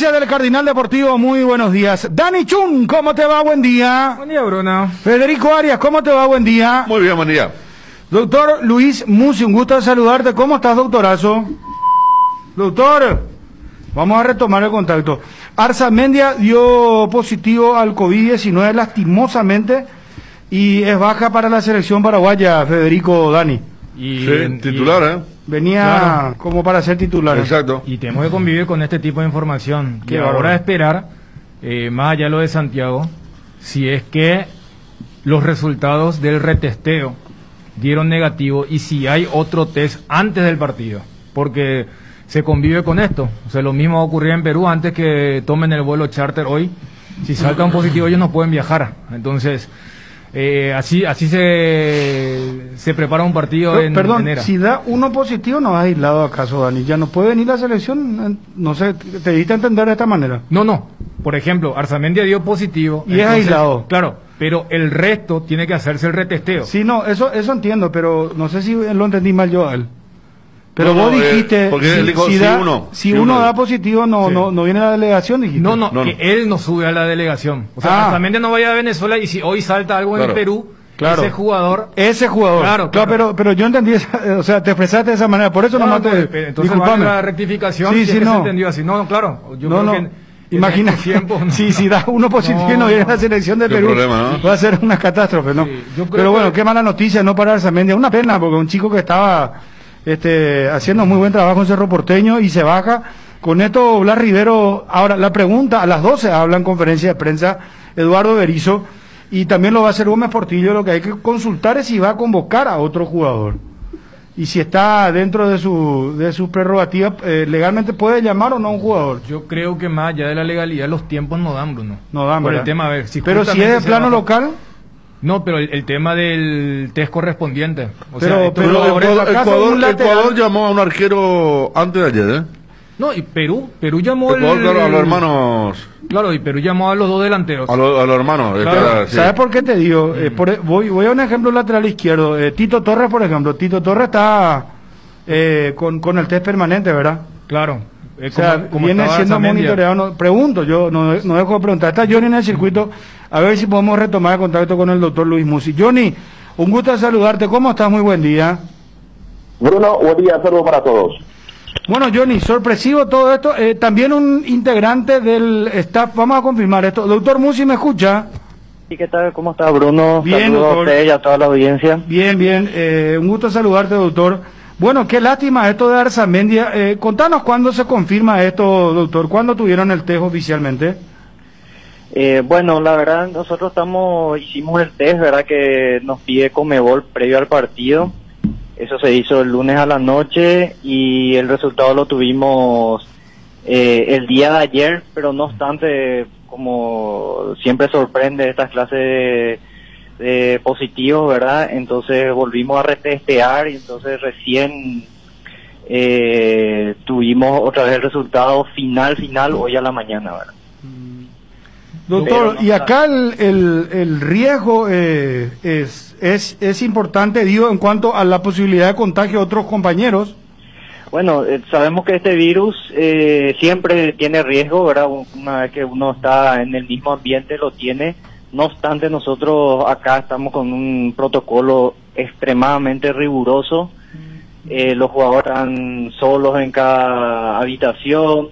noticias del Cardinal Deportivo, muy buenos días. Dani Chun, ¿cómo te va? Buen día. Buen día, Bruno. Federico Arias, ¿cómo te va? Buen día. Muy bien, buen día. Doctor Luis Musi, un gusto saludarte. ¿Cómo estás, doctorazo? Doctor, vamos a retomar el contacto. Arzamendia dio positivo al COVID-19 lastimosamente y es baja para la selección paraguaya, Federico, Dani. Sí, titular, Venía Claro. como para ser titular. Exacto. Y tenemos que convivir con este tipo de información. Qué Y bárbaro. ahora esperar, más allá de lo de Santiago, si es que los resultados del retesteo dieron negativo y si hay otro test antes del partido. Porque se convive con esto. O sea, lo mismo va a ocurrir en Perú antes que tomen el vuelo charter hoy. Si salta un positivo, ellos no pueden viajar. Entonces, así se prepara un partido en Perdón, enero. si da uno positivo, ¿no has aislado acaso, Dani? ¿Ya no puede venir la selección? No sé, ¿te diste a entender de esta manera? No. Por ejemplo, Arzamendia dio positivo. Y es aislado. Claro, pero el resto tiene que hacerse el retesteo. Sí, no, eso entiendo, pero no sé si lo entendí mal yo a él. Pero No, vos dijiste, porque él dijo, si uno da positivo, no viene la delegación, dijiste. No, que él no sube a la delegación. O sea, Arzamendia no vaya a Venezuela y si hoy salta algo en Perú, Claro. ese jugador... Claro, pero yo entendí, o sea, te expresaste de esa manera, por eso nomás te... Entonces, disculpame. la rectificación, Sí, si sí, es que no. se entendió así. No, claro, yo creo que... Imagina, si da uno positivo y no viene la selección de Qué Perú, problema, ¿no? va a ser una catástrofe, ¿no? Sí, yo creo Pero bueno, que- qué mala noticia no para Arzamendia, una pena, porque un chico que estaba haciendo muy buen trabajo en Cerro Porteño y se baja. Con esto, Blas Rivero, ahora la pregunta, a las 12 habla en conferencia de prensa Eduardo Berizzo, y también lo va a hacer Gómez Portillo. Lo que hay que consultar es si va a convocar a otro jugador. Y si está dentro de su prerrogativa, legalmente puede llamar o no a un jugador. Yo creo que más allá de la legalidad, los tiempos no dan, Bruno. No dan, Por ¿verdad? el tema, a ver, si Pero si justamente es de se plano baja- local, No, pero el tema del test correspondiente. O Pero- sea, estos pero jugadores- Ecuador llamó a un arquero antes de ayer, ¿eh? No, y Perú llamó Ecuador, claro, a los hermanos. Claro, y Perú llamó a los dos delanteros. A los hermanos. Claro, sí. ¿sabes por qué te digo? Voy a un ejemplo lateral izquierdo. Tito Torres, por ejemplo. Tito Torres está con el test permanente, ¿verdad? Claro. O sea, viene estaba siendo Arzamendia. monitoreado. Pregunto, yo no dejo de preguntar. Está Johnny en el circuito. A ver si podemos retomar el contacto con el doctor Luis Musi. Johnny, un gusto saludarte. ¿Cómo estás? Muy buen día. Bruno, buen día, saludos para todos. Bueno, Johnny, sorpresivo todo esto. También un integrante del staff. Vamos a confirmar esto. Doctor Musi, ¿me escucha? ¿Y qué tal? ¿Cómo está, Bruno? Bien, Saludos a doctor. usted y a toda la audiencia. Bien, bien. Un gusto saludarte, doctor. Bueno, qué lástima esto de Arzamendia. Contanos cuándo se confirma esto, doctor. ¿Cuándo tuvieron el test oficialmente? Bueno, la verdad, nosotros hicimos el test, ¿verdad? Que nos pide Conmebol previo al partido. Eso se hizo el lunes a la noche y el resultado lo tuvimos el día de ayer, pero no obstante, como siempre sorprende estas clases de positivos, ¿verdad? Entonces volvimos a retestear y entonces recién tuvimos otra vez el resultado final hoy a la mañana, ¿verdad? Doctor, Pero no y acá el riesgo es importante, digo, en cuanto a la posibilidad de contagio a otros compañeros. Bueno, sabemos que este virus siempre tiene riesgo, ¿verdad? Una vez que uno está en el mismo ambiente lo tiene. No obstante, nosotros acá estamos con un protocolo extremadamente riguroso. Los jugadores están solos en cada habitación.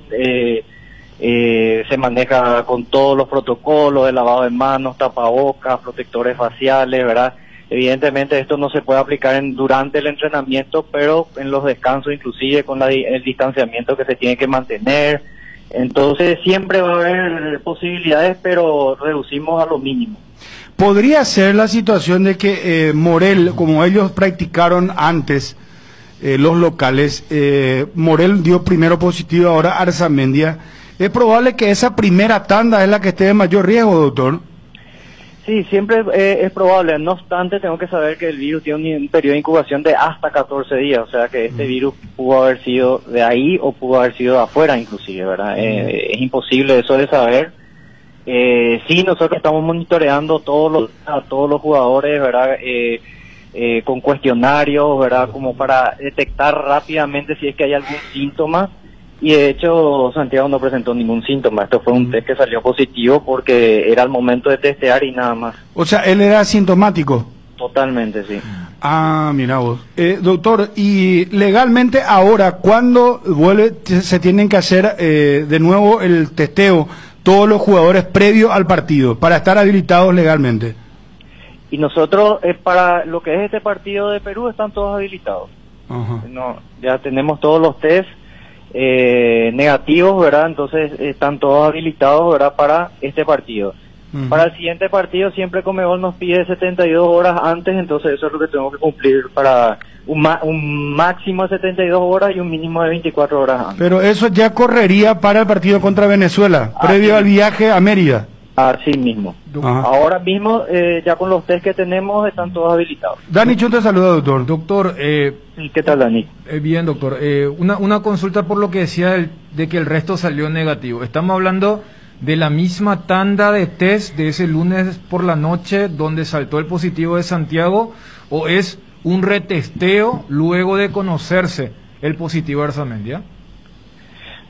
Se maneja con todos los protocolos de lavado de manos, tapabocas, protectores faciales, ¿verdad? Evidentemente esto no se puede aplicar durante el entrenamiento, pero en los descansos inclusive con el distanciamiento que se tiene que mantener. Entonces siempre va a haber posibilidades, pero reducimos a lo mínimo. ¿Podría ser la situación de que Morel, como ellos practicaron antes, los locales, Morel dio primero positivo, ahora Arzamendia? ¿Es probable que esa primera tanda es la que esté de mayor riesgo, doctor? Sí, siempre es probable. No obstante, tengo que saber que el virus tiene un periodo de incubación de hasta 14 días. O sea que este virus pudo haber sido de ahí o pudo haber sido de afuera inclusive, ¿verdad? Es imposible eso de saber. Sí, nosotros estamos monitoreando a todos los jugadores, ¿verdad? Con cuestionarios, ¿verdad? Como para detectar rápidamente si es que hay algún síntoma. Y de hecho Santiago no presentó ningún síntoma. Esto fue un test que salió positivo porque era el momento de testear y nada más. O sea, él era asintomático. Totalmente, sí. Ah, mira vos. Doctor, y legalmente ahora, ¿cuándo se tienen que hacer de nuevo el testeo todos los jugadores previo al partido para estar habilitados legalmente? Y nosotros, para lo que es este partido de Perú, están todos habilitados. Ajá. No, ya tenemos todos los test negativos, ¿verdad? Entonces están todos habilitados, ¿verdad? Para este partido. Para el siguiente partido siempre Conmebol nos pide 72 horas antes, entonces eso es lo que tenemos que cumplir para un máximo de 72 horas y un mínimo de 24 horas antes. Pero eso ya correría para el partido contra Venezuela, previo al viaje a Mérida. Así mismo. Ajá. Ahora mismo, ya con los test que tenemos, están todos habilitados. Dani Chun te saluda, doctor. Doctor, ¿Qué tal, Dani? bien, doctor. Una consulta por lo que decía de que el resto salió negativo. Estamos hablando de la misma tanda de test de ese lunes por la noche donde saltó el positivo de Santiago, o es un retesteo luego de conocerse el positivo de Arzamendia?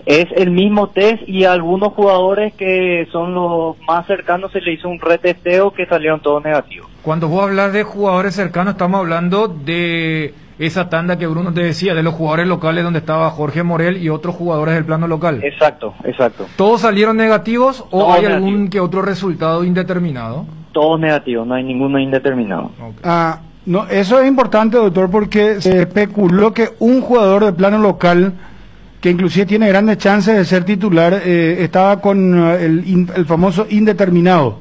Es el mismo test y a algunos jugadores que son los más cercanos se le hizo un retesteo que salieron todos negativos. Cuando vos hablas de jugadores cercanos, estamos hablando de esa tanda que Bruno te decía, de los jugadores locales donde estaba Jorge Morel y otros jugadores del plano local. Exacto. ¿Todos salieron negativos o Todos hay negativos. algún que otro resultado indeterminado? Todos negativos, no hay ninguno indeterminado. Okay. No, eso es importante, doctor, porque se especuló que un jugador de plano local, que inclusive tiene grandes chances de ser titular, estaba con el famoso indeterminado.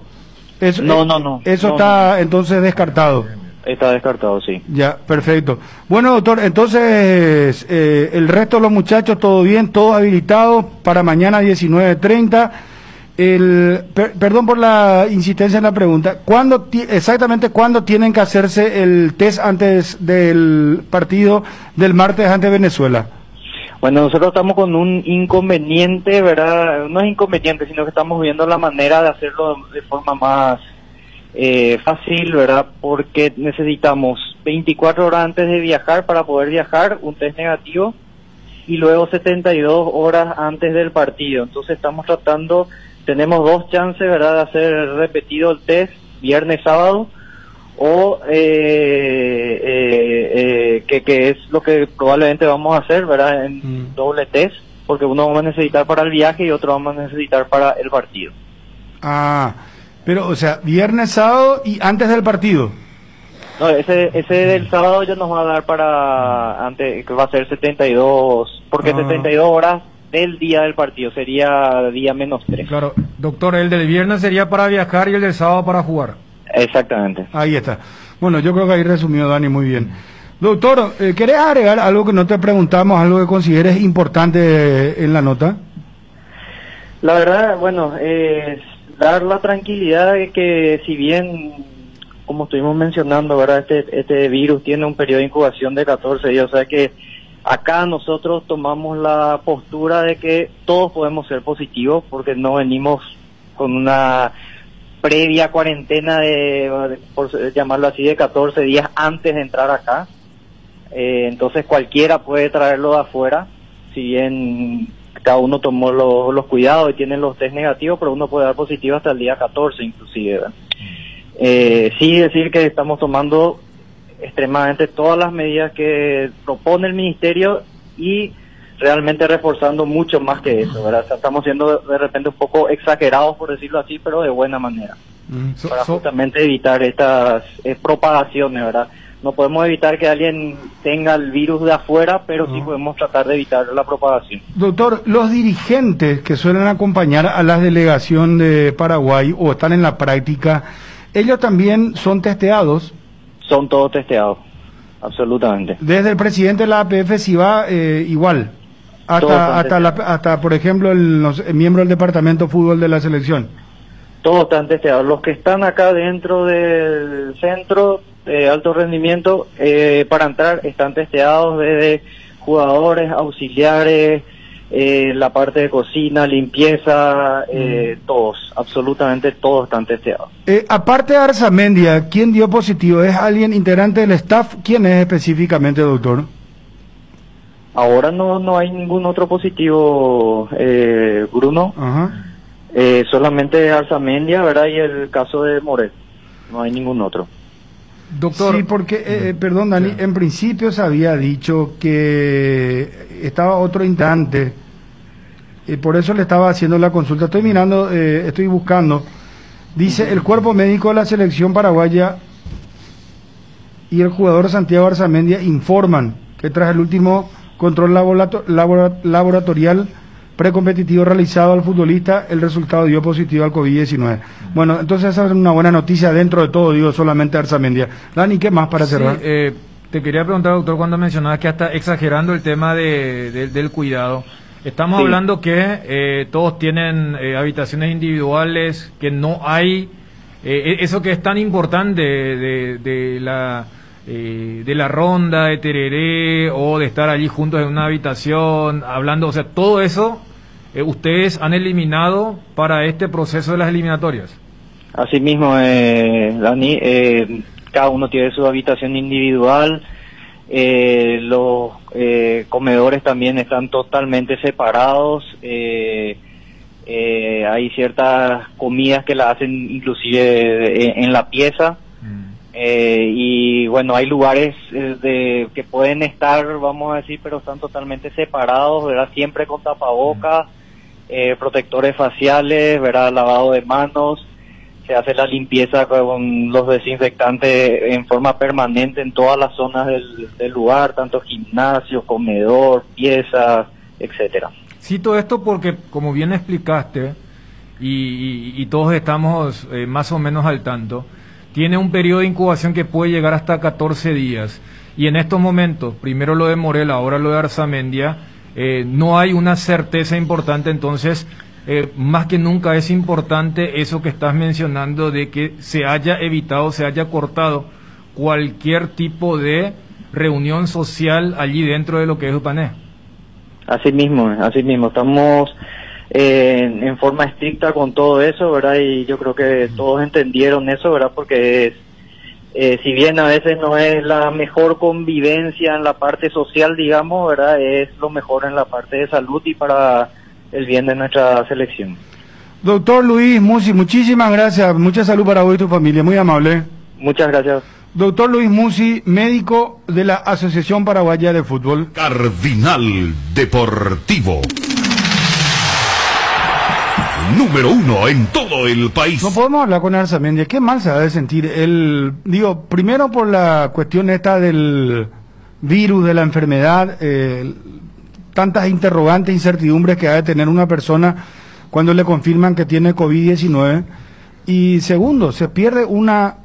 Eso, No. Eso No, está entonces descartado. Está descartado, sí. Ya, perfecto. Bueno, doctor, entonces el resto de los muchachos, todo bien, todos habilitados para mañana 19:30. Perdón por la insistencia en la pregunta. Exactamente cuándo tienen que hacerse el test antes del partido del martes ante Venezuela? Bueno, nosotros estamos con un inconveniente, ¿verdad? No es inconveniente, sino que estamos viendo la manera de hacerlo de forma más fácil, ¿verdad? Porque necesitamos 24 horas antes de viajar para poder viajar, un test negativo, y luego 72 horas antes del partido. Entonces estamos tratando, tenemos dos chances, ¿verdad?, de hacer repetido el test viernes, sábado, o que es lo que probablemente vamos a hacer, ¿verdad?, en doble test, porque uno vamos a necesitar para el viaje y otro vamos a necesitar para el partido. Pero, o sea, viernes, sábado y antes del partido. No, ese del sábado ya nos va a dar para antes, que va a ser 72, porque 72 horas del día del partido, sería día -3. Claro, doctor, el del viernes sería para viajar y el del sábado para jugar. Exactamente. Ahí está. Bueno, yo creo que ahí resumió Dani muy bien. Doctor, ¿querés agregar algo que no te preguntamos, algo que consideres importante en la nota? La verdad, bueno, dar la tranquilidad de que si bien, como estuvimos mencionando, ¿verdad?, este virus tiene un periodo de incubación de 14 días, o sea que acá nosotros tomamos la postura de que todos podemos ser positivos porque no venimos con una previa cuarentena por llamarlo así, de 14 días antes de entrar acá. Entonces cualquiera puede traerlo de afuera, si bien cada uno tomó los cuidados y tiene los test negativos, pero uno puede dar positivo hasta el día 14 inclusive, ¿verdad? Sí decir que estamos tomando extremadamente todas las medidas que propone el Ministerio y realmente reforzando mucho más que eso, ¿verdad? O sea, estamos siendo de repente un poco exagerados, por decirlo así, pero de buena manera, para justamente evitar estas propagaciones, ¿verdad? No podemos evitar que alguien tenga el virus de afuera, pero sí podemos tratar de evitar la propagación. Doctor, los dirigentes que suelen acompañar a la delegación de Paraguay o están en la práctica, ¿ellos también son testeados? Son todos testeados, absolutamente. Desde el presidente de la APF si va igual, hasta por ejemplo, los miembros del departamento de fútbol de la selección. Todos están testeados. Los que están acá dentro del centro de alto rendimiento, para entrar, están testeados desde jugadores, auxiliares, la parte de cocina, limpieza, todos, absolutamente todos están testeados. Aparte de Arzamendia, ¿quién dio positivo? ¿Es alguien integrante del staff? ¿Quién es específicamente, doctor? Ahora no hay ningún otro positivo, Bruno. Ajá. Solamente Arzamendia, ¿verdad? Y el caso de Morel. No hay ningún otro. Doctor. Sí, porque, perdón, Dani, Sí. en principio se había dicho que estaba otro integrante, y por eso le estaba haciendo la consulta. Estoy mirando, estoy buscando. Dice, el cuerpo médico de la selección paraguaya y el jugador Santiago Arzamendia informan que tras el último control laboratorial precompetitivo realizado al futbolista, el resultado dio positivo al COVID-19. Bueno, entonces esa es una buena noticia dentro de todo, digo, solamente Arzamendia. Dani, ¿qué más para cerrar? Sí, te quería preguntar, doctor, cuando mencionabas que hasta exagerando el tema del cuidado. Estamos Sí. hablando que todos tienen habitaciones individuales, que no hay eso que es tan importante de la ronda de tereré o de estar allí juntos en una habitación hablando, o sea, todo eso ustedes han eliminado para este proceso de las eliminatorias. Así mismo, Dani, cada uno tiene su habitación individual. Los comedores también están totalmente separados. Hay ciertas comidas que la hacen inclusive en la pieza. Y bueno, hay lugares que pueden estar, vamos a decir, pero están totalmente separados, ¿verdad? Siempre con tapabocas, protectores faciales, ¿verdad? Lavado de manos. Se hace la limpieza con los desinfectantes en forma permanente en todas las zonas del lugar, tanto gimnasio, comedor, piezas, etcétera. Cito esto porque, como bien explicaste, y todos estamos más o menos al tanto, tiene un periodo de incubación que puede llegar hasta 14 días. Y en estos momentos, primero lo de Morel, ahora lo de Arzamendia, no hay una certeza importante, entonces... más que nunca es importante eso que estás mencionando de que se haya evitado, se haya cortado cualquier tipo de reunión social allí dentro de lo que es Upané. Así mismo, estamos en forma estricta con todo eso, ¿verdad? Y yo creo que todos entendieron eso, ¿verdad? Porque si bien a veces no es la mejor convivencia en la parte social, digamos, ¿verdad? Es lo mejor en la parte de salud y para el bien de nuestra selección. Doctor Luis Musi, muchísimas gracias, mucha salud para vos y tu familia, muy amable. Muchas gracias. Doctor Luis Musi, médico de la Asociación Paraguaya de Fútbol. Cardinal Deportivo. Número 1 en todo el país. No podemos hablar con Arzamendia, qué mal se ha de sentir. Digo, primero por la cuestión esta del virus, de la enfermedad, tantas interrogantes, incertidumbres que ha de tener una persona cuando le confirman que tiene COVID-19. Y segundo, se pierde una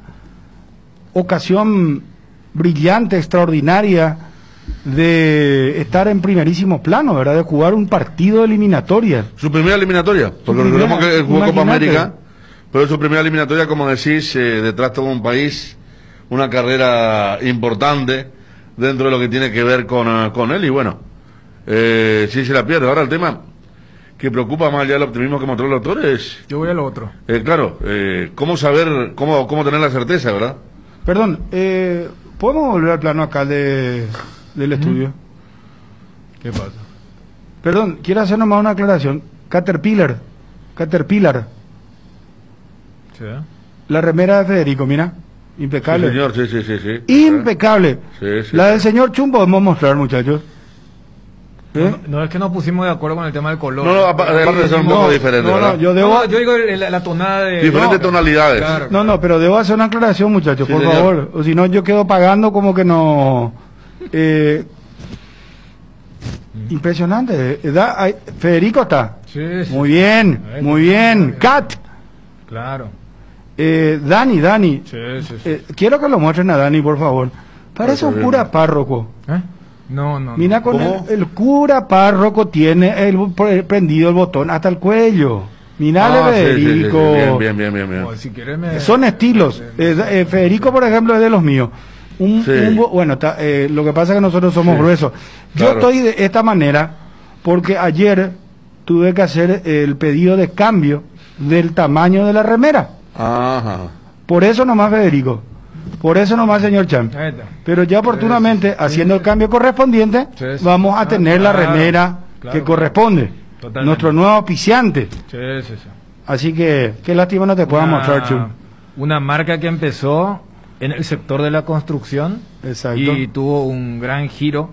ocasión brillante, extraordinaria, de estar en primerísimo plano, ¿verdad? De jugar un partido de eliminatoria. Su primera eliminatoria, porque recordemos que él jugó Copa Imagínate. América, pero su primera eliminatoria, como decís, detrás todo un país, una carrera importante dentro de lo que tiene que ver con él, y bueno, sí se la pierde. Ahora el tema que preocupa más allá del optimismo que mostró el doctor es, Yo voy al otro. claro, cómo saber, cómo tener la certeza, ¿verdad? Perdón, ¿podemos volver al plano acá del estudio? ¿Qué pasa? Perdón, quiero hacer nomás una aclaración. Caterpillar, ¿Sí? la remera de Federico, mira, impecable. Sí, señor, sí. Impecable. Sí, sí, La sí. del señor Chum podemos mostrar, muchachos. ¿Eh? No es que nos pusimos de acuerdo con el tema del color. No, aparte son un poco diferentes, ¿verdad? yo debo... No, yo digo la tonada de... Diferentes tonalidades. Claro. No, pero debo hacer una aclaración, muchachos, Sí, por señor. favor. O si no, yo quedo pagando como que no... Impresionante. Federico está. Sí, sí. Muy bien, muy bien. Cat. Claro. Dani. Sí, sí, sí. Quiero que lo muestren a Dani, por favor. Parece un cura párroco. No. Mira, con ¿Cómo? el cura párroco tiene prendido el botón hasta el cuello. Mirale, Federico. Bien. O si quieres me... Son estilos. Federico, por ejemplo, es de los míos. Sí. Bueno, lo que pasa es que nosotros somos gruesos. Yo Claro. estoy de esta manera porque ayer tuve que hacer el pedido de cambio del tamaño de la remera. Ajá. Por eso nomás, Federico. Por eso nomás, señor Chan. Ahí está. Pero ya oportunamente, haciendo el cambio correspondiente, Sí, sí. vamos a tener la Claro, remera claro, que corresponde. Totalmente. Nuestro nuevo auspiciante. Sí, sí, sí. Así que, qué lástima no te pueda mostrar, Chu. Una marca que empezó en el sector de la construcción Exacto. y tuvo un gran giro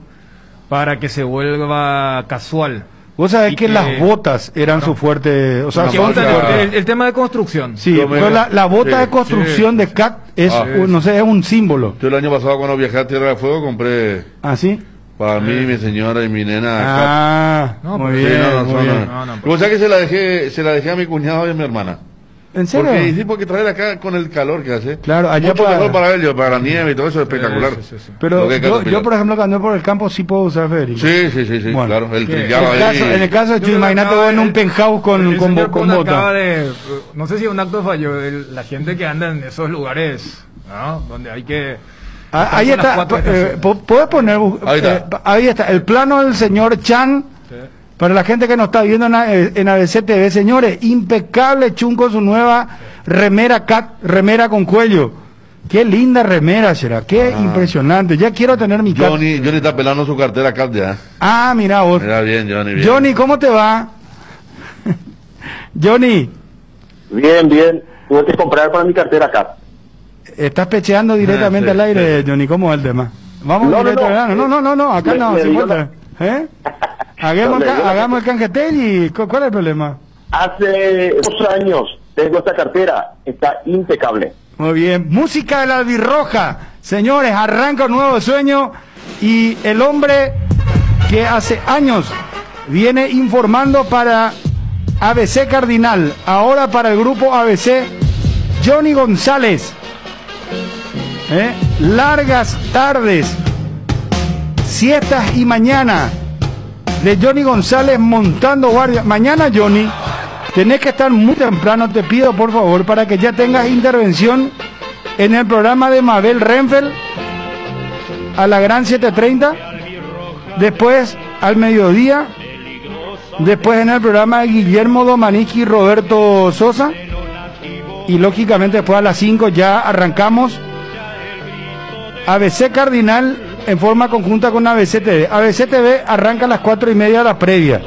para que se vuelva casual. Vos sabés Y que las botas eran su fuerte, o sea, Una Que son- marca- el tema de construcción. sí, Yo me- pero la bota sí, de construcción sí, de CAT es, Ah. no sé, es un símbolo. Yo el año pasado cuando viajé a Tierra de Fuego compré ¿Así? para mí, mi señora y mi nena. Ah, No, muy pues, bien, Sí, no, no, muy no, bien. no. No, Y vos sabés que se la dejé a mi cuñado y a mi hermana. ¿En serio? Porque traer acá con el calor que hace. Claro, allá mucho para- mejor para ellos, para la nieve y todo eso es espectacular. Sí, sí, sí. Pero Lo que hay que yo, compilar. por ejemplo, cuando ando por el campo sí puedo usar Federico. Sí, sí, sí, sí, Bueno. claro. El ¿Qué? trillado ahí. En el caso de Yo Chu, creo que imagínate acaba vos en de- un penthouse con el señor bota. acaba de, no sé si es un acto fallo, la gente que anda en esos lugares, ¿no? Donde hay que... Ah, ahí con las está, cuatro estaciones. ¿puedes poner? Ahí está. Ahí está, el plano del señor Chan. Sí. Para la gente que nos está viendo en ABC TV, señores, impecable Chun con su nueva remera CAT, remera con cuello. Qué linda remera será, qué impresionante. Ya quiero tener mi CAT. Johnny está pelando su cartera acá ya. Ah, mira vos. Mira bien, Johnny, bien. Johnny, ¿cómo te va? Johnny, Bien, bien. Tuve que comprar para mi cartera acá. estás pecheando directamente sí, al aire, sí. Johnny, ¿cómo es el tema? Vamos No, directo no, al grano. no. No, acá Me- no, me se dio cuenta. ¿Eh? Hagamos, Me dio la- hagamos el canjetel y ¿cuál es el problema? Hace 2 años tengo esta cartera. Está impecable. Muy bien, música de la albirroja. Señores, arranca un nuevo sueño y el hombre que hace años viene informando para ABC Cardinal, ahora para el grupo ABC, Johnny González. Largas tardes, siestas y mañana de Johnny González montando guardia. Mañana, Johnny, tenés que estar muy temprano, te pido por favor, para que ya tengas intervención en el programa de Mabel Renfel a la gran 7:30, después al mediodía, después en el programa de Guillermo Domanici y Roberto Sosa, y lógicamente después a las 5 ya arrancamos ABC Cardinal en forma conjunta con ABC TV. ABC TV arranca a las 4:30 de la previa.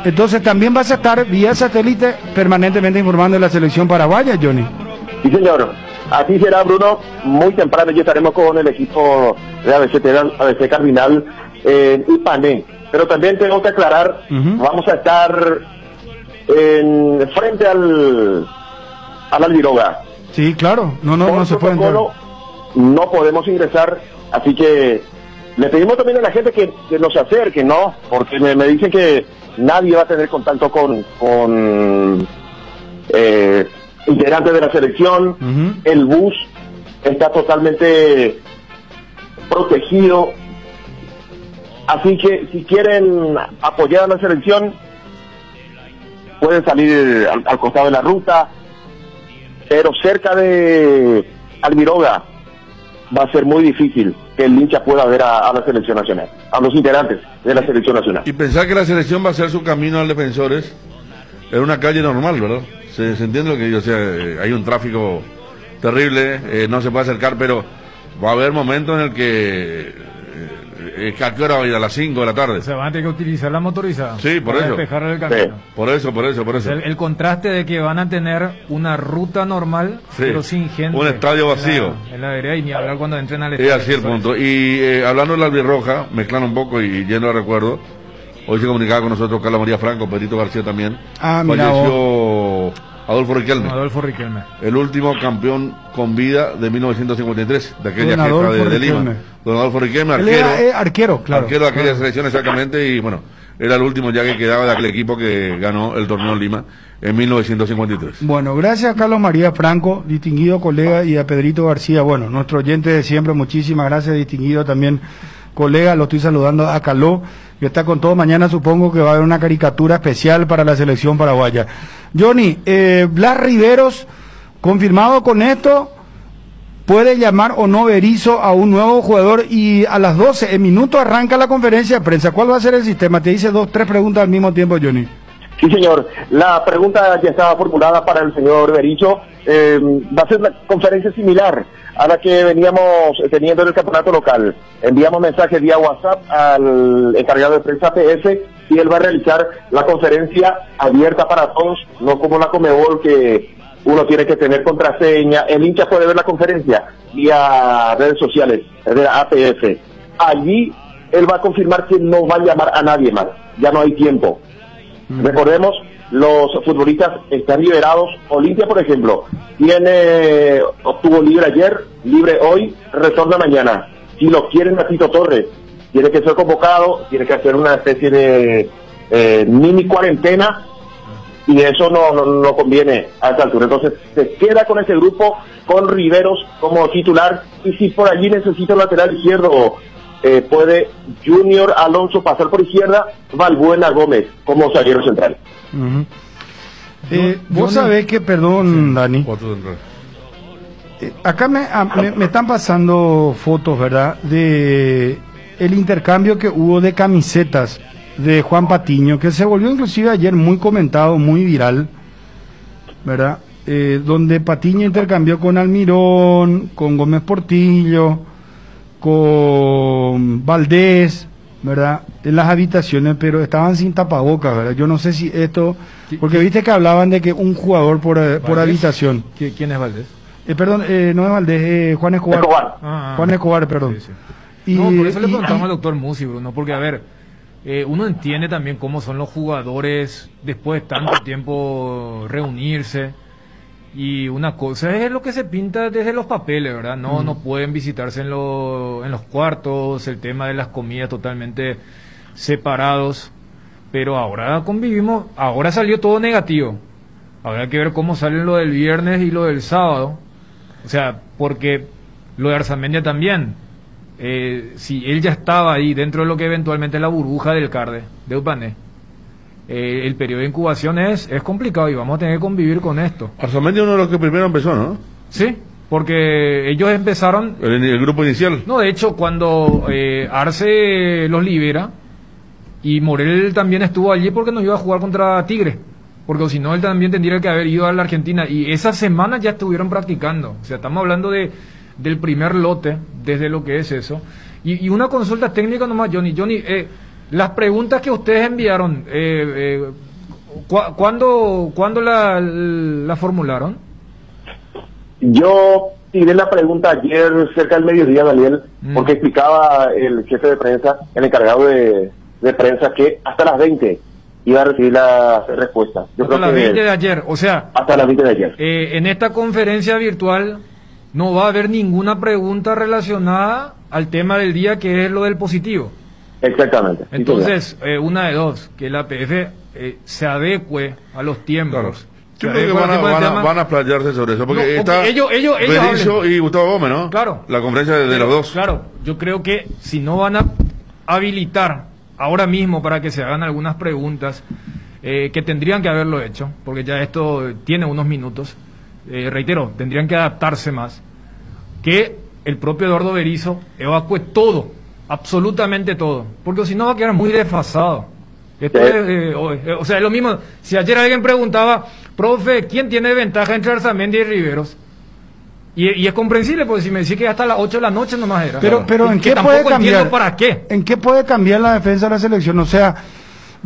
Entonces también vas a estar vía satélite permanentemente informando de la selección paraguaya, Johnny. Sí, señor. Así será, Bruno. Muy temprano ya estaremos con el equipo de ABC Cardinal en Ipané. Pero también tengo que aclarar, vamos a estar frente al Albiroga. Sí, claro. No Por se puede entrar. protocolo, no podemos ingresar, así que le pedimos también a la gente que nos acerque, ¿no? Porque me dicen que nadie va a tener contacto con integrantes de la selección. El bus está totalmente protegido, así que si quieren apoyar a la selección pueden salir al costado de la ruta, pero cerca de Albiroga va a ser muy difícil que el hincha pueda ver a la selección nacional, a los integrantes de la selección nacional. Y pensar que la selección va a hacer su camino al Defensores en una calle normal, ¿verdad? Se entiende lo que digo, o sea, hay un tráfico terrible, no se puede acercar, pero va a haber momentos en el que ¿a qué hora va a ir? A las 5 de la tarde. Se van a tener que utilizar la motorizada. Sí, por para eso. despejar el camino. Por eso. El contraste de que van a tener una ruta normal, Sí. pero sin gente. Un estadio vacío. En la vereda y ni hablar cuando entren al Es estadio. así el punto. Y hablando de la albirroja, mezclando un poco y yendo a recuerdo, hoy se comunicaba con nosotros Carla María Franco, Pedrito García también. Ah, mira falleció Adolfo Riquelme, Adolfo Riquelme. el último campeón con vida de 1953, de aquella Don gesta Adolfo de Lima. Riquelme. Don Adolfo Riquelme, Él arquero. era arquero, claro. Arquero de aquella selección exactamente, y bueno, era el último ya que quedaba de aquel equipo que ganó el torneo en Lima en 1953. Bueno, gracias a Carlos María Franco, distinguido colega, y a Pedrito García, bueno, nuestro oyente de siempre, muchísimas gracias, distinguido también colega, lo estoy saludando a Caló, que está con todo. Mañana supongo que va a haber una caricatura especial para la selección paraguaya. Johnny, Blas Riveros, confirmado con esto, puede llamar o no Berizzo a un nuevo jugador, y a las 12 en minutos arranca la conferencia de prensa. ¿Cuál va a ser el sistema? Te hice 3 preguntas al mismo tiempo, Johnny. Sí, señor. La pregunta ya estaba formulada para el señor Berizzo. Va a ser una conferencia similar a la que veníamos teniendo en el campeonato local. Enviamos mensaje vía WhatsApp al encargado de prensa PS y él va a realizar la conferencia abierta para todos, no como la Conmebol que uno tiene que tener contraseña. El hincha puede ver la conferencia vía redes sociales de la APF. Allí él va a confirmar que no va a llamar a nadie más, ya no hay tiempo. Recordemos, los futbolistas están liberados. Olimpia, por ejemplo, obtuvo libre ayer, libre hoy, retorna mañana. Si lo quieren a Tito Torres, tiene que ser convocado, tiene que hacer una especie de mini cuarentena, y eso no conviene a esta altura. Entonces se queda con ese grupo, con Riveros como titular, y si por allí necesita un lateral izquierdo, puede Junior Alonso pasar por izquierda, Valbuena Gómez como zaguero central. Vos sabés que, perdón, Dani, acá me están pasando fotos, ¿verdad?, de el intercambio que hubo de camisetas de Juan Patiño, que se volvió inclusive ayer muy comentado, muy viral, ¿verdad?, donde Patiño intercambió con Almirón, con Gómez Portillo, con Valdés, ¿verdad?, en las habitaciones, pero estaban sin tapabocas, ¿verdad? Yo no sé si esto, porque viste que hablaban de que un jugador por habitación. ¿Quién es Valdés? Perdón, no es Valdés, Juan Escobar. Juan Escobar, perdón. Sí, sí. No, por eso le preguntamos al doctor Musi, Bruno, porque a ver, uno entiende también cómo son los jugadores después de tanto tiempo reunirse. Y una cosa es lo que se pinta desde los papeles, ¿verdad? No pueden visitarse en los cuartos, el tema de las comidas totalmente separados, pero ahora convivimos, ahora salió todo negativo. Habrá que ver cómo sale lo del viernes y lo del sábado. O sea, porque lo de Arzamendia también, si él ya estaba ahí dentro de lo que eventualmente es la burbuja del CARDE, de Upané, el periodo de incubación es complicado y vamos a tener que convivir con esto. Arzamendi uno de los que primero empezó, ¿no? Sí, porque ellos empezaron... El grupo inicial. No, de hecho, cuando Arce los libera, y Morel también estuvo allí porque no iba a jugar contra Tigre, porque si no él también tendría que haber ido a la Argentina, y esa semana ya estuvieron practicando. O sea, estamos hablando del primer lote, desde lo que es eso. Y una consulta técnica nomás, Johnny, las preguntas que ustedes enviaron, ¿cuándo la formularon? Yo tiré la pregunta ayer cerca del mediodía, Daniel, porque explicaba el jefe de prensa, el encargado de prensa, que hasta las 20 iba a recibir la respuesta. Hasta las 20 de ayer, o sea... Hasta las 20 de ayer. En esta conferencia virtual no va a haber ninguna pregunta relacionada al tema del día, que es lo del positivo. Exactamente. Entonces, una de dos, que la APF se adecue a los tiempos. Claro. Yo creo que van a explayarse sobre eso, porque está ellos Berizzo y Gustavo Gómez, ¿no? Claro. La conferencia de los dos. Claro, yo creo que si no van a habilitar ahora mismo para que se hagan algunas preguntas, que tendrían que haberlo hecho, porque ya esto tiene unos minutos, reitero, tendrían que adaptarse más, que el propio Eduardo Berizzo evacúe todo, absolutamente todo, porque si no va a quedar muy desfasado. Esto o sea, es lo mismo, si ayer alguien preguntaba, profe, ¿quién tiene ventaja entre Arzamendi y Riveros? Y es comprensible, porque si me decís que hasta las 8 de la noche nomás era. Pero ¿en qué puede cambiar? ¿Para qué? ¿En qué puede cambiar la defensa de la selección? O sea,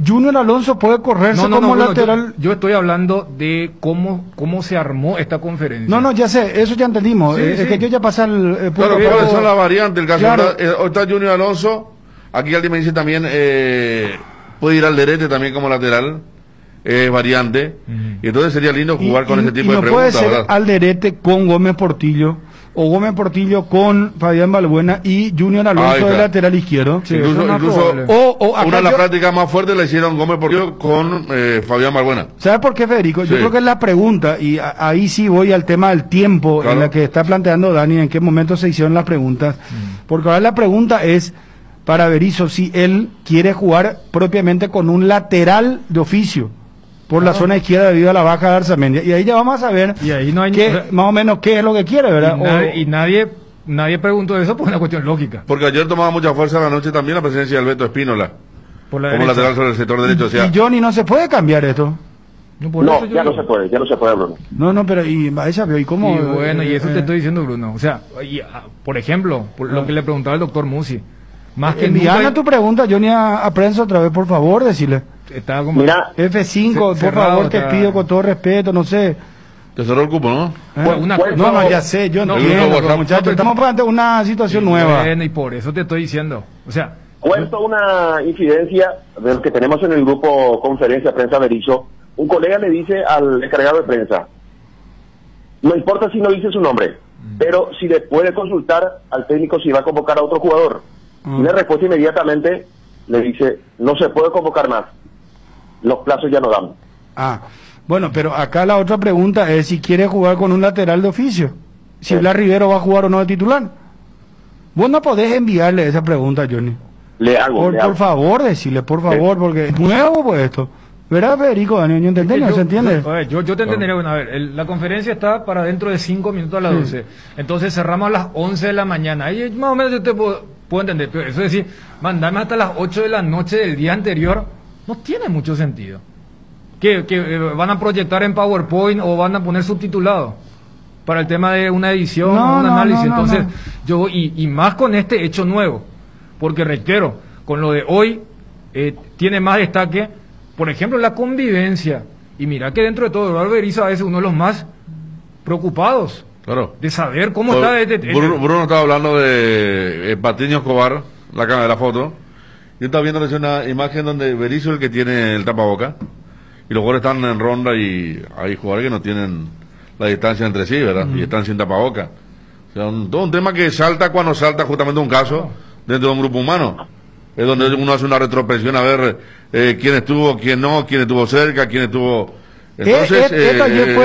Junior Alonso puede correrse como lateral. Yo estoy hablando de cómo se armó esta conferencia. No, ya sé, eso ya entendimos. Es que yo ya pasé el claro, pero esa es la variante. El caso claro. Está Junior Alonso. Aquí alguien me dice también, puede ir al Alderete también como lateral. Variante. Y entonces sería lindo jugar con ese tipo de preguntas. Puede ser Alderete con Gómez Portillo, o Gómez Portillo con Fabián Balbuena y Junior Alonso de lateral izquierdo. Sí, incluso una de las prácticas más fuertes la hicieron Gómez Portillo con Fabián Balbuena. ¿Sabes por qué, Federico? Yo creo que es la pregunta, y ahí sí voy al tema del tiempo, claro, en la que está planteando Dani, en qué momento se hicieron las preguntas. Porque ahora la pregunta es para Berizzo si él quiere jugar propiamente con un lateral de oficio por la zona izquierda debido a la baja de Arzamendi, y ahí ya vamos a saber y ahí no hay más o menos qué es lo que quiere, ¿verdad? Y nadie preguntó eso por una cuestión lógica. Porque ayer tomaba mucha fuerza la noche también la presencia de Alberto Espínola como lateral sobre el sector derecho. O sea, y Johnny, no se puede cambiar esto. No, ya no se puede, Bruno. No, pero y ¿y cómo? Y bueno, y eso te estoy diciendo, Bruno. O sea, por ejemplo, lo que le preguntaba el doctor Musi. Más que envíame tu pregunta, Johnny, a prensa otra vez, por favor, decirle. Estaba como Mira, F5, por cerrado, favor, te pido con todo respeto, no sé. Te cerró el cupo, ¿no? No, ya sé, yo entiendo, pero, muchachos, estamos ante una situación nueva. Bueno, y por eso te estoy diciendo. O sea, cuento una incidencia de lo que tenemos en el grupo Conferencia Prensa Berizzo. Un colega le dice al encargado de prensa, no importa si no dice su nombre, pero si le puede consultar al técnico si va a convocar a otro jugador. Y la respuesta inmediatamente le dice, no se puede convocar más, los plazos ya no dan. Bueno, pero acá la otra pregunta es si quiere jugar con un lateral de oficio, si Blas Rivero va a jugar o no de titular. Vos no podés enviarle esa pregunta, Johnny. Por favor, decirle, por favor, porque es nuevo pues esto. ¿Verdad, Federico? ¿No se entiende? Yo te entendería. Bueno, a ver, la conferencia está para dentro de 5 minutos a las 12. Entonces cerramos a las 11 de la mañana. Ahí más o menos yo te puedo entender. Pero eso es decir, mandarme hasta las 8 de la noche del día anterior, no tiene mucho sentido. Que van a proyectar en PowerPoint o van a poner subtitulado para el tema de una edición o un análisis. Entonces, yo, y más con este hecho nuevo, porque reitero, con lo de hoy, tiene más destaque, por ejemplo, la convivencia. Y mira que dentro de todo, Eduardo Berizzo a veces uno de los más preocupados. Claro. De saber cómo está. Bruno estaba hablando de Patiño Escobar, la cámara de la foto. Yo estaba viendo una imagen donde Berizzo es el que tiene el tapaboca. Y los jugadores están en ronda y hay jugadores que no tienen la distancia entre sí, ¿verdad? Y están sin tapaboca. O sea, todo un tema que salta cuando salta justamente un caso dentro de un grupo humano. Es donde uno hace una retrospección a ver quién estuvo, quién no, quién estuvo cerca, quién estuvo... Entonces, es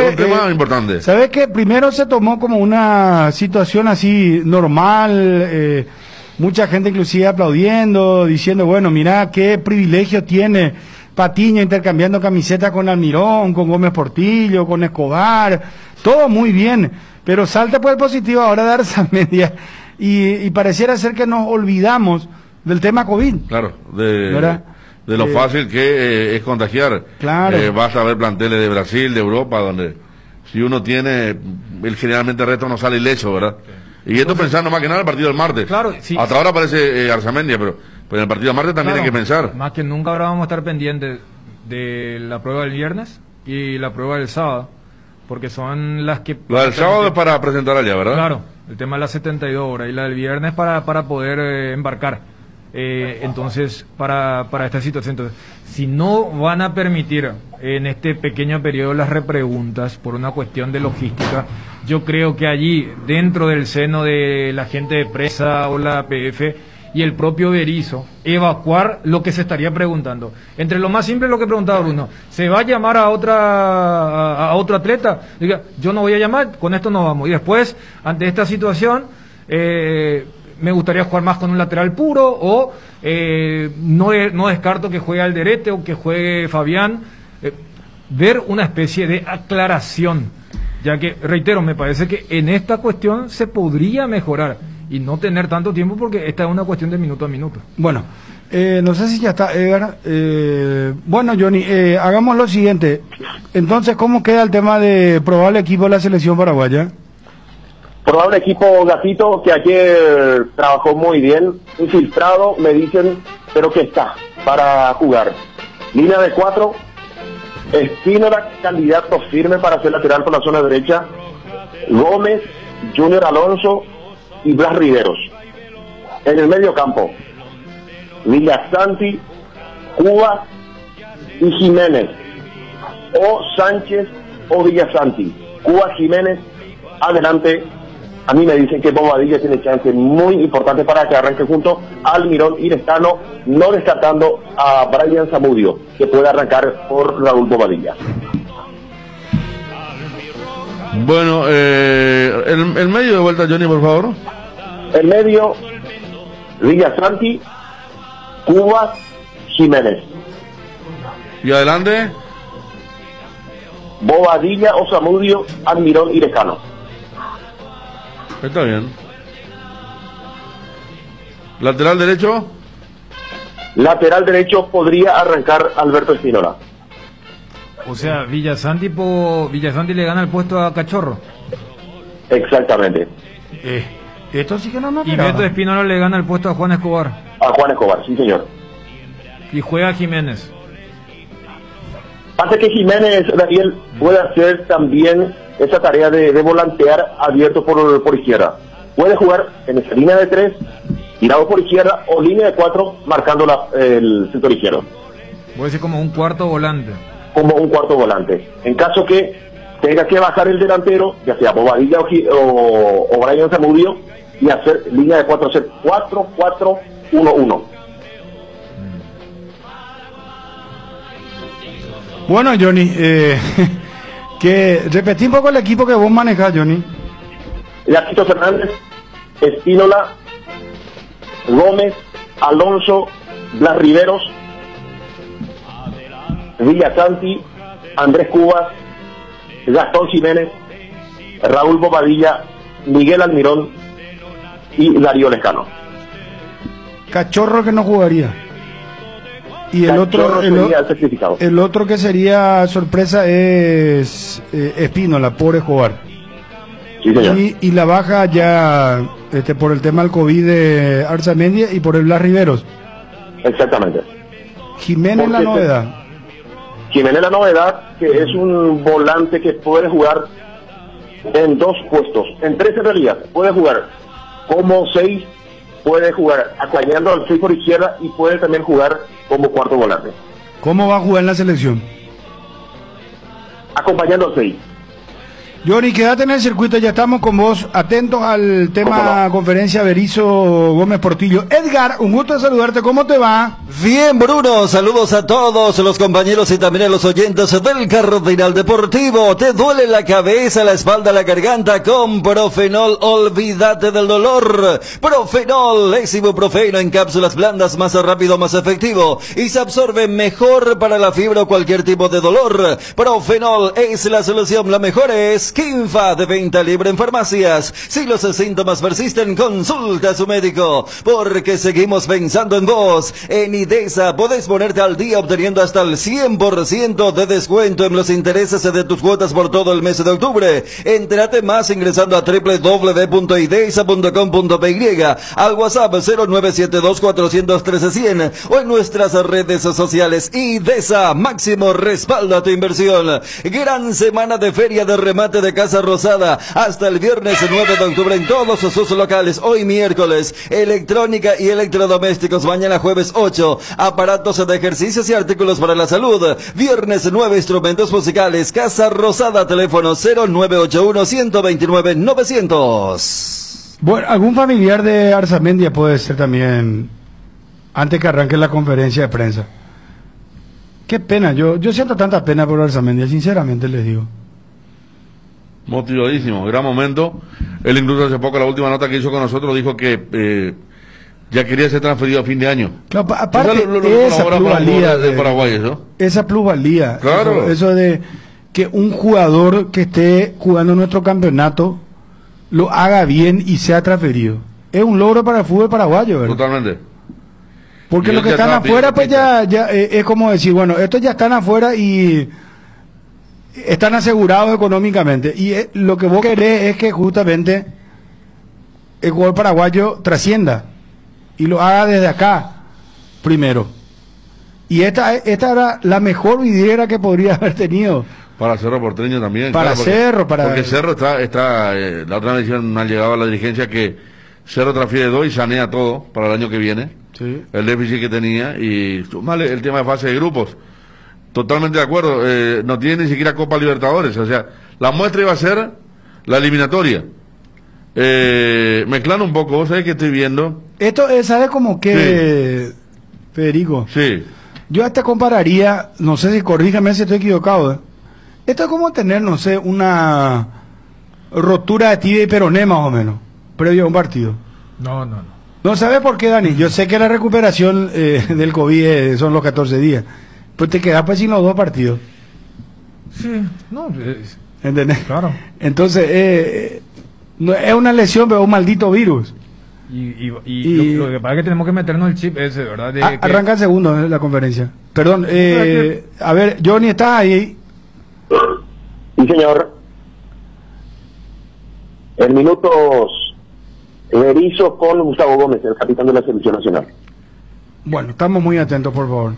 un tema importante. ¿Sabes qué? Primero se tomó como una situación así normal, mucha gente inclusive aplaudiendo, diciendo, bueno, mira qué privilegio tiene Patiño intercambiando camisetas con Almirón, con Gómez Portillo, con Escobar, todo muy bien, pero salta pues el positivo ahora de Arzamendia y pareciera ser que nos olvidamos del tema COVID. Claro, de lo fácil que es contagiar. Claro. Basta ver planteles de Brasil, de Europa, donde si uno tiene, generalmente el resto no sale ileso, ¿verdad? Y esto pensando más que nada en el partido del martes. Claro, sí. Hasta ahora parece Arzamendia, pero en el partido del martes también hay que pensar. Más que nunca ahora vamos a estar pendientes de la prueba del viernes y la prueba del sábado, porque son las que... La del sábado es para presentar allá, ¿verdad? Claro, el tema de las 72 horas y la del viernes para poder embarcar. Entonces, para esta situación. Entonces, si no van a permitir en este pequeño periodo las repreguntas por una cuestión de logística, yo creo que allí, dentro del seno de la gente de prensa o la APF y el propio Berizzo, evacuar lo que se estaría preguntando. Entre lo más simple, lo que preguntaba Bruno, ¿se va a llamar a otro atleta? Diga, yo no voy a llamar, con esto no vamos. Y después, ante esta situación, me gustaría jugar más con un lateral puro o no descarto que juegue Alderete o que juegue Fabián. Ver una especie de aclaración, ya que, reitero, me parece que en esta cuestión se podría mejorar y no tener tanto tiempo porque esta es una cuestión de minuto a minuto. Bueno, no sé si ya está Edgar. Bueno, Johnny, hagamos lo siguiente. Entonces, ¿cómo queda el tema de probable equipo de la selección paraguaya? Probable equipo Gatito, que ayer trabajó muy bien, infiltrado, me dicen, pero que está para jugar. Línea de 4, Espínola, candidato firme para ser lateral por la zona derecha, Gómez, Junior Alonso y Blas Riveros. En el medio campo, Villasanti, Cuba y Jiménez, o Sánchez o Villasanti. Cuba, Jiménez, adelante. A mí me dicen que Bobadilla tiene chance muy importante para que arranque junto a Almirón y Lescano, no descartando a Brian Zamudio, que puede arrancar por Raúl Bobadilla. Bueno, el medio de vuelta, Johnny, por favor. El medio, Villasanti, Cuba, Jiménez. Y adelante, Bobadilla o Zamudio, Almirón y Lescano. Está bien. ¿Lateral derecho? Lateral derecho podría arrancar Alberto Espínola. O sea, Villasanti le gana el puesto a Cachorro. Exactamente. Esto sí que no me Y esperaba. Beto Espínola le gana el puesto a Juan Escobar. A Juan Escobar, sí señor. Y juega Jiménez. Pasa que Jiménez, Daniel, puede hacer también esa tarea de volantear abierto por izquierda. Puede jugar en esa línea de 3, tirado por izquierda, o línea de 4, marcando el sector izquierdo. Puede ser como un cuarto volante. Como un cuarto volante. En caso que tenga que bajar el delantero, ya sea Bobadilla o Brian Zamudio, y hacer línea de 4, hacer 4-4-1-1. Bueno, Johnny, que repetí un poco el equipo que vos manejás, Johnny. Yaquito Fernández, Espínola, Gómez, Alonso, Blas Riveros, Villasanti, Andrés Cubas, Gastón Jiménez, Raúl Bobadilla, Miguel Almirón y Darío Lescano. Cachorro que no jugaría. Y el Cachorro otro, sería el certificado. el otro que sería sorpresa es Espínola, por Escobar. Sí, señor. Y la baja ya por el tema del COVID de Arzamendia y por el Blas Riveros. Exactamente. Jiménez la Porque novedad. Jiménez la novedad, que es un volante que puede jugar en 2 puestos, en 3 en realidad. Puede jugar como 6, puede jugar acompañando al 6 por izquierda y puede también jugar como cuarto volante. ¿Cómo va a jugar en la selección? Acompañando al 6. Johnny, quédate en el circuito, ya estamos con vos, atentos al tema ¿Cómo no? conferencia Berizzo Gómez Portillo. Edgar, un gusto de saludarte, ¿cómo te va? Bien, Bruno, saludos a todos los compañeros y también a los oyentes del Cardinal Deportivo. ¿Te duele la cabeza, la espalda, la garganta? Con Profenol, olvídate del dolor. Profenol es ibuprofeno en cápsulas blandas, más rápido, más efectivo y se absorbe mejor para la fibra o cualquier tipo de dolor. Profenol es la solución, la mejor es Kinfa, de venta libre en farmacias. Si los síntomas persisten, consulta a su médico, porque seguimos pensando en vos. En IDESA podés ponerte al día obteniendo hasta el 100% de descuento en los intereses de tus cuotas por todo el mes de octubre. Entérate más ingresando a www.idesa.com.py, al WhatsApp 0972-413-100 o en nuestras redes sociales. IDESA, máximo respaldo a tu inversión. Gran semana de feria de remate de Casa Rosada hasta el viernes 9 de octubre en todos sus locales. Hoy miércoles, electrónica y electrodomésticos. Mañana jueves 8, aparatos de ejercicios y artículos para la salud. Viernes 9, instrumentos musicales. Casa Rosada, teléfono 0981-129-900. Bueno, algún familiar de Arzamendia puede ser también, antes que arranque la conferencia de prensa. Qué pena, yo siento tanta pena por Arzamendia, sinceramente les digo. Motivadísimo, gran momento. Él incluso hace poco, la última nota que hizo con nosotros, dijo que ya quería ser transferido a fin de año. Claro, aparte esa plusvalía de Paraguay, ¿no? Esa plusvalía, claro. Eso de que un jugador que esté jugando nuestro campeonato lo haga bien y sea transferido. Es un logro para el fútbol paraguayo, ¿verdad? Totalmente. Porque los que están afuera, pues ya es como decir, bueno, estos ya están afuera y están asegurados económicamente. Y lo que vos querés es que justamente el jugador paraguayo trascienda y lo haga desde acá primero. Y esta era la mejor vidriera que podría haber tenido. Para Cerro Porteño también. Para claro, Cerro, porque Cerro está la otra vez ha llegado a la dirigencia que Cerro transfiere 2 y sanea todo para el año que viene. Sí. El déficit que tenía y sumale el tema de fase de grupos. Totalmente de acuerdo. No tiene ni siquiera Copa Libertadores. O sea, la muestra iba a ser la eliminatoria. Mezclando un poco, ¿vos sabés que estoy viendo? Esto ¿sabes como que, sí. Federico? Sí. Yo hasta compararía, no sé si corríjame si estoy equivocado, esto es como tener, no sé, una rotura de tibia y peroné más o menos, previo a un partido. No. No, ¿sabes por qué, Dani? Yo sé que la recuperación del COVID son los 14 días, pues te quedas pues sin los 2 partidos. Sí, no, ¿Entendés? Claro. Entonces, no, es una lesión, pero un maldito virus. Y lo que pasa es que tenemos que meternos el chip ese, ¿verdad? Arranca el segundo la conferencia. Perdón, a ver, Johnny, ¿estás ahí? Sí, señor. En minutos, Berizzo con Gustavo Gómez, el capitán de la selección nacional. Bueno, estamos muy atentos, por favor.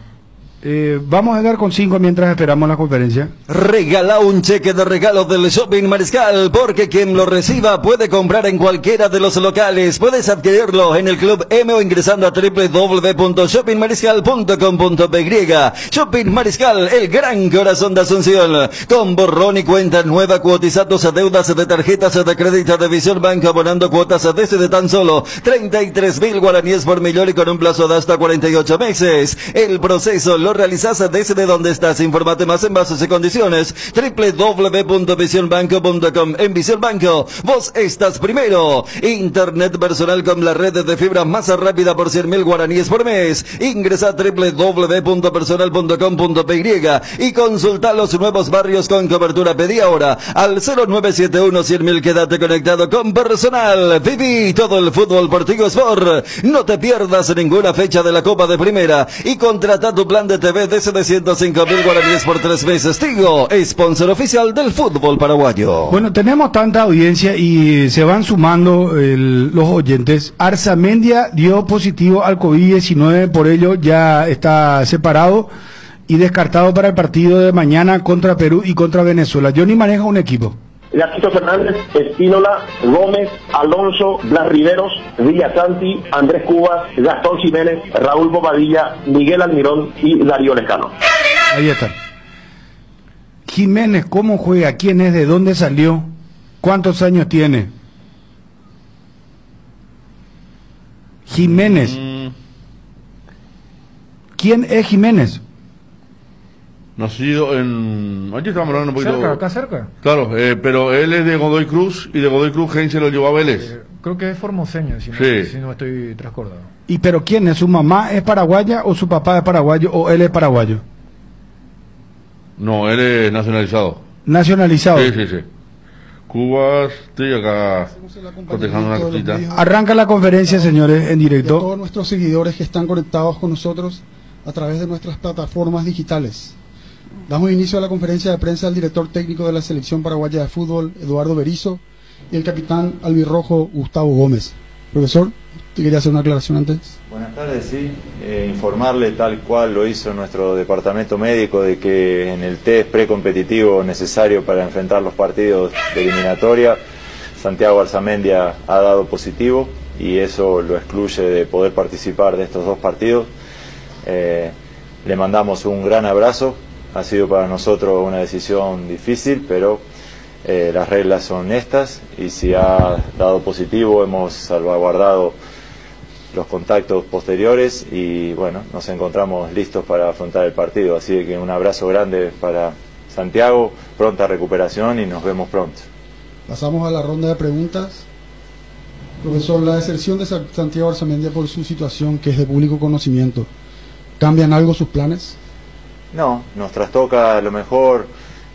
Vamos a dar con 5 mientras esperamos la conferencia. Regala un cheque de regalo del Shopping Mariscal, porque quien lo reciba puede comprar en cualquiera de los locales. Puedes adquirirlo en el Club M o ingresando a www.shoppingmariscal.com.py. Shopping Mariscal, el gran corazón de Asunción. Con borrón y cuenta nueva, cuotiza tus deudas de tarjetas de crédito de Visión Banco, abonando cuotas desde tan solo 33.000 guaraníes por millón y con un plazo de hasta 48 meses. El proceso lo realizas desde donde estás. Infórmate más en bases y condiciones www.visionbanco.com. En Visión Banco, vos estás primero. Internet personal con la red de fibra más rápida por 100.000 guaraníes por mes. Ingresa a www.personal.com.py y consulta los nuevos barrios con cobertura. Pedí ahora al 0971-100.000. Quédate conectado con Personal. Viví todo el fútbol por Tigo Sport. No te pierdas ninguna fecha de la Copa de Primera y contrata tu plan de TV de 705.000 guaraníes por 3 meses. Tigo, sponsor oficial del fútbol paraguayo. Bueno, tenemos tanta audiencia y se van sumando los oyentes. Arzamendia dio positivo al COVID-19, por ello ya está separado y descartado para el partido de mañana contra Perú y contra Venezuela. Johnny maneja un equipo. Gastito Fernández, Espínola, Gómez, Alonso, Blas Riveros, Villasanti, Andrés Cubas, Gastón Jiménez, Raúl Bobadilla, Miguel Almirón y Darío Lescano. Ahí está. Jiménez, ¿cómo juega? ¿Quién es? ¿De dónde salió? ¿Cuántos años tiene? Jiménez. ¿Quién es Jiménez? Nacido en... Aquí estamos hablando un poquito... Cerca, acá cerca. Claro, pero él es de Godoy Cruz, y de Godoy Cruz Heinze lo llevó a Vélez. Creo que es formoseño, si Sí. no estoy transcordado. ¿Y pero quién es? ¿Su mamá es paraguaya o su papá es paraguayo o él es paraguayo? No, él es nacionalizado. Nacionalizado. Sí, sí, sí. Cuba, estoy acá cotejando una cosita. Arranca la conferencia, señores, en Y a directo. todos nuestros seguidores que están conectados con nosotros a través de nuestras plataformas digitales. Damos inicio a la conferencia de prensa del director técnico de la selección paraguaya de fútbol, Eduardo Berizzo, y el capitán albirrojo, Gustavo Gómez. Profesor, ¿te quería hacer una aclaración antes? Buenas tardes, sí. Informarle tal cual lo hizo nuestro departamento médico de que en el test precompetitivo necesario para enfrentar los partidos de eliminatoria, Santiago Arzamendia ha dado positivo y eso lo excluye de poder participar de estos 2 partidos. Le mandamos un gran abrazo. Ha sido para nosotros una decisión difícil, pero las reglas son estas y si ha dado positivo hemos salvaguardado los contactos posteriores y bueno, nos encontramos listos para afrontar el partido. Así que un abrazo grande para Santiago, pronta recuperación y nos vemos pronto. Pasamos a la ronda de preguntas. Profesor, la deserción de Santiago Arzamendia por su situación, que es de público conocimiento, ¿cambian algo sus planes? No, nos trastoca a lo mejor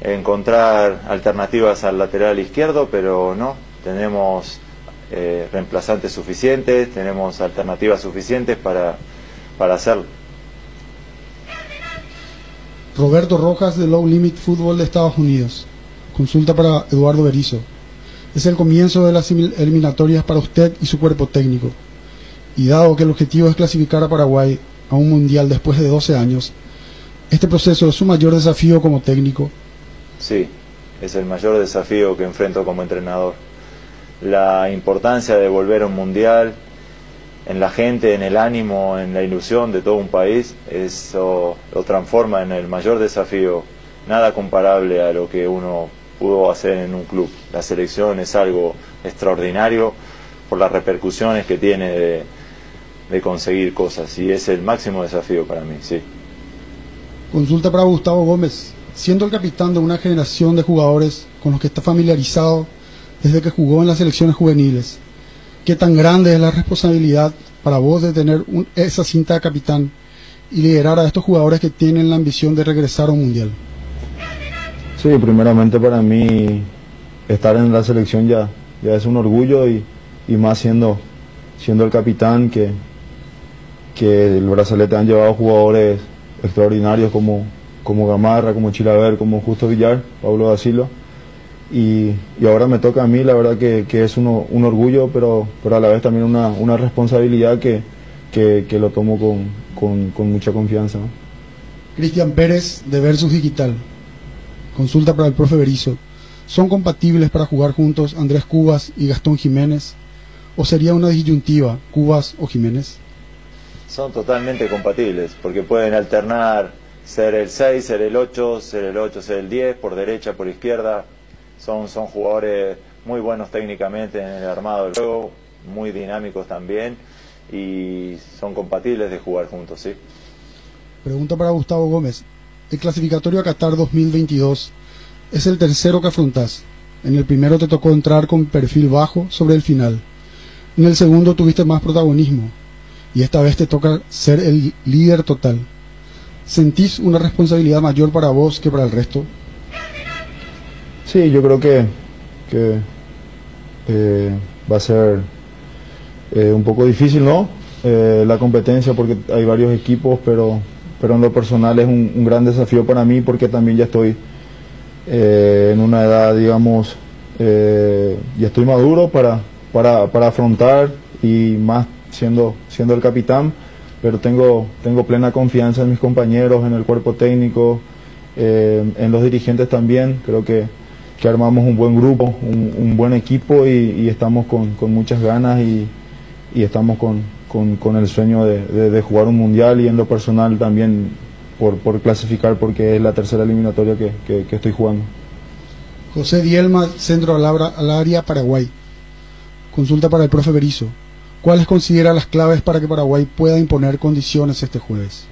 encontrar alternativas al lateral izquierdo, pero no, tenemos reemplazantes suficientes, tenemos alternativas suficientes para hacerlo. Roberto Rojas de Low Limit Fútbol de Estados Unidos. Consulta para Eduardo Berizzo. Es el comienzo de las eliminatorias para usted y su cuerpo técnico. Y dado que el objetivo es clasificar a Paraguay a un mundial después de 12 años, ¿este proceso es su mayor desafío como técnico? Sí, es el mayor desafío que enfrento como entrenador. La importancia de volver a un mundial en la gente, en el ánimo, en la ilusión de todo un país, eso lo transforma en el mayor desafío, nada comparable a lo que uno pudo hacer en un club. La selección es algo extraordinario por las repercusiones que tiene de conseguir cosas y es el máximo desafío para mí, sí. Consulta para Gustavo Gómez. Siendo el capitán de una generación de jugadores con los que está familiarizado desde que jugó en las selecciones juveniles, ¿qué tan grande es la responsabilidad para vos de tener esa cinta de capitán y liderar a estos jugadores que tienen la ambición de regresar a un mundial? Sí, primeramente para mí estar en la selección ya es un orgullo y más siendo el capitán que el brazalete han llevado jugadores extraordinarios como Gamarra, como Chilaver, como Justo Villar, Pablo da Silva. y ahora me toca a mí, la verdad que es un orgullo, pero a la vez también una responsabilidad que lo tomo con mucha confianza, ¿no? Cristian Pérez, de Versus Digital. Consulta para el profe Berizzo. ¿Son compatibles para jugar juntos Andrés Cubas y Gastón Jiménez? ¿O sería una disyuntiva, Cubas o Jiménez? Son totalmente compatibles, porque pueden alternar ser el 6, ser el 8, ser el 8, ser el 10, por derecha, por izquierda. Son jugadores muy buenos técnicamente en el armado del juego, muy dinámicos también, y son compatibles de jugar juntos, ¿sí? Pregunta para Gustavo Gómez. El clasificatorio a Qatar 2022 es el tercero que afrontás. En el primero te tocó entrar con perfil bajo sobre el final. En el segundo tuviste más protagonismo. Y esta vez te toca ser el líder total. ¿Sentís una responsabilidad mayor para vos que para el resto? Sí, yo creo que va a ser un poco difícil, ¿no? La competencia, porque hay varios equipos, pero en lo personal es un gran desafío para mí, porque también ya estoy en una edad, digamos, ya estoy maduro para afrontar, y más siendo el capitán, pero tengo plena confianza en mis compañeros, en el cuerpo técnico, en los dirigentes también. Creo que armamos un buen grupo, un buen equipo, y estamos con muchas ganas, y estamos con el sueño de jugar un mundial, y en lo personal también por clasificar, porque es la tercera eliminatoria que estoy jugando. José Dielma, centro al área Paraguay. Consulta para el profe Berizzo. ¿Cuáles considera las claves para que Paraguay pueda imponer condiciones este jueves?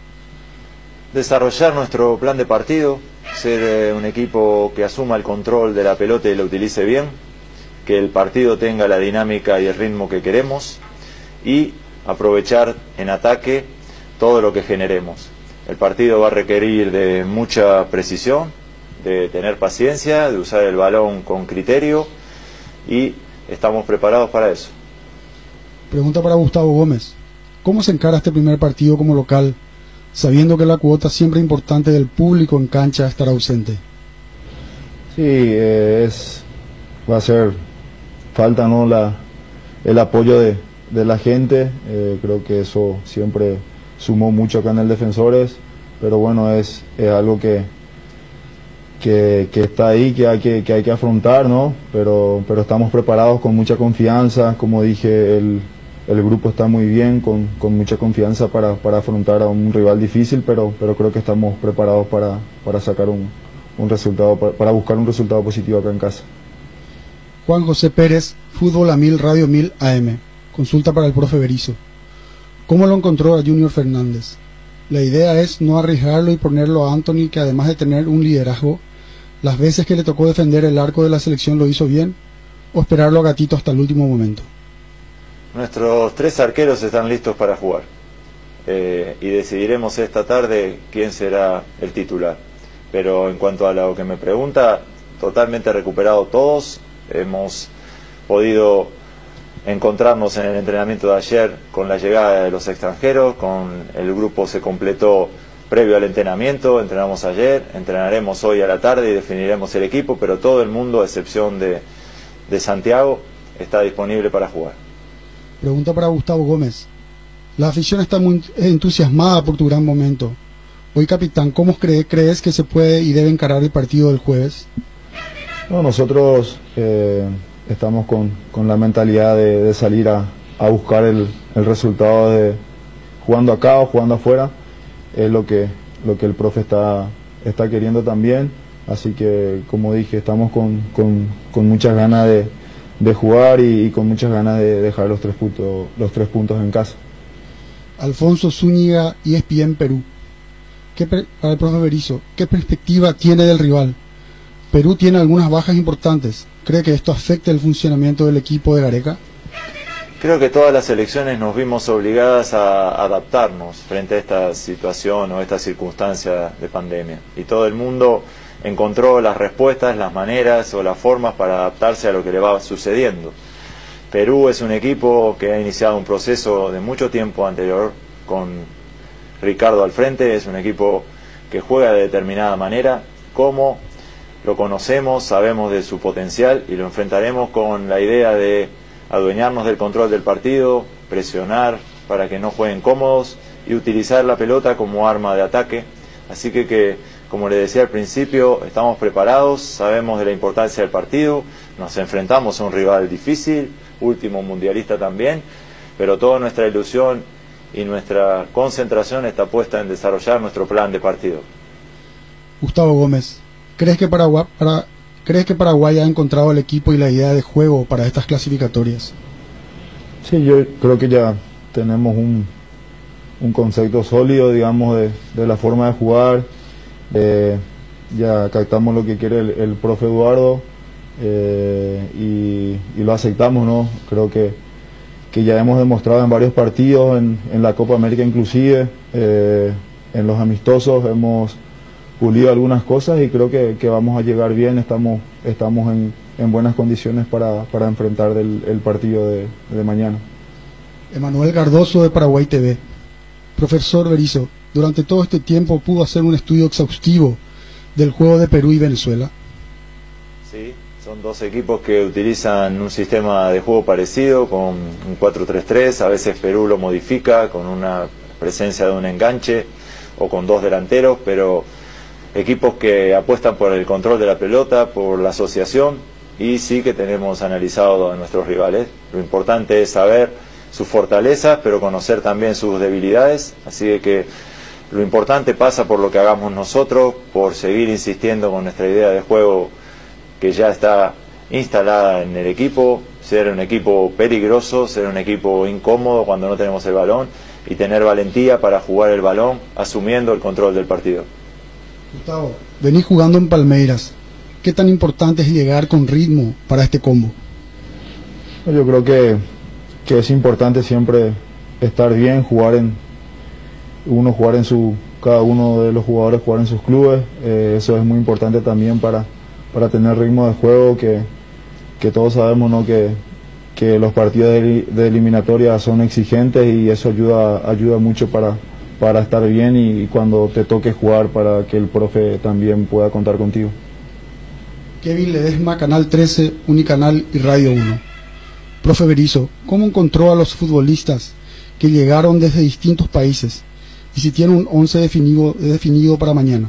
Desarrollar nuestro plan de partido, ser un equipo que asuma el control de la pelota y la utilice bien, que el partido tenga la dinámica y el ritmo que queremos, y aprovechar en ataque todo lo que generemos. El partido va a requerir de mucha precisión, de tener paciencia, de usar el balón con criterio, y estamos preparados para eso. Pregunta para Gustavo Gómez. ¿Cómo se encara este primer partido como local, sabiendo que la cuota siempre importante del público en cancha estará ausente? Sí, va a ser falta, ¿no?, el apoyo de la gente. Creo que eso siempre sumó mucho acá en el Defensores, pero bueno, es algo que está ahí, que hay que afrontar, ¿no? Pero estamos preparados con mucha confianza. Como dije, el grupo está muy bien, con mucha confianza para afrontar a un rival difícil, pero creo que estamos preparados para sacar un resultado, para buscar un resultado positivo acá en casa. Juan José Pérez, Fútbol a 1000, Radio 1000 AM. Consulta para el profe Berizzo. ¿Cómo lo encontró a Junior Fernández? La idea es no arriesgarlo y ponerlo a Anthony, que además de tener un liderazgo, las veces que le tocó defender el arco de la selección lo hizo bien, o esperarlo a Gatito hasta el último momento. Nuestros 3 arqueros están listos para jugar, y decidiremos esta tarde quién será el titular. Pero en cuanto a lo que me pregunta, totalmente recuperado todos. Hemos podido encontrarnos en el entrenamiento de ayer con la llegada de los extranjeros, el grupo se completó previo al entrenamiento, entrenamos ayer, entrenaremos hoy a la tarde y definiremos el equipo, pero todo el mundo, a excepción de Santiago, está disponible para jugar. Pregunta para Gustavo Gómez. La afición está muy entusiasmada por tu gran momento. Hoy, capitán, ¿cómo crees que se puede y debe encarar el partido del jueves? No, nosotros estamos con la mentalidad de salir a buscar el resultado, de jugando acá o jugando afuera. Es lo que el profe está queriendo también. Así que, como dije, estamos con muchas ganas de jugar y con muchas ganas de dejar los tres puntos en casa. Alfonso Zúñiga, ESPN Perú. Para el profe Berizzo, ¿qué perspectiva tiene del rival? Perú tiene algunas bajas importantes. ¿Cree que esto afecte el funcionamiento del equipo de Gareca? Creo que todas las selecciones nos vimos obligadas a adaptarnos frente a esta situación o esta circunstancia de pandemia. Y todo el mundo encontró las respuestas, las maneras o las formas para adaptarse a lo que le va sucediendo. Perú es un equipo que ha iniciado un proceso de mucho tiempo anterior con Ricardo al frente. Es un equipo que juega de determinada manera, como lo conocemos, sabemos de su potencial y lo enfrentaremos con la idea de adueñarnos del control del partido, presionar para que no jueguen cómodos y utilizar la pelota como arma de ataque. Así que como le decía al principio, estamos preparados, sabemos de la importancia del partido, nos enfrentamos a un rival difícil, último mundialista también, pero toda nuestra ilusión y nuestra concentración está puesta en desarrollar nuestro plan de partido. Gustavo Gómez, ¿crees que Paraguay ha encontrado el equipo y la idea de juego para estas clasificatorias? Sí, yo creo que ya tenemos un concepto sólido, digamos, de la forma de jugar. Ya captamos lo que quiere el profe Eduardo y lo aceptamos, ¿no? Creo que ya hemos demostrado en varios partidos, en la Copa América inclusive, en los amistosos hemos pulido algunas cosas y creo que vamos a llegar bien, estamos en buenas condiciones para enfrentar el partido de mañana. Emanuel Cardoso de Paraguay TV. Profesor Berizzo, durante todo este tiempo pudo hacer un estudio exhaustivo del juego de Perú y Venezuela. Sí, son dos equipos que utilizan un sistema de juego parecido, con un 4-3-3, a veces Perú lo modifica con una presencia de un enganche o con dos delanteros, pero equipos que apuestan por el control de la pelota, por la asociación, y sí que tenemos analizado a nuestros rivales. Lo importante es saber sus fortalezas, pero conocer también sus debilidades, así que lo importante pasa por lo que hagamos nosotros, por seguir insistiendo con nuestra idea de juego que ya está instalada en el equipo, ser un equipo peligroso, ser un equipo incómodo cuando no tenemos el balón y tener valentía para jugar el balón asumiendo el control del partido. Gustavo, venís jugando en Palmeiras. ¿Qué tan importante es llegar con ritmo para este combo? Yo creo que es importante siempre estar bien, cada uno de los jugadores jugar en sus clubes. Eso es muy importante también para tener ritmo de juego, que todos sabemos, ¿no?, que los partidos de eliminatoria son exigentes y eso ayuda mucho para estar bien y cuando te toque jugar, para que el profe también pueda contar contigo. Kevin Ledesma, Canal 13, Unicanal y Radio 1. Profe Berizzo, ¿cómo encontró a los futbolistas que llegaron desde distintos países y si tiene un 11 definido para mañana?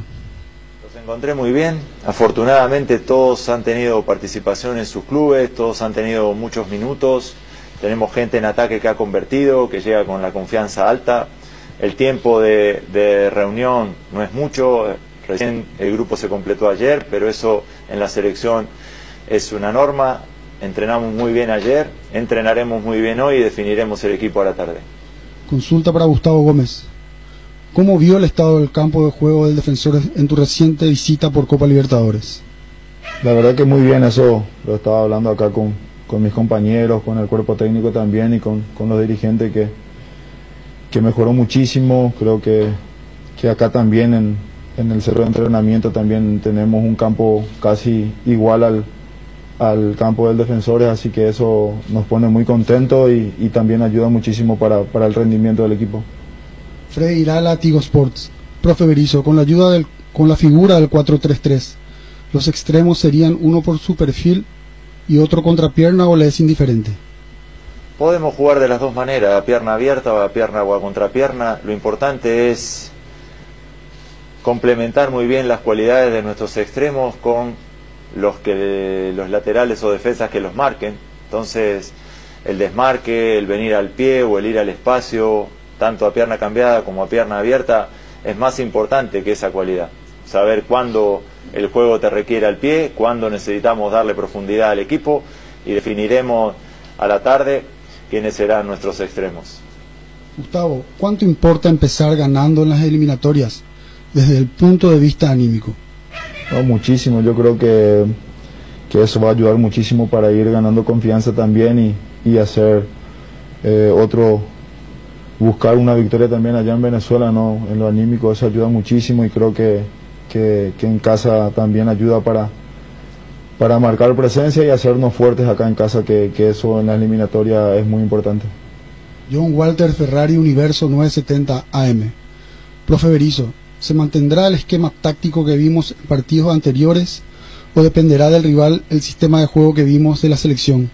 Los encontré muy bien, afortunadamente todos han tenido participación en sus clubes, todos han tenido muchos minutos, tenemos gente en ataque que ha convertido, que llega con la confianza alta, el tiempo de reunión no es mucho, recién el grupo se completó ayer, pero eso en la selección es una norma. Entrenamos muy bien ayer, entrenaremos muy bien hoy y definiremos el equipo a la tarde. Consulta para Gustavo Gómez. ¿Cómo vio el estado del campo de juego del Defensor en tu reciente visita por Copa Libertadores? La verdad que muy bien, eso lo estaba hablando acá con mis compañeros, con el cuerpo técnico también y con los dirigentes que mejoró muchísimo. Creo que acá también en el centro de entrenamiento también tenemos un campo casi igual al campo del Defensores, así que eso nos pone muy contentos y también ayuda muchísimo para el rendimiento del equipo. Freddy Irala, Tigo Sports. Profe Berizzo, con la figura del 4-3-3, ¿los extremos serían uno por su perfil y otro contra pierna o le es indiferente? Podemos jugar de las dos maneras, a pierna abierta o a pierna o a contrapierna. Lo importante es complementar muy bien las cualidades de nuestros extremos con los laterales o defensas que los marquen. Entonces el desmarque, el venir al pie o el ir al espacio, tanto a pierna cambiada como a pierna abierta, es más importante que esa cualidad. Saber cuándo el juego te requiere al pie, cuándo necesitamos darle profundidad al equipo, y definiremos a la tarde quiénes serán nuestros extremos. Gustavo, ¿cuánto importa empezar ganando en las eliminatorias desde el punto de vista anímico? No, muchísimo. Yo creo que eso va a ayudar muchísimo para ir ganando confianza también y hacer buscar una victoria también allá en Venezuela, ¿no? En lo anímico eso ayuda muchísimo y creo que en casa también ayuda para marcar presencia y hacernos fuertes acá en casa, que eso en la eliminatoria es muy importante. John Walter Ferrari, Universo 970 AM. Profe Berizzo, ¿se mantendrá el esquema táctico que vimos en partidos anteriores o dependerá del rival el sistema de juego que vimos de la selección?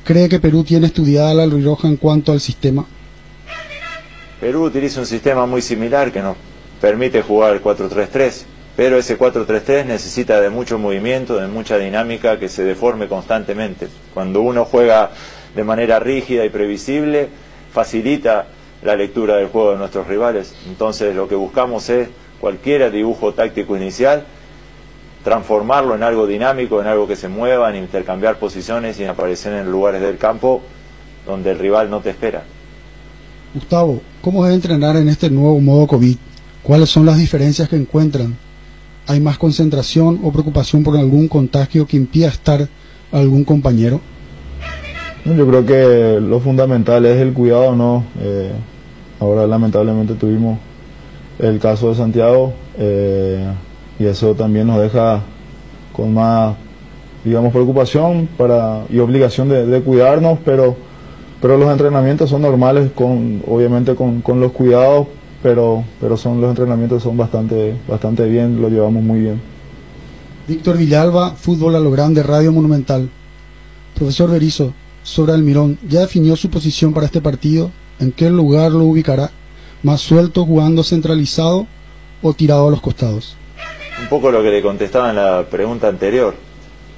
¿Cree que Perú tiene estudiada la albirroja en cuanto al sistema? Perú utiliza un sistema muy similar que nos permite jugar el 4-3-3, pero ese 4-3-3 necesita de mucho movimiento, de mucha dinámica que se deforme constantemente. Cuando uno juega de manera rígida y previsible, facilita la lectura del juego de nuestros rivales. Entonces lo que buscamos es cualquier dibujo táctico inicial, transformarlo en algo dinámico, en algo que se mueva, en intercambiar posiciones y en aparecer en lugares del campo donde el rival no te espera. Gustavo, ¿cómo debe entrenar en este nuevo modo COVID? ¿Cuáles son las diferencias que encuentran? ¿Hay más concentración o preocupación por algún contagio que impida estar a algún compañero? Yo creo que lo fundamental es el cuidado, ¿no? Ahora lamentablemente tuvimos el caso de Santiago y eso también nos deja con más, digamos, preocupación y obligación de cuidarnos, pero los entrenamientos son normales, obviamente con los cuidados, pero los entrenamientos son bastante bien, lo llevamos muy bien. Víctor Villalba, Fútbol a lo Grande, Radio Monumental. Profesor Berizzo, sobre Almirón, ¿ya definió su posición para este partido? ¿En qué lugar lo ubicará? ¿Más suelto, jugando centralizado o tirado a los costados? Un poco lo que le contestaba en la pregunta anterior.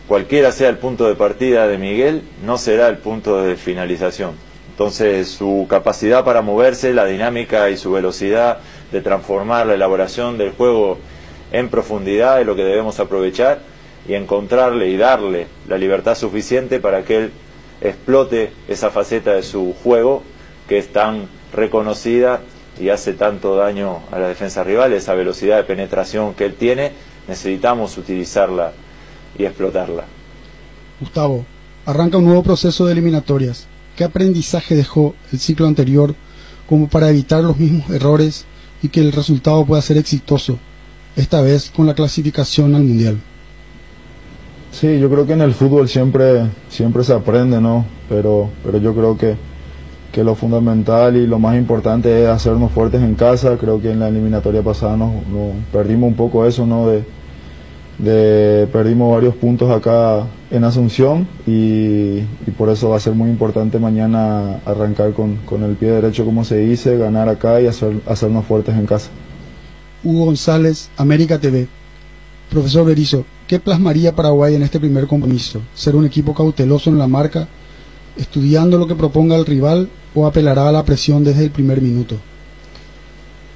Cualquiera sea el punto de partida de Miguel, no será el punto de finalización. Entonces su capacidad para moverse, la dinámica y su velocidad de transformar la elaboración del juego en profundidad es lo que debemos aprovechar y encontrarle y darle la libertad suficiente para que él explote esa faceta de su juego que es tan reconocida y hace tanto daño a la defensa rival. Esa velocidad de penetración que él tiene, necesitamos utilizarla y explotarla. Gustavo, arranca un nuevo proceso de eliminatorias. ¿Qué aprendizaje dejó el ciclo anterior como para evitar los mismos errores y que el resultado pueda ser exitoso, esta vez con la clasificación al Mundial? Sí, yo creo que en el fútbol siempre se aprende, ¿no? Pero yo creo que lo fundamental y lo más importante es hacernos fuertes en casa. Creo que en la eliminatoria pasada nos perdimos un poco eso, ¿no? Perdimos varios puntos acá en Asunción y por eso va a ser muy importante mañana arrancar con el pie derecho, como se dice, ganar acá y hacernos fuertes en casa. Hugo González, América TV. Profesor Berizzo, ¿qué plasmaría Paraguay en este primer compromiso? ¿Ser un equipo cauteloso en la marca, estudiando lo que proponga el rival, o apelará a la presión desde el primer minuto?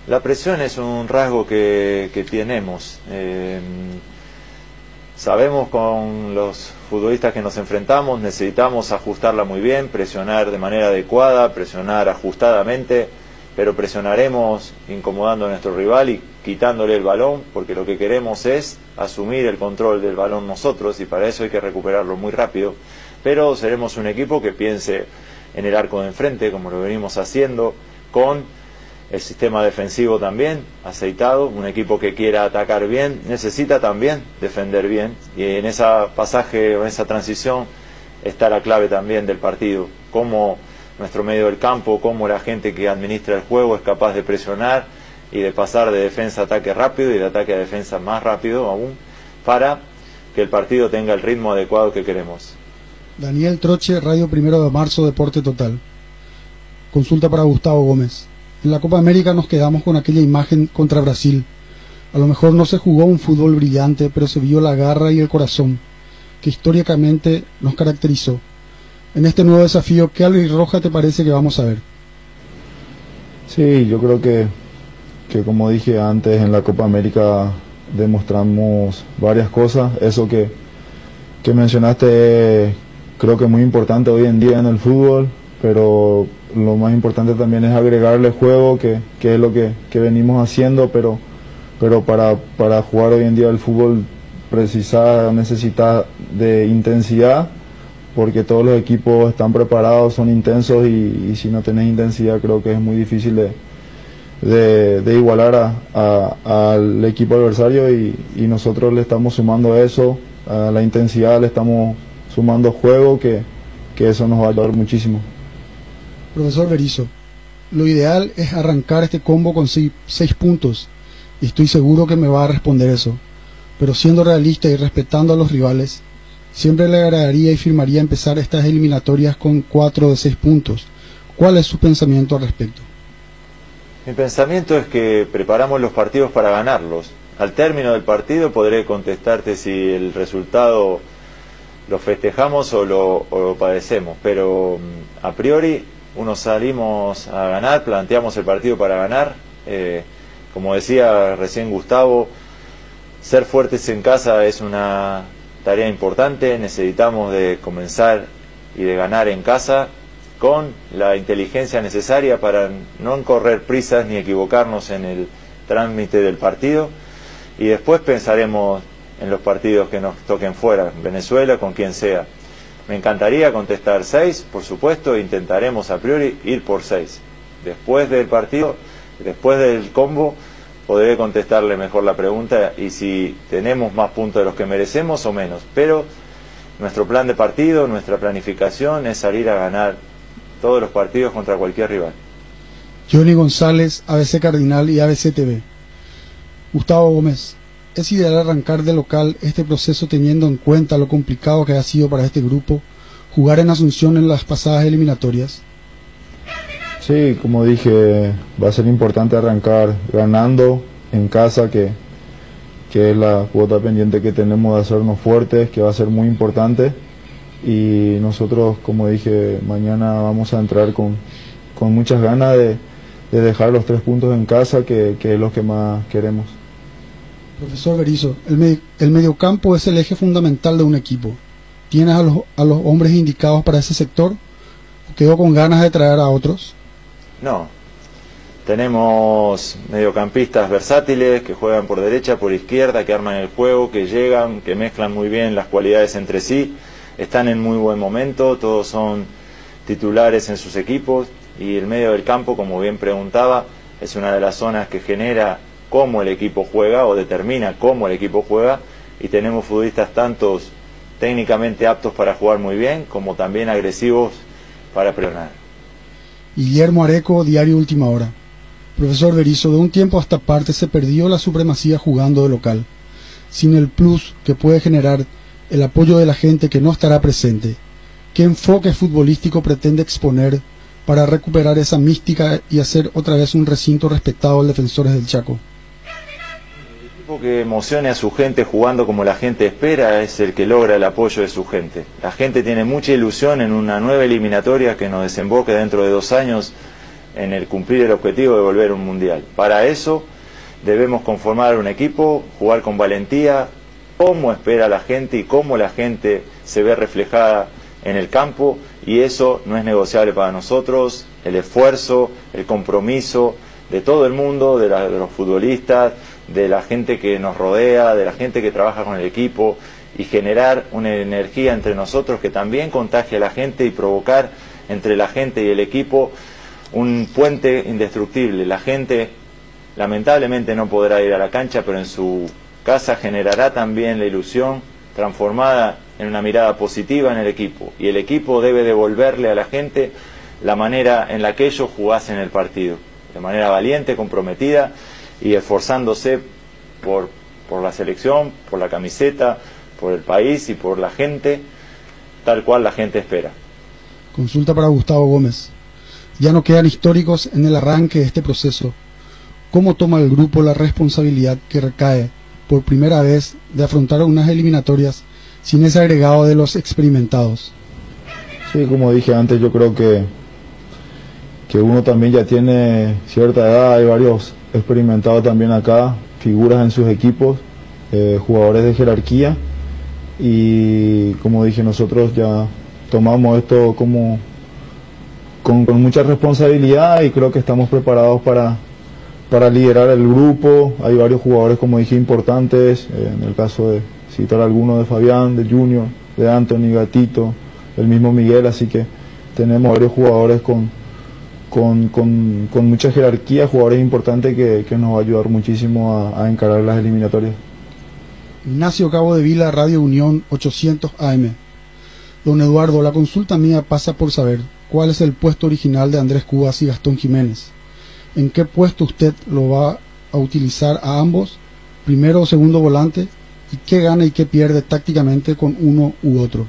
La presión es un rasgo que tenemos. Sabemos con los futbolistas que nos enfrentamos, necesitamos ajustarla muy bien, presionar de manera adecuada, presionar ajustadamente, pero presionaremos incomodando a nuestro rival y quitándole el balón, porque lo que queremos es asumir el control del balón nosotros y para eso hay que recuperarlo muy rápido, pero seremos un equipo que piense en el arco de enfrente, como lo venimos haciendo, con el sistema defensivo también aceitado. Un equipo que quiera atacar bien necesita también defender bien, y en ese pasaje o en esa transición está la clave también del partido, cómo nuestro medio del campo, cómo la gente que administra el juego es capaz de presionar y de pasar de defensa a ataque rápido y de ataque a defensa más rápido aún, para que el partido tenga el ritmo adecuado que queremos. Daniel Troche, Radio 1 de Marzo, Deporte Total. Consulta para Gustavo Gómez. En la Copa América nos quedamos con aquella imagen contra Brasil. A lo mejor no se jugó un fútbol brillante, pero se vio la garra y el corazón, que históricamente nos caracterizó. En este nuevo desafío, ¿qué albirroja te parece que vamos a ver? Sí, yo creo que como dije antes, en la Copa América demostramos varias cosas. Eso que mencionaste creo que es muy importante hoy en día en el fútbol, pero lo más importante también es agregarle juego, que es lo que venimos haciendo, pero para jugar hoy en día el fútbol necesita de intensidad, porque todos los equipos están preparados, son intensos, y si no tenés intensidad creo que es muy difícil de igualar al equipo adversario, y nosotros le estamos sumando eso, a la intensidad le estamos sumando juego, que eso nos va a ayudar muchísimo. Profesor Berizzo, lo ideal es arrancar este combo con 6 puntos, y estoy seguro que me va a responder eso. pero siendo realista y respetando a los rivales, siempre le agradaría y firmaría empezar estas eliminatorias con 4 de 6 puntos. ¿Cuál es su pensamiento al respecto? Mi pensamiento es que preparamos los partidos para ganarlos. Al término del partido podré contestarte si el resultado lo festejamos o lo padecemos, pero a priori salimos a ganar, planteamos el partido para ganar. Como decía recién Gustavo, ser fuertes en casa es una tarea importante. Necesitamos de comenzar y de ganar en casa con la inteligencia necesaria para no correr prisas ni equivocarnos en el trámite del partido, y después pensaremos en los partidos que nos toquen fuera, Venezuela, con quien sea. Me encantaría contestar 6, por supuesto, intentaremos a priori ir por 6. Después del partido, después del combo, podré contestarle mejor la pregunta y si tenemos más puntos de los que merecemos o menos. Pero nuestro plan de partido, nuestra planificación es salir a ganar todos los partidos contra cualquier rival. Johnny González, ABC Cardinal y ABC TV. Gustavo Gómez, ¿es ideal arrancar de local este proceso teniendo en cuenta lo complicado que ha sido para este grupo jugar en Asunción en las pasadas eliminatorias? Sí, como dije, va a ser importante arrancar ganando en casa, que es la cuota pendiente que tenemos de hacernos fuertes, que va a ser muy importante. Y nosotros, como dije, mañana vamos a entrar con muchas ganas de dejar los 3 puntos en casa, que es lo que más queremos. Profesor Berizzo, el mediocampo es el eje fundamental de un equipo. ¿Tienes a los hombres indicados para ese sector? ¿O quedó con ganas de traer a otros? No. Tenemos mediocampistas versátiles que juegan por derecha, por izquierda, que arman el juego, que llegan, que mezclan muy bien las cualidades entre sí. Están en muy buen momento, todos son titulares en sus equipos, y el medio del campo, como bien preguntaba, es una de las zonas que genera cómo el equipo juega o determina cómo el equipo juega, y tenemos futbolistas tantos técnicamente aptos para jugar muy bien como también agresivos para presionar. Guillermo Areco, Diario Última Hora. Profesor Berizzo, de un tiempo a esta parte se perdió la supremacía jugando de local, sin el plus que puede generar el apoyo de la gente que no estará presente. ¿Qué enfoque futbolístico pretende exponer para recuperar esa mística y hacer otra vez un recinto respetado al Defensores del Chaco? El equipo que emocione a su gente jugando como la gente espera es el que logra el apoyo de su gente. La gente tiene mucha ilusión en una nueva eliminatoria que nos desemboque dentro de 2 años en el cumplir el objetivo de volver a un mundial. Para eso debemos conformar un equipo, jugar con valentía, cómo espera la gente y cómo la gente se ve reflejada en el campo, y eso no es negociable para nosotros. El esfuerzo, el compromiso de todo el mundo, de los futbolistas, de la gente que nos rodea, de la gente que trabaja con el equipo, y generar una energía entre nosotros que también contagie a la gente y provocar entre la gente y el equipo un puente indestructible. La gente lamentablemente no podrá ir a la cancha, pero en su casa generará también la ilusión transformada en una mirada positiva en el equipo, y el equipo debe devolverle a la gente la manera en la que ellos jugasen el partido, de manera valiente, comprometida y esforzándose por la selección, por la camiseta, por el país y por la gente, tal cual la gente espera. Consulta para Gustavo Gómez. Ya no quedan históricos en el arranque de este proceso. ¿Cómo toma el grupo la responsabilidad que recae por primera vez de afrontar unas eliminatorias sin ese agregado de los experimentados? Sí, como dije antes, yo creo que uno también ya tiene cierta edad, hay varios experimentados también acá, figuras en sus equipos, jugadores de jerarquía, y como dije, nosotros ya tomamos esto como con mucha responsabilidad, y creo que estamos preparados para liderar el grupo. Hay varios jugadores, como dije, importantes, en el caso de citar algunos, de Fabián, de Junior, de Anthony, Gatito, el mismo Miguel, así que tenemos varios jugadores con mucha jerarquía, jugadores importantes que nos va a ayudar muchísimo a encarar las eliminatorias. Ignacio Cabo de Vila, Radio Unión 800 AM. Don Eduardo, la consulta mía pasa por saber cuál es el puesto original de Andrés Cubas y Gastón Jiménez. ¿En qué puesto usted lo va a utilizar a ambos? ¿Primero o segundo volante? y qué gana y qué pierde tácticamente con uno u otro.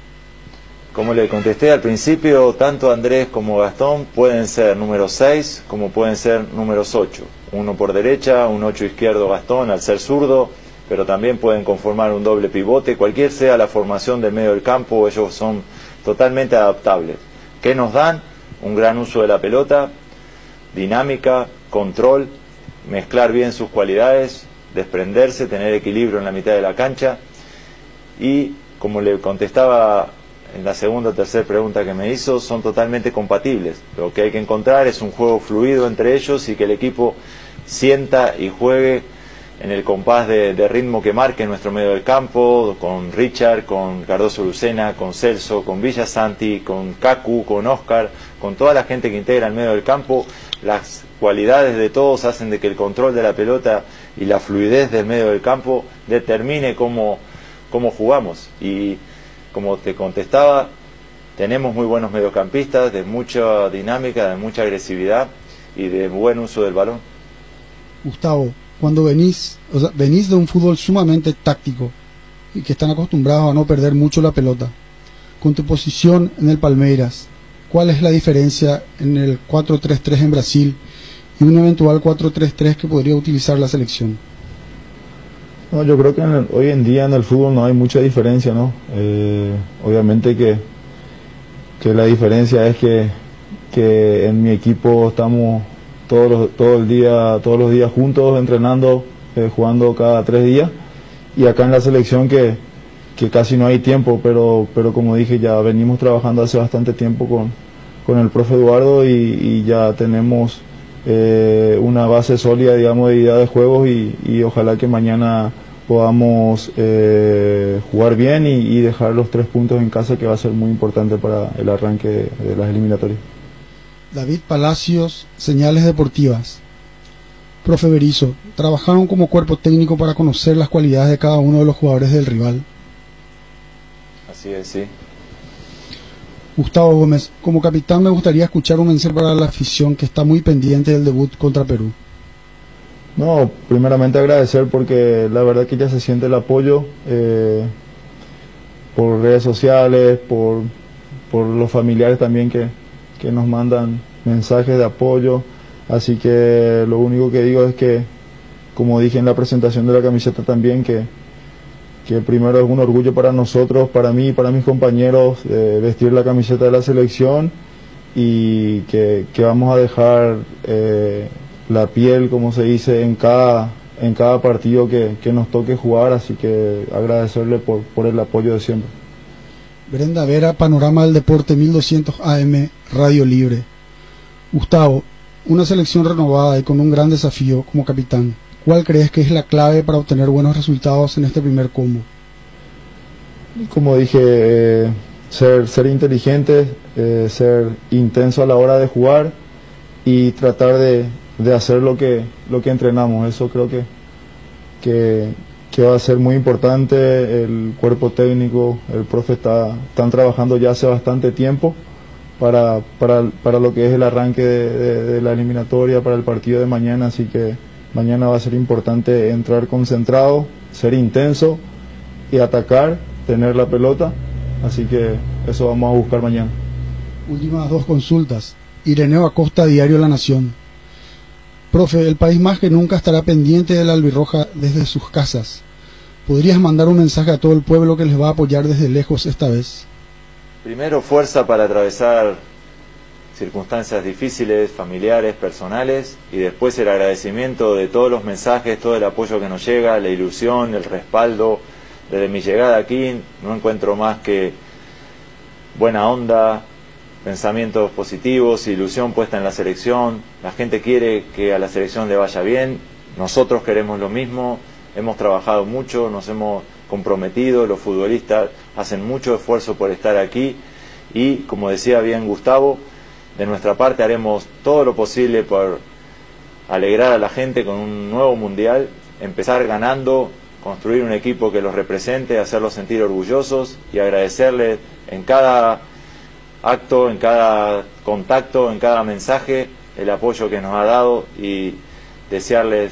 Como le contesté al principio, tanto Andrés como Gastón pueden ser números 6 como pueden ser números 8. Uno por derecha, un 8 izquierdo Gastón al ser zurdo, pero también pueden conformar un doble pivote. Cualquier sea la formación del medio del campo, ellos son totalmente adaptables. ¿Qué nos dan? Un gran uso de la pelota, dinámica, control, mezclar bien sus cualidades, desprenderse, tener equilibrio en la mitad de la cancha. Y como le contestaba en la segunda o tercera pregunta que me hizo, son totalmente compatibles. Lo que hay que encontrar es un juego fluido entre ellos y que el equipo sienta y juegue en el compás de ritmo que marque nuestro medio del campo, con Richard, con Cardoso Lucena, con Celso, con Villasanti, con Cacu, con Oscar, con toda la gente que integra el medio del campo. Las cualidades de todos hacen de que el control de la pelota y la fluidez del medio del campo determine cómo jugamos. Y como te contestaba, tenemos muy buenos mediocampistas, de mucha dinámica, de mucha agresividad y de buen uso del balón. Gustavo, cuando venís de un fútbol sumamente táctico y que están acostumbrados a no perder mucho la pelota, con tu posición en el Palmeiras, ¿cuál es la diferencia en el 4-3-3 en Brasil y un eventual 4-3-3 que podría utilizar la selección? No, yo creo que hoy en día en el fútbol no hay mucha diferencia, ¿no? Obviamente que la diferencia es que en mi equipo estamos todos los días juntos, entrenando, jugando cada 3 días, y acá en la selección que casi no hay tiempo, pero como dije, ya venimos trabajando hace bastante tiempo con el profe Eduardo y ya tenemos una base sólida, digamos, de idea de juegos y ojalá que mañana podamos jugar bien y dejar los 3 puntos en casa, que va a ser muy importante para el arranque de las eliminatorias. David Palacios, Señales Deportivas. Profe Berizzo, ¿trabajaron como cuerpo técnico para conocer las cualidades de cada uno de los jugadores del rival? Así es, sí. Gustavo Gómez, como capitán me gustaría escuchar un mensaje para la afición que está muy pendiente del debut contra Perú. No, primeramente agradecer porque la verdad que ya se siente el apoyo por redes sociales, por los familiares también que nos mandan mensajes de apoyo, así que lo único que digo es que, como dije en la presentación de la camiseta también, que primero es un orgullo para nosotros, para mí y para mis compañeros, vestir la camiseta de la selección, y que vamos a dejar la piel, como se dice, en cada partido que nos toque jugar, así que agradecerle por el apoyo de siempre. Brenda Vera, Panorama del Deporte 1200 AM, Radio Libre. Gustavo, una selección renovada y con un gran desafío como capitán, ¿cuál crees que es la clave para obtener buenos resultados en este primer combo? Como dije, ser inteligente, ser intenso a la hora de jugar y tratar de hacer lo que entrenamos. Eso creo que va a ser muy importante. El cuerpo técnico, el profe están trabajando ya hace bastante tiempo para lo que es el arranque de la eliminatoria, para el partido de mañana, así que mañana va a ser importante entrar concentrado, ser intenso y atacar, tener la pelota, así que eso vamos a buscar mañana. Últimas 2 consultas. Ireneo Acosta, Diario La Nación. Profe, el país más que nunca estará pendiente de la albirroja desde sus casas. ¿Podrías mandar un mensaje a todo el pueblo que les va a apoyar desde lejos esta vez? Primero, fuerza para atravesar circunstancias difíciles, familiares, personales, y después el agradecimiento de todos los mensajes, todo el apoyo que nos llega, la ilusión, el respaldo. Desde mi llegada aquí no encuentro más que buena onda, pensamientos positivos, ilusión puesta en la selección. La gente quiere que a la selección le vaya bien, nosotros queremos lo mismo, hemos trabajado mucho, nos hemos comprometido, los futbolistas hacen mucho esfuerzo por estar aquí y, como decía bien Gustavo, de nuestra parte haremos todo lo posible por alegrar a la gente con un nuevo mundial, empezar ganando, construir un equipo que los represente, hacerlos sentir orgullosos y agradecerles en cada acto, en cada contacto, en cada mensaje, el apoyo que nos ha dado y desearles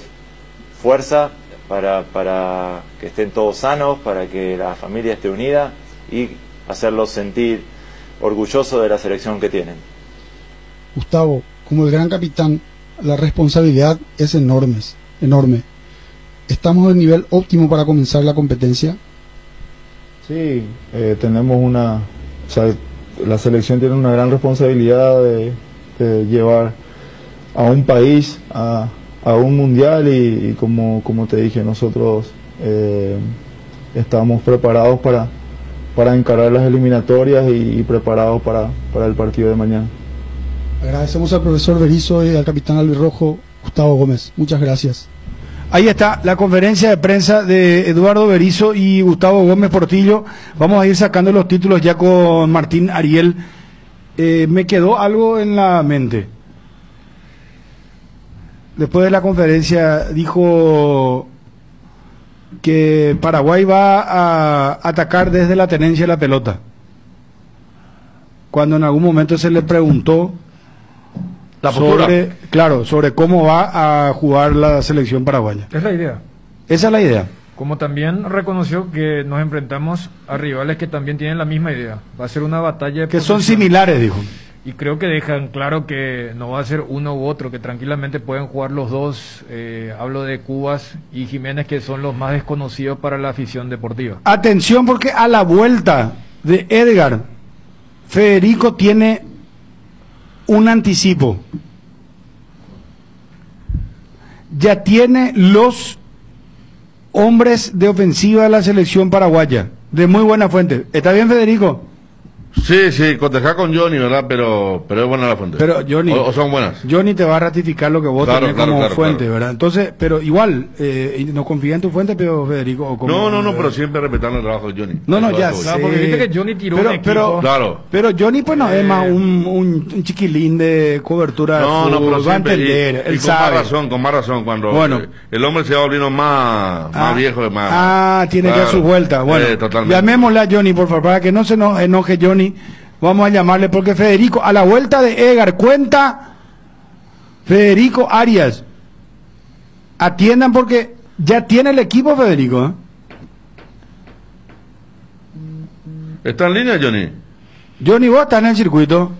fuerza, para que estén todos sanos, para que la familia esté unida y hacerlos sentir orgullosos de la selección que tienen. Gustavo, como el gran capitán, la responsabilidad es enorme. ¿Estamos en el nivel óptimo para comenzar la competencia? Sí, tenemos o sea, la selección tiene una gran responsabilidad de llevar a un país a un mundial y como te dije, nosotros estamos preparados para encarar las eliminatorias y preparados para el partido de mañana. Agradecemos al profesor Berizzo y al capitán albirrojo Gustavo Gómez. Muchas gracias. Ahí está la conferencia de prensa de Eduardo Berizzo y Gustavo Gómez Portillo. Vamos a ir sacando los títulos ya con Martín Ariel. Me quedó algo en la mente. Después de la conferencia dijo que Paraguay va a atacar desde la tenencia de la pelota. Cuando en algún momento se le preguntó sobre cómo va a jugar la selección paraguaya. Es la idea. Esa es la idea. Como también reconoció que nos enfrentamos a rivales que también tienen la misma idea. Va a ser una batalla de que son similares, dijo. Y creo que dejan claro que no va a ser uno u otro, que tranquilamente pueden jugar los dos. Hablo de Cubas y Jiménez, que son los más desconocidos para la afición deportiva. Atención, porque a la vuelta de Edgar, Federico tiene un anticipo. Ya tiene los hombres de ofensiva de la selección paraguaya, de muy buena fuente. ¿Está bien, Federico? Sí, cotejar con Johnny, ¿verdad? Pero es buena la fuente. Pero Johnny, o son buenas. Johnny te va a ratificar lo que vos tenés como fuente, ¿verdad? Entonces, pero igual, no confía en tu fuente, pero Federico... ¿o cómo? No, pero siempre respetando el trabajo de Johnny. No, ya sé. Porque viste que Johnny tiró un equipo. Pero Johnny pues no es más un chiquilín de cobertura de fútbol, pero va a entender, él sabe. Con más razón, cuando el hombre se va volviendo más viejo, más... tiene ya su vuelta. Bueno, llamémosle a Johnny, por favor, para que no se nos enoje Johnny. Vamos a llamarle porque Federico, a la vuelta de Edgar, cuenta Federico Arias. Atiendan porque ya tiene el equipo, Federico, ¿eh? ¿Está en línea, Johnny? Johnny, vos estás en el circuito.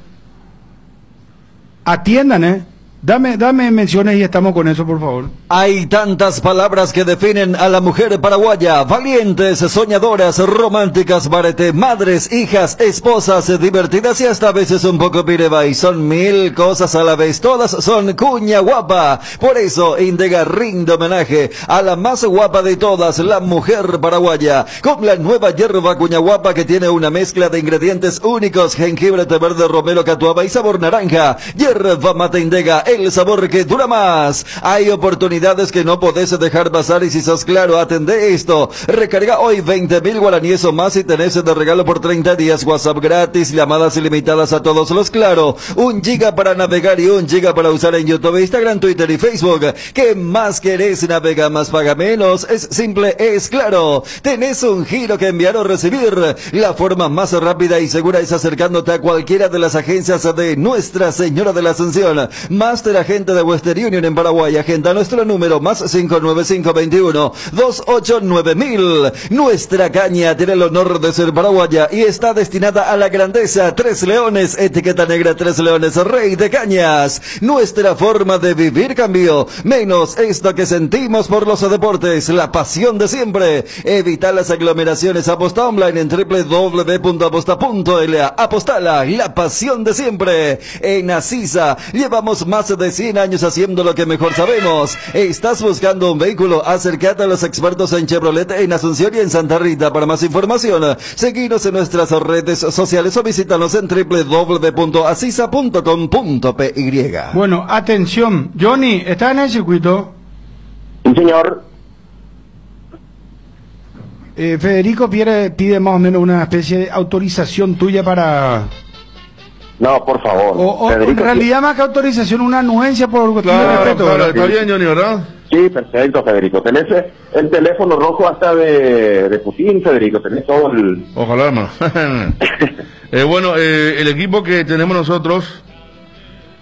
Atiendan, Dame menciones y estamos con eso, por favor. Hay tantas palabras que definen a la mujer paraguaya: valientes, soñadoras, románticas, barete, madres, hijas, esposas, divertidas y hasta a veces un poco pireba. Y son mil cosas a la vez, todas son cuña guapa. Por eso Indega rinde homenaje a la más guapa de todas, la mujer paraguaya, con la nueva hierba cuña guapa que tiene una mezcla de ingredientes únicos: jengibre, té verde, romero, catuaba y sabor naranja. Hierba mate Indega, el sabor que dura más. Hay oportunidades que no podés dejar pasar y si sos claro, atendé esto. Recarga hoy 20.000 guaraníes o más y tenés de regalo por 30 días. WhatsApp gratis, llamadas ilimitadas a todos los Claro. 1 giga para navegar y 1 giga para usar en YouTube, Instagram, Twitter y Facebook. ¿Qué más querés? Navega más, paga menos. Es simple, es Claro. Tenés un giro que enviar o recibir. La forma más rápida y segura es acercándote a cualquiera de las agencias de Nuestra Señora de la Asunción. Master agente de Western Union en Paraguay. Agenda nuestro número más 59521-289.000. Nuestra caña tiene el honor de ser paraguaya y está destinada a la grandeza. 3 leones, etiqueta negra 3 leones, rey de cañas. Nuestra forma de vivir cambió. Menos esto que sentimos por los deportes, la pasión de siempre. Evita las aglomeraciones. Aposta online en www.aposta.la. Apostala, la pasión de siempre. En Asisa llevamos más de 100 años haciendo lo que mejor sabemos. ¿Estás buscando un vehículo? Acércate a los expertos en Chevrolet en Asunción y en Santa Rita. Para más información, seguinos en nuestras redes sociales o visítanos en www.asisa.com.py. Bueno, atención, Johnny, ¿está en el circuito? Sí, señor. Federico pide más o menos una especie de autorización tuya para... No, por favor. O en realidad más que autorización, una anuencia por respeto. Claro, está bien, Johnny, ¿verdad? Sí, perfecto, Federico. Tenés el teléfono rojo hasta de Putin, Federico. Tenés todo el... Ojalá, hermano. Bueno, el equipo que tenemos nosotros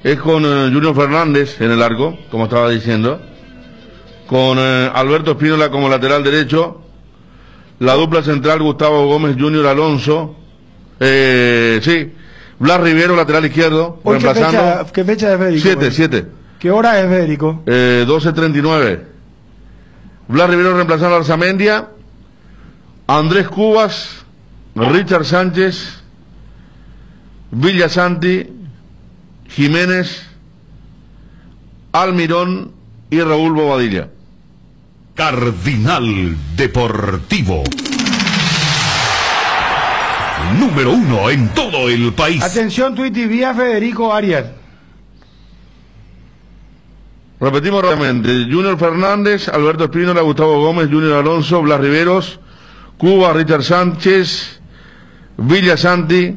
es con Junior Fernández en el arco, como estaba diciendo. con Alberto Espínola como lateral derecho. La dupla central, Gustavo Gómez Junior Alonso. Sí. Blas Rivero, lateral izquierdo. Hoy, reemplazando. ¿qué fecha es Federico? 7. ¿Qué hora es Federico? 12:39. Blas Rivero reemplazando a Arzamendia. Andrés Cubas, Richard Sánchez, Villasanti, Jiménez, Almirón y Raúl Bobadilla. Cardinal Deportivo. Número 1 en todo el país. Atención, Twitty, a Federico Arias. Repetimos rápidamente: Junior Fernández, Alberto Espínola, Gustavo Gómez, Junior Alonso, Blas Riveros, Cuba, Richard Sánchez, Villasanti,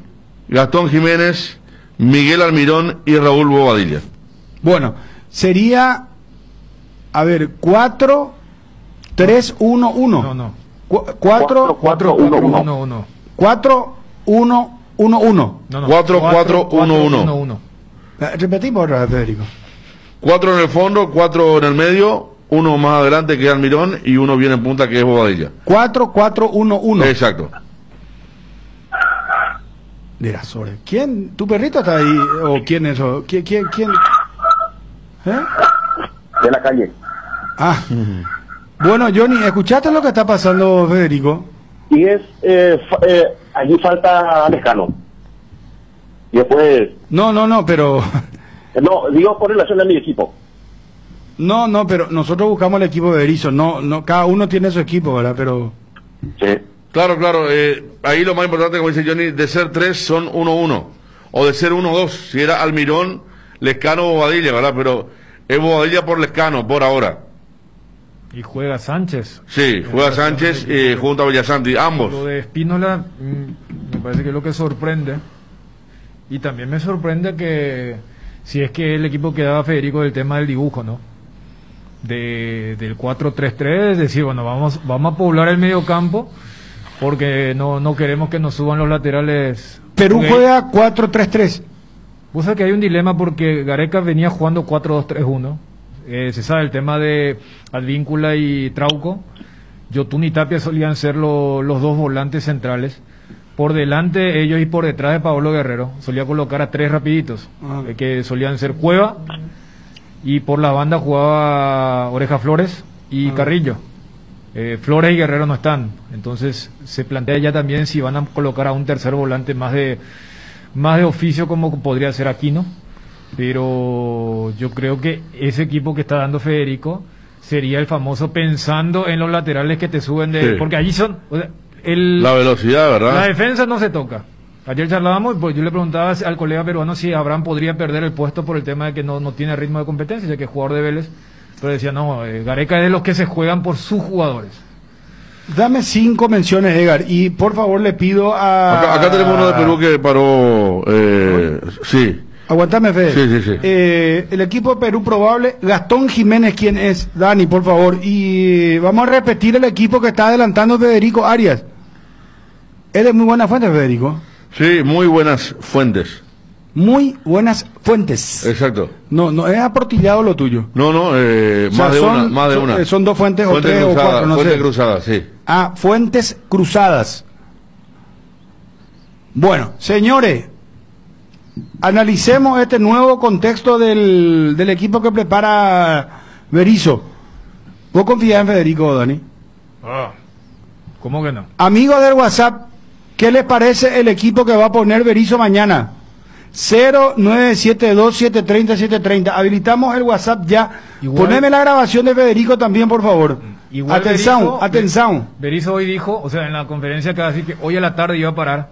Gastón Jiménez, Miguel Almirón y Raúl Bobadilla. Bueno, sería, a ver, 4-3-1-1. No. 4-4-1-1. 4-1-1-1. 4-4-1-1. Repetimos otra vez, Federico. 4 en el fondo, 4 en el medio, uno más adelante que es Almirón y uno viene en punta que es Bobadilla. 4-4-1-1. Exacto. Mira, sobre. ¿Quién? ¿Tu perrito está ahí? ¿O quién es eso? ¿Quién? ¿Eh? De la calle. Ah. Bueno, Johnny, ¿escuchaste lo que está pasando, Federico? Y es, allí falta Lescano. Y después... No, pero... No, digo por relación a mi equipo. No, pero nosotros buscamos el equipo de Berizzo. No, cada uno tiene su equipo, ¿verdad? Pero... Sí. Claro. Ahí lo más importante, como dice Johnny, de ser 3 son 1-1. O de ser 1-2. Si era Almirón, Lescano o Bobadilla, ¿verdad? Pero es Bobadilla por Lescano, por ahora. Y juega Sánchez. Sí, juega Sánchez junto a Villasanti, ambos. Lo de Espínola me parece que es lo que sorprende. Y también me sorprende que, si es que el equipo que daba Federico del tema del dibujo, ¿no? Del 4-3-3, es decir, bueno, vamos a poblar el medio campo porque no queremos que nos suban los laterales. Perú juega 4-3-3. Vos sabés que hay un dilema porque Gareca venía jugando 4-2-3-1. Se sabe el tema de Advíncula y Trauco. Yotun y Tapia solían ser los dos volantes centrales. Por delante ellos y por detrás de Pablo Guerrero. Solía colocar a 3 rapiditos, que solían ser Cueva. Y por la banda jugaba Oreja Flores y Carrillo. Flores y Guerrero no están. Entonces se plantea ya también si van a colocar a un tercer volante más de oficio, como podría ser Aquino. Pero yo creo que ese equipo que está dando Federico sería el famoso pensando en los laterales que te suben de... Sí. Porque allí son... O sea, la velocidad, ¿verdad? La defensa no se toca. Ayer charlábamos, pues yo le preguntaba al colega peruano si Abraham podría perder el puesto por el tema de que no tiene ritmo de competencia, ya que es jugador de Vélez. Pero decía, no, Gareca es de los que se juegan por sus jugadores. Dame 5 menciones, Edgar, y por favor le pido a... Acá tenemos uno de Perú que paró... sí. Aguantame, Fede. Sí. El equipo de Perú probable, Gastón Jiménez, ¿quién es? Dani, por favor. Y vamos a repetir el equipo que está adelantando Federico Arias. Es de muy buena fuente, Federico. Sí, muy buenas fuentes. Muy buenas fuentes. Exacto. No es aportillado lo tuyo. No, más de una. Son 2 fuentes fuente o 3 cruzada, o 4, no fuente sé. cruzada, sí. Ah, fuentes cruzadas. Bueno, señores, analicemos este nuevo contexto del equipo que prepara Berizzo. ¿Vos confías en Federico, Dani? ¿Cómo que no? Amigos del WhatsApp, ¿qué les parece el equipo que va a poner Berizzo mañana? 0972-730-730. Habilitamos el WhatsApp ya. Poneme la grabación de Federico también, por favor. Atención. Berizzo hoy dijo, o sea, en la conferencia que va a decir que hoy a la tarde iba a parar.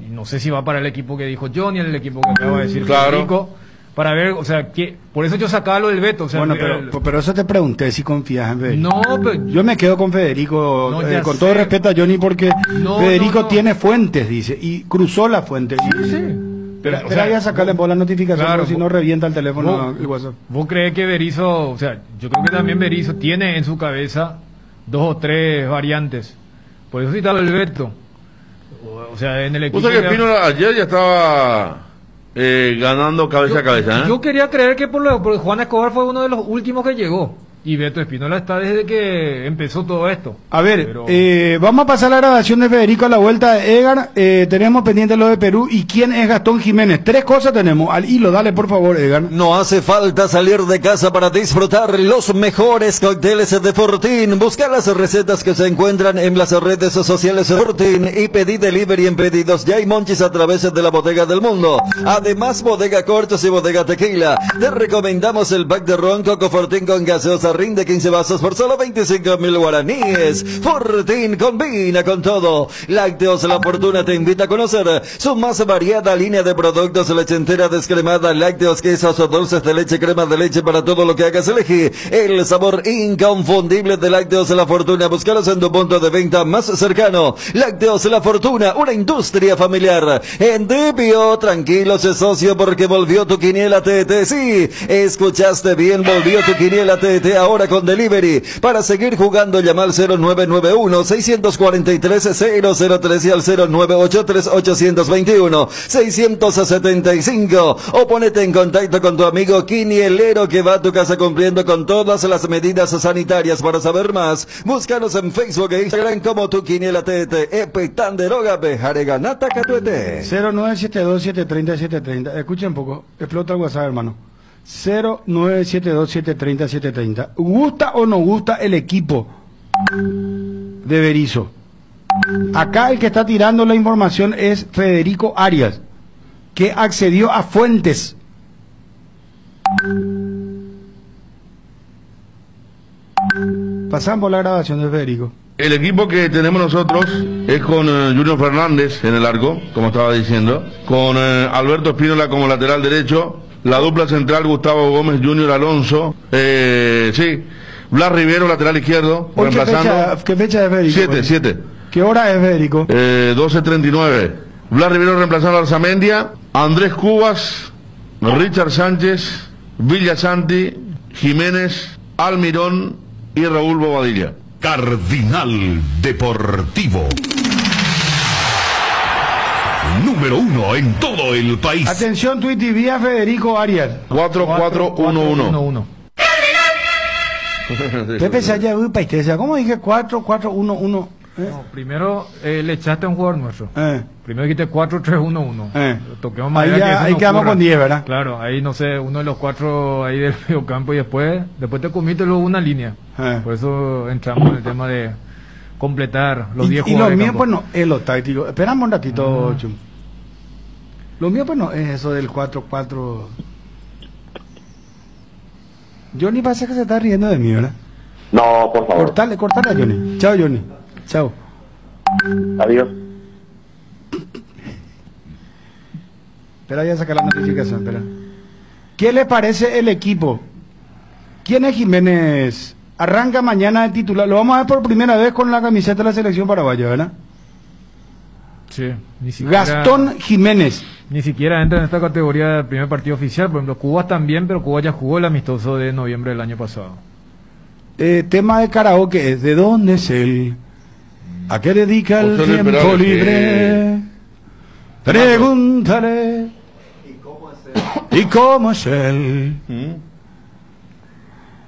Y no sé si va para el equipo que dijo Johnny, el equipo que acaba de decir Federico. Para ver, o sea, por eso yo sacaba lo del veto. O sea, bueno, pero eso te pregunté si confías en Federico. No, pero yo me quedo con Federico, con todo respeto a Johnny, porque Federico tiene fuentes, dice, y cruzó la fuente. Sí. Pero ahí a sacarle por la notificación, claro, si no revienta el teléfono el WhatsApp. ¿Vos crees que Berizzo, o sea, yo creo que también Berizzo tiene en su cabeza 2 o 3 variantes? Por eso citaba el veto. O sea, en el equipo... O sea que Espínola ayer ya estaba... ganando cabeza a cabeza, Yo quería creer que por Juan Escobar fue uno de los últimos que llegó. Y Beto Espínola está desde que empezó todo esto. A ver, Pero- vamos a pasar la grabación de Federico a la vuelta de Edgar. Tenemos pendiente lo de Perú. ¿Y quién es Gastón Jiménez? 3 cosas tenemos al hilo. Dale, por favor, Edgar. No hace falta salir de casa para disfrutar los mejores cócteles de Fortín. Busca las recetas que se encuentran en las redes sociales de Fortín y pedí delivery en Pedidos Ya y Monchis a través de la Bodega del Mundo. Además, Bodega Cortos y Bodega Tequila. Te recomendamos el pack de ron Coco Fortín con gaseosa Rinde 15 vasos por solo 25.000 guaraníes. Fortín combina con todo. Lácteos La Fortuna te invita a conocer su más variada línea de productos, leche entera descremada, lácteos, quesos o dulces de leche, crema de leche, para todo lo que hagas elegir el sabor inconfundible de Lácteos La Fortuna. Búscalos en tu punto de venta más cercano. Lácteos La Fortuna, una industria familiar. En Dipio, tranquilos socio, porque volvió tu quiniela TT. Sí, escuchaste bien, volvió tu quiniela TT ahora con delivery. Para seguir jugando, llama al 0991-643-003 y al 0983-821-675 o ponete en contacto con tu amigo quinielero que va a tu casa cumpliendo con todas las medidas sanitarias. Para saber más, búscanos en Facebook e Instagram como tu quiniela TT. Epetanderogape, Jareganata Catuete. 0972-730-730. Escuchen un poco. Explota el WhatsApp, hermano. 0972-730-730. ¿Gusta o no gusta el equipo de Berizzo? Acá el que está tirando la información es Federico Arias, que accedió a fuentes. Pasamos por la grabación de Federico. El equipo que tenemos nosotros es con Junior Fernández en el arco, como estaba diciendo, con Alberto Espínola como lateral derecho, la dupla central Gustavo Gómez, Junior Alonso, sí, Blas Rivero, lateral izquierdo, Hoy, reemplazando. ¿Qué fecha es Federico? 7. ¿Qué hora es Federico? 12:39. Blas Rivero reemplazando a Arzamendia, Andrés Cubas, Richard Sánchez, Villasanti, Jiménez, Almirón y Raúl Bobadilla. Cardinal Deportivo. Número 1 en todo el país. Atención, Tweet y vía Federico Arias. 4-4-1-1. Pepe Saya, ¿cómo dije 4-4-1-1? No, primero le echaste a un jugador nuestro. Primero dijiste 4-3-1-1. Toquemos Ahí, madera, que ya, eso ahí no quedamos ocurra. con 10, ¿verdad? Claro, ahí no sé, uno de los 4 ahí del medio campo y después te comiste luego una línea. Por eso entramos en el tema de completar los 10 Y lo jugadores. mío, pues no es lo táctico. Esperamos un ratito, Chum. Lo mío, pues no es eso del 4-4. Johnny parece que se está riendo de mí, ¿verdad? No, por favor. Cortale a Johnny. Chao, Johnny. Chao. Adiós. Espera, ya sacar la notificación, espera. ¿Qué le parece el equipo? ¿Quién es Jiménez? Arranca mañana el titular. Lo vamos a ver por primera vez con la camiseta de la selección paraguaya, ¿verdad? Sí, ni siquiera, Gastón Jiménez. Ni siquiera entra en esta categoría del primer partido oficial. Por ejemplo, Cuba también, pero Cuba ya jugó el amistoso de noviembre del año pasado. Tema de karaoke es ¿de dónde es él? ¿A qué dedica el José Luis tiempo Perales, libre? Pregúntale. ¿Y cómo es él?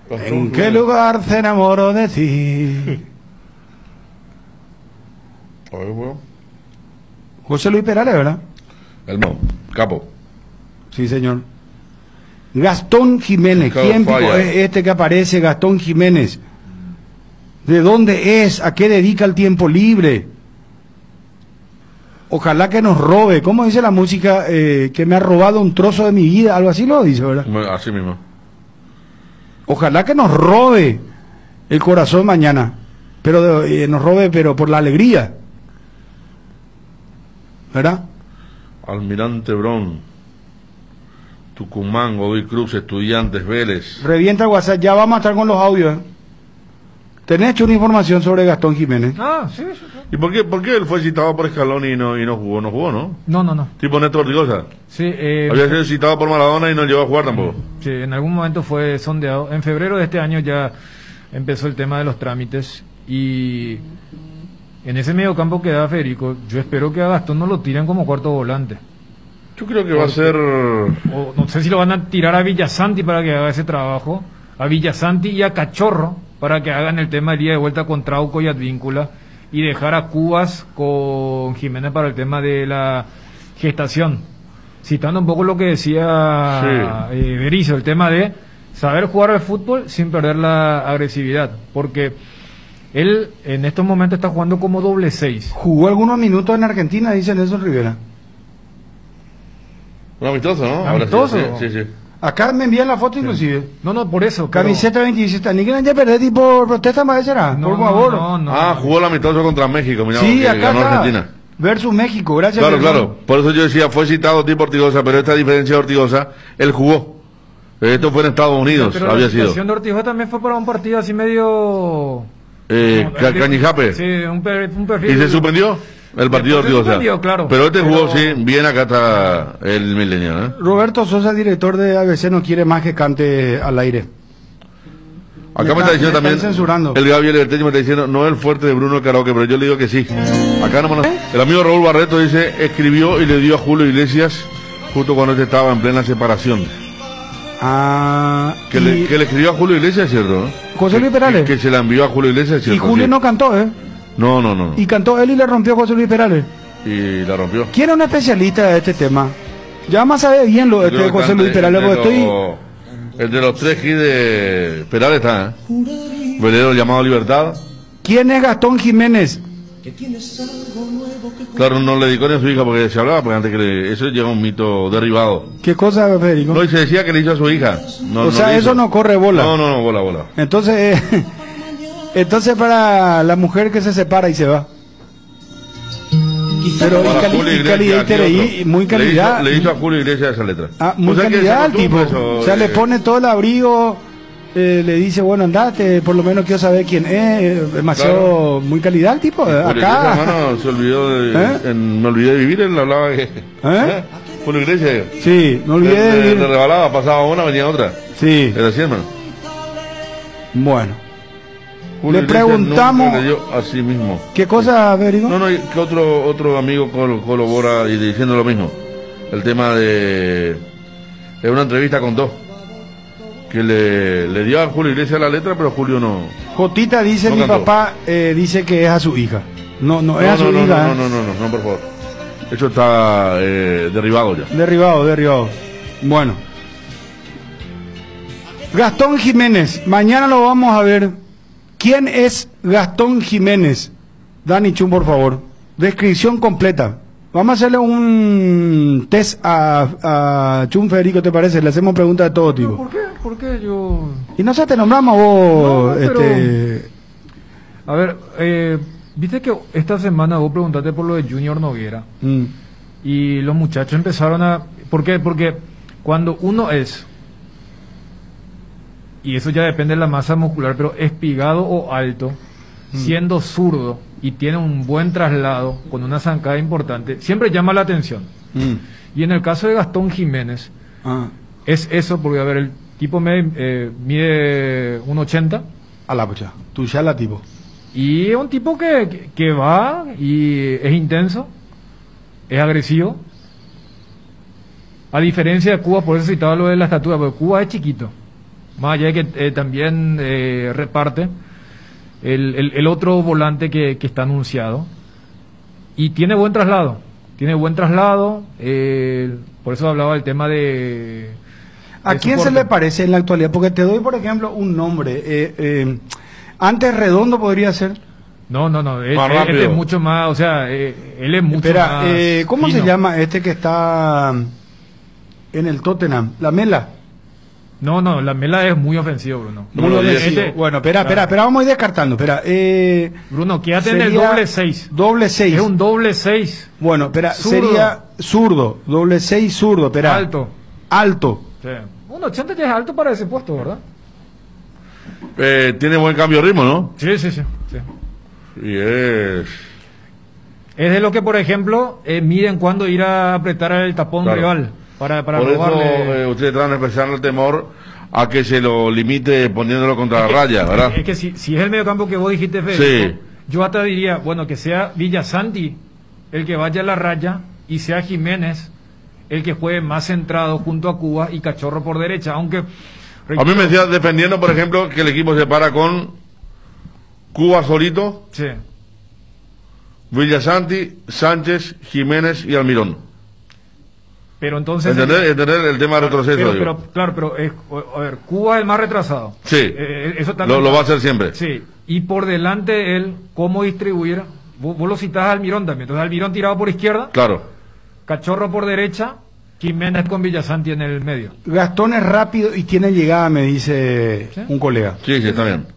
¿En qué lugar se enamoró de ti? José Luis Perales, ¿verdad? El capo. Sí, señor. Gastón Jiménez. ¿Quién es este que aparece? Gastón Jiménez. ¿De dónde es? ¿A qué dedica el tiempo libre? Ojalá que nos robe. ¿Cómo dice la música? Que me ha robado un trozo de mi vida. Algo así lo dice, ¿verdad? Así mismo. Ojalá que nos robe el corazón mañana. Pero nos robe, pero por la alegría. ¿Verdad? Almirante Brón, Tucumán, Godoy Cruz, Estudiantes, Vélez. Revienta el WhatsApp. Ya vamos a estar con los audios. ¿Tenés hecho una información sobre Gastón Jiménez? Ah, sí. ¿Y por qué él fue citado por Scaloni y no jugó? No jugó, ¿no? No. Tipo Néstor Ortigosa. Sí, había sido citado por Maradona y no llegó a jugar tampoco. Sí, en algún momento fue sondeado. En febrero de este año ya empezó el tema de los trámites y en ese mediocampo que da Federico, yo espero que a Gastón no lo tiren como cuarto volante. Yo creo que va a ser... O no sé si lo van a tirar a Villasanti para que haga ese trabajo. a Villasanti y a Cachorro para que hagan el tema del día de vuelta con Trauco y Advíncula y dejar a Cubas con Jiménez para el tema de la gestación. Citando un poco lo que decía Berizzo, el tema de saber jugar al fútbol sin perder la agresividad, porque él en estos momentos está jugando como doble 6. Jugó algunos minutos en Argentina, dice Nelson Rivera. Un amistoso, ¿no? Amistoso. Sí. Acá me envían la foto inclusive. No, por eso. Camiseta 27. Ni que ya perdí por protesta, más será. No, por favor. No. Jugó el amistoso contra México, mirá, sí, que acá ganó Argentina. Versus México, gracias. Claro. Por eso yo decía, fue citado tipo Ortigosa, pero esta diferencia de Ortigosa, él jugó. Esto fue en Estados Unidos, pero había la sido. La situación de Ortigosa también fue para un partido así medio... Cañijape. Sí, un perfil. ¿Y se suspendió? El partido de Ortigosa. Claro. Pero este jugó, sí, bien acá está el Millennial, ¿eh? Roberto Sosa, director de ABC, no quiere más que cante al aire. Acá me está diciendo también, censurando. el Gabriel Berteño me está diciendo, no es el fuerte de Bruno Karaoke, pero yo le digo que sí. Acá no. El amigo Raúl Barreto dice, escribió y le dio a Julio Iglesias justo cuando este estaba en plena separación. Que le escribió a Julio Iglesias, ¿cierto? José Luis Perales. Que se la envió a Julio Iglesias, ¿cierto? Y Julio no cantó, ¿eh? No. Y cantó él y le rompió a José Luis Perales. Y la rompió. ¿Quién es un especialista de este tema? Ya más sabe bien lo de José Luis Perales, porque el de los 3 G de Perales está, ¿eh? Velero llamado Libertad. ¿Quién es Gastón Jiménez? Claro, no le dedicó ni a su hija porque se hablaba, porque antes que eso llega un mito derribado. ¿Qué cosa, Federico? No, y se decía que le hizo a su hija. O sea, eso no corre bola. No, bola. Entonces para la mujer que se separa y se va. Pero muy calidad. Le hizo a Julio Iglesias esa letra. Muy calidad al tipo. O sea, le pone todo el abrigo, le dice, bueno, andate, por lo menos quiero saber quién es. Demasiado, muy calidad al tipo. Acá. Hermano, se olvidó me olvidé de vivir, él hablaba que. Julio Iglesias. Sí, me olvidé de vivir. Le rebalaba, pasaba una, venía otra. Sí. Era así, hermano. Bueno. Julio le preguntamos le dio a sí mismo. ¿Qué cosa, Federico? No, que otro amigo colabora y diciendo lo mismo. El tema de es una entrevista con dos que le dio a Julio Iglesias la letra, pero Julio no. Jotita dice, mi cantó. papá dice que es a su hija. No es a su hija. No, por favor. Eso está derribado ya. Derribado. Bueno. Gastón Jiménez, mañana lo vamos a ver. ¿Quién es Gastón Jiménez? Dani Chum, por favor. Descripción completa. Vamos a hacerle un test a Chum, Federico, ¿te parece? Le hacemos preguntas de todo tipo. ¿Por qué? ¿Por qué yo...? Y no sé, te nombramos vos... No, pero... A ver, viste que esta semana vos preguntaste por lo de Junior Noguera. Y los muchachos empezaron a... ¿Por qué? Porque cuando uno es... Y eso ya depende de la masa muscular, pero espigado o alto, siendo zurdo y tiene un buen traslado con una zancada importante, siempre llama la atención. Y en el caso de Gastón Jiménez, es eso, porque a ver, el tipo mide 1,80. A la pucha, tú ya la tipo. Y es un tipo que va y es intenso, es agresivo. A diferencia de Cuba, por eso citaba lo de la estatura, porque Cuba es chiquito. Más allá de que también reparte el otro volante que está anunciado. Y tiene buen traslado. Por eso hablaba del tema de ¿A quién soporte. Se le parece en la actualidad? Porque te doy, por ejemplo, un nombre. Antes Redondo podría ser. No. Este es mucho más. O sea, él es mucho más. ¿Cómo fino. se llama este que está en el Tottenham? La Mela. No, la Mela es muy ofensivo, Bruno. Muy ofensivo. Bueno, espera, vamos a ir descartando. Bruno, quédate en el doble 6. Doble 6. Es un doble 6. Bueno, sería zurdo. Doble 6 zurdo, espera. Alto. Sí. Un 80 ya es alto para ese puesto, ¿verdad? Tiene buen cambio de ritmo, ¿no? Sí. Y es de lo que, por ejemplo, miden cuando ir a apretar el tapón rival. Para por robarle. Eso ustedes traen especial el temor a que se lo limite poniéndolo contra la raya, ¿verdad? Es que si es el mediocampo que vos dijiste, Federico, yo hasta diría, bueno, que sea Villasanti el que vaya a la raya y sea Jiménez el que juegue más centrado junto a Cuba y Cachorro por derecha, aunque A mí me decía defendiendo, por ejemplo, que el equipo se para con Cuba solito, Sí. Villasanti, Sánchez, Jiménez y Almirón. Pero entonces... Entender el tema de retroceso. Pero a ver, Cuba es el más retrasado. Sí, eso lo va a hacer siempre. Sí, y por delante él, ¿cómo distribuir? Vos lo citás a Almirón también. Entonces Almirón tirado por izquierda, Claro. Cachorro por derecha, Jiménez con Villasanti en el medio. Gastón es rápido y tiene llegada, me dice ¿Sí? un colega. Sí, está bien.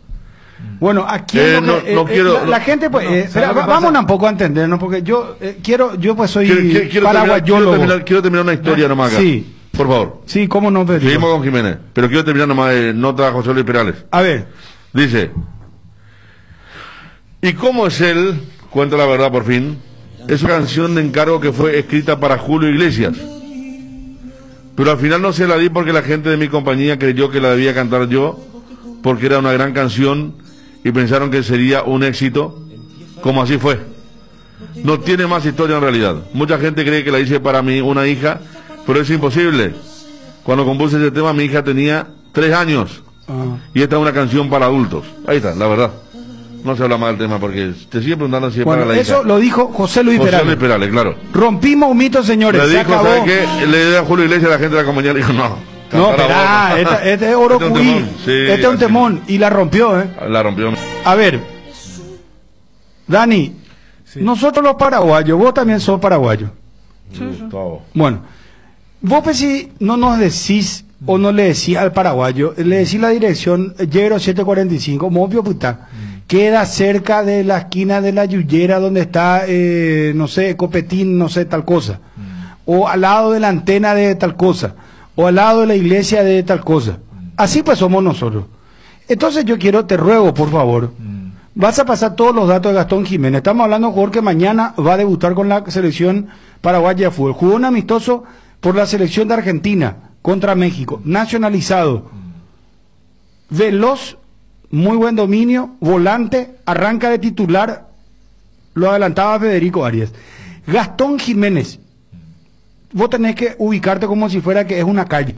Bueno, aquí la gente pues vámonos un poco a entendernos porque yo yo pues soy paraguayólogo. Quiero terminar una historia nomás acá. Sí. Por favor. Sí, cómo no, Pedro. Seguimos con Jiménez, pero quiero terminar nomás nota a José Luis Perales. A ver. Dice: ¿y cómo es él? Cuenta la verdad por fin. Es una canción de encargo que fue escrita para Julio Iglesias, pero al final no se la di porque la gente de mi compañía creyó que la debía cantar yo, porque era una gran canción y pensaron que sería un éxito, como así fue. No tiene más historia en realidad. Mucha gente cree que la hice para mí, una hija, pero es imposible. Cuando compuse ese tema mi hija tenía 3 años y esta es una canción para adultos. Ahí está, la verdad. No se habla más del tema porque te sigue preguntando si es para la hija. Eso lo dijo José Luis Perales. José Luis Perales, claro. Rompimos un mito, señores. Le Se dijo, acabó. ¿sabes qué? Le dio a Julio Iglesias a la gente de la compañía, le dijo, no. No, espera, este es oro Este es un cuí. temón. Sí, Este es un así. temón y la rompió, La rompió. A ver, Dani, nosotros los paraguayos, vos también sos paraguayo. Gustavo. Bueno, vos pues si no nos decís o no le decís al paraguayo, le decís la dirección Yero 745, Mopio Putá, queda cerca de la esquina de la Yuyera donde está, no sé, Copetín, no sé, tal cosa, o al lado de la antena de tal cosa, o al lado de la iglesia de tal cosa. Así pues somos nosotros. Entonces yo te ruego, por favor, vas a pasar todos los datos de Gastón Jiménez. Estamos hablando de un jugador que mañana va a debutar con la selección paraguaya de fútbol. Jugó un amistoso por la selección de Argentina contra México, nacionalizado, veloz, muy buen dominio, volante, arranca de titular, lo adelantaba Federico Arias. Gastón Jiménez, vos tenés que ubicarte como si fuera que es una calle.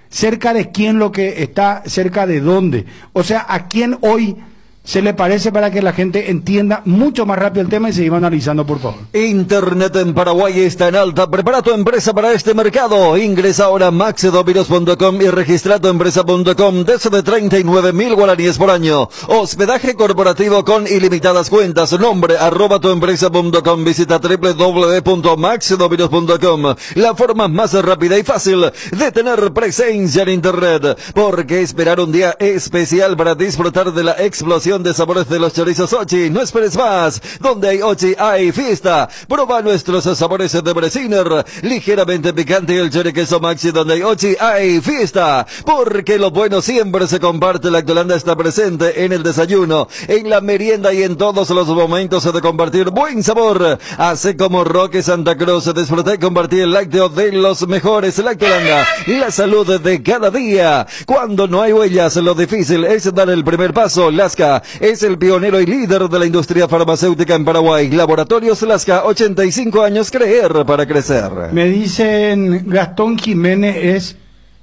¿Cerca de quién lo que está? ¿Cerca de dónde? O sea, ¿a quién hoy se le parece para que la gente entienda mucho más rápido el tema y se iba analizando, por favor? Internet en Paraguay está en alta. Prepara tu empresa para este mercado. Ingresa ahora a maxedoviros.com y registra tu empresa.com desde 39.000 guaraníes por año. Hospedaje corporativo con ilimitadas cuentas. Nombre @tuempresa.com. Visita www.maxedoviros.com. La forma más rápida y fácil de tener presencia en Internet. Porque esperar un día especial para disfrutar de la explosión de sabores de los chorizos Ochi. No esperes más. Donde hay Ochi hay fiesta. Proba nuestros sabores de Bresiner, ligeramente picante, y el choriqueso Maxi. Donde hay Ochi hay fiesta. Porque lo bueno siempre se comparte. La Lactolanda está presente en el desayuno, en la merienda y en todos los momentos de compartir buen sabor. Hace como Roque Santa Cruz. Disfruta y compartir el lácteo de los mejores. Lactolanda, la salud de cada día. Cuando no hay huellas, lo difícil es dar el primer paso. Lasca es el pionero y líder de la industria farmacéutica en Paraguay. Laboratorios Lasca, 85 años, creer para crecer. Me dicen Gastón Jiménez es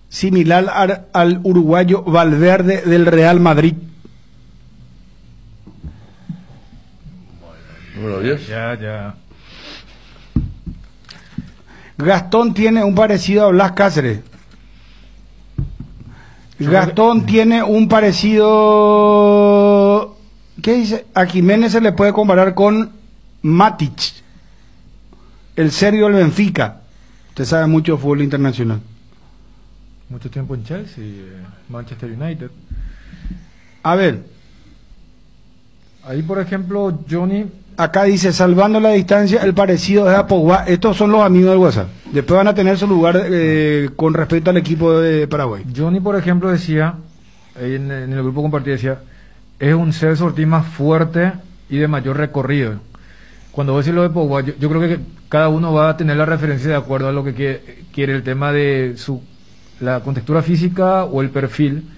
similar al uruguayo Valverde del Real Madrid. Número 10. Ya. Gastón tiene un parecido a Blas Cáceres. Gastón tiene un parecido. ¿Qué dice? A Jiménez se le puede comparar con Matic, el serbio del Benfica. Usted sabe mucho de fútbol internacional. Mucho tiempo en Chelsea, Manchester United. A ver. Ahí, por ejemplo, Johnny. Acá dice, salvando la distancia, el parecido es a Pogba. Estos son los amigos del WhatsApp. Después van a tener su lugar con respecto al equipo de Paraguay. Johnny, por ejemplo, decía, en el grupo compartido, decía, es un Celso Ortiz más fuerte y de mayor recorrido. Cuando vos decís lo de Pogba, yo creo que cada uno va a tener la referencia de acuerdo a lo que quiere el tema de la contextura física o el perfil.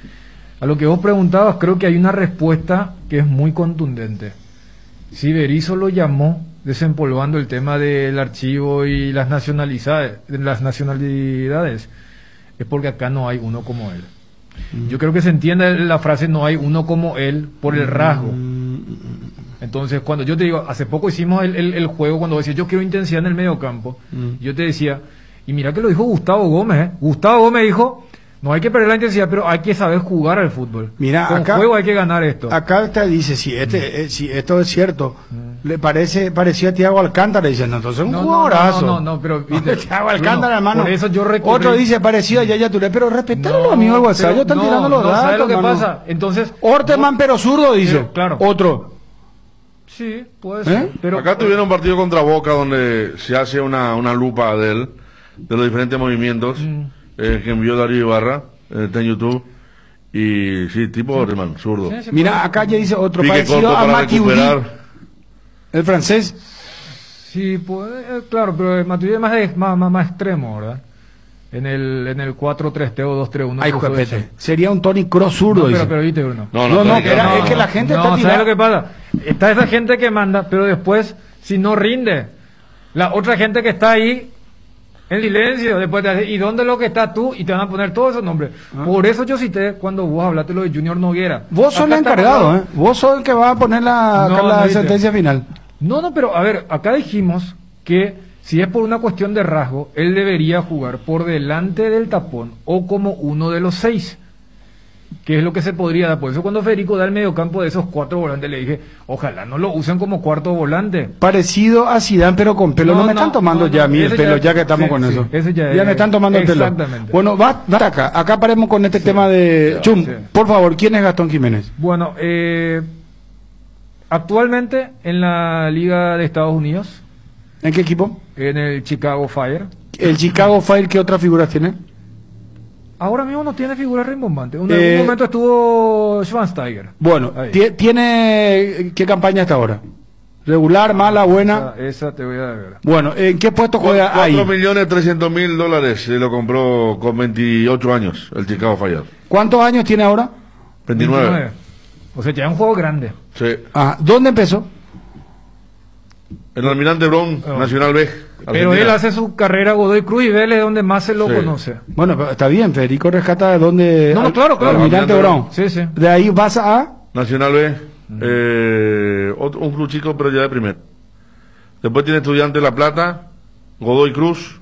A lo que vos preguntabas, creo que hay una respuesta que es muy contundente. Si Berizzo lo llamó desempolvando el tema del archivo y las nacionalidades, es porque acá no hay uno como él. Yo creo que se entiende la frase, no hay uno como él, por el rasgo. Entonces, cuando yo te digo, hace poco hicimos el juego, cuando decía yo quiero intensidad en el medio campo, yo te decía, y mira que lo dijo Gustavo Gómez, Gustavo Gómez dijo, no hay que perder la intensidad, pero hay que saber jugar al fútbol. Mira, con acá, juego hay que ganar esto. Acá te dice, si esto es cierto, le parecía a Thiago Alcántara, diciendo, entonces un jugadorazo. No, pero ¿viste? Thiago Alcántara, hermano. Por eso yo recorrí. Otro dice parecido a Yaya Touré, pero respetalo a los amigos del WhatsApp, ellos están tirando los datos. ¿Sabes lo que hermano? pasa? Entonces, Orteman, pero zurdo, dice. Claro. Otro. Sí, puede ser. Pero acá tuvieron un partido contra Boca donde se hace una lupa de él, de los diferentes movimientos que envió Darío Ibarra, está en YouTube. Y sí, tipo Orteman, zurdo. Sí, mira, acá ya dice otro Pique parecido corto a para Matuidi, recuperar. el francés. Sí, claro, pero Matuidi es más extremo, ¿verdad? En el 4-3-3 o 2-3-1. Ay, juepete. Sería un Toni Kroos zurdo, no, dice. pero viste, Bruno. Es que la gente está ¿sabes tirando. lo que pasa? Está esa gente que manda, pero después, si no rinde, la otra gente que está ahí en silencio, después te dice, ¿y dónde es lo que está tú? Y te van a poner todos esos nombres. Por eso yo cité cuando vos hablaste lo de Junior Noguera. Vos sos el encargado, ¿eh? Vos sos el que va a poner la sentencia final. No, pero a ver, acá dijimos que si es por una cuestión de rasgo, él debería jugar por delante del tapón o como uno de los 6, que es lo que se podría dar. Por eso cuando Federico da el mediocampo de esos 4 volantes, le dije, ojalá no lo usen como cuarto volante. Parecido a Zidane, pero con pelo. No me están tomando ya a mí el pelo, ya que estamos con eso. Ese ya me están tomando el pelo. Exactamente. Bueno, va acá paremos con este tema de... Chum, por favor, ¿quién es Gastón Jiménez? Bueno, actualmente en la Liga de Estados Unidos. ¿En qué equipo? En el Chicago Fire. ¿El Chicago Fire qué otras figuras tiene? Ahora mismo no tiene figuras rimbombantes. En algún momento estuvo Schwansteiger. Bueno, ¿tiene qué campaña hasta ahora? ¿Regular, mala, buena? Esa te voy a ver. Bueno, ¿en qué puesto juega ahí? $4.300.000 se lo compró con 28 años el Chicago Fire. ¿Cuántos años tiene ahora? 29. O sea, ya es un juego grande. Sí. ¿Dónde empezó? En el Almirante Brown, Nacional B. Pero él hace su carrera Godoy Cruz y Vélez, donde más se lo conoce. Bueno, pero está bien, Federico rescata de dónde... No, claro. Almirante Brown. Sí. De ahí vas a... Nacional B, un club chico, pero ya de primer. Después tiene Estudiantes La Plata, Godoy Cruz.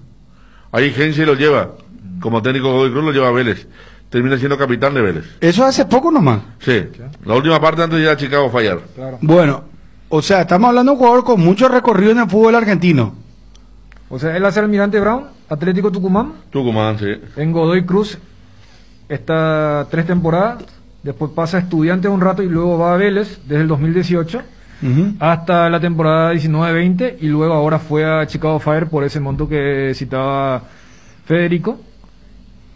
Ahí Gensi lo lleva. Como técnico Godoy Cruz lo lleva a Vélez. Termina siendo capitán de Vélez. Eso hace poco nomás. Sí. La última parte antes de ir a Chicago Fire. Claro. Bueno, o sea, estamos hablando de un jugador con mucho recorrido en el fútbol argentino. O sea, él hace Almirante Brown, Atlético Tucumán. Tucumán, sí. En Godoy Cruz está 3 temporadas. Después pasa a Estudiantes un rato y luego va a Vélez desde el 2018 hasta la temporada 19-20 y luego ahora fue a Chicago Fire por ese monto que citaba Federico.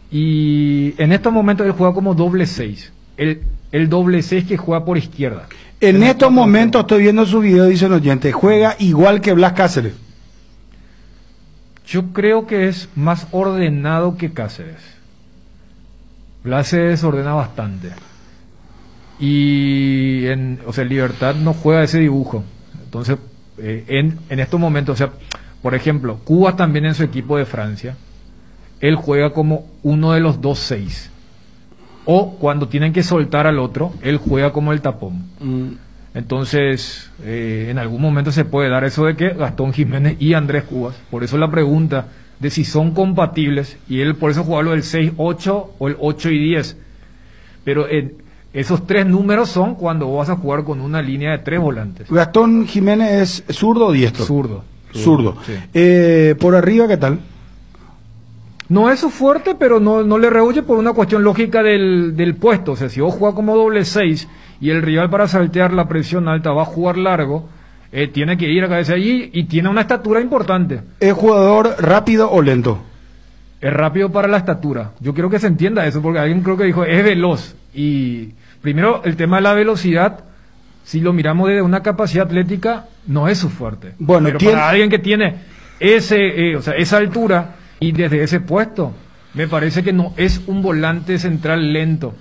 Y en estos momentos él juega como doble 6. El doble 6 que juega por izquierda. En estos momentos estoy viendo su video, dice el oyente, juega igual que Blas Cáceres. Yo creo que es más ordenado que Cáceres. Blas se desordena bastante. Y en Libertad no juega ese dibujo. Entonces, en estos momentos, o sea, por ejemplo, Cuba también en su equipo de Francia, él juega como uno de los 2-6. O cuando tienen que soltar al otro, él juega como el tapón. Entonces, en algún momento se puede dar eso de que Gastón Jiménez y Andrés Cubas, por eso la pregunta de si son compatibles, y él por eso juega lo del 6-8 o el 8 y 10. Pero esos 3 números son cuando vas a jugar con una línea de 3 volantes. ¿Gastón Jiménez es zurdo o diestro? Zurdo. Sí. Por arriba, ¿qué tal? No es su fuerte, pero no le rehuye por una cuestión lógica del puesto. O sea, si vos jugás como doble 6 y el rival para saltear la presión alta va a jugar largo, tiene que ir a cabeza allí y tiene una estatura importante. ¿Es jugador rápido o lento? Es rápido para la estatura. Yo quiero que se entienda eso, porque alguien creo que dijo, es veloz. Y primero, el tema de la velocidad, si lo miramos desde una capacidad atlética, no es su fuerte. Bueno, pero para alguien que tiene esa altura y desde ese puesto, me parece que no es un volante central lento.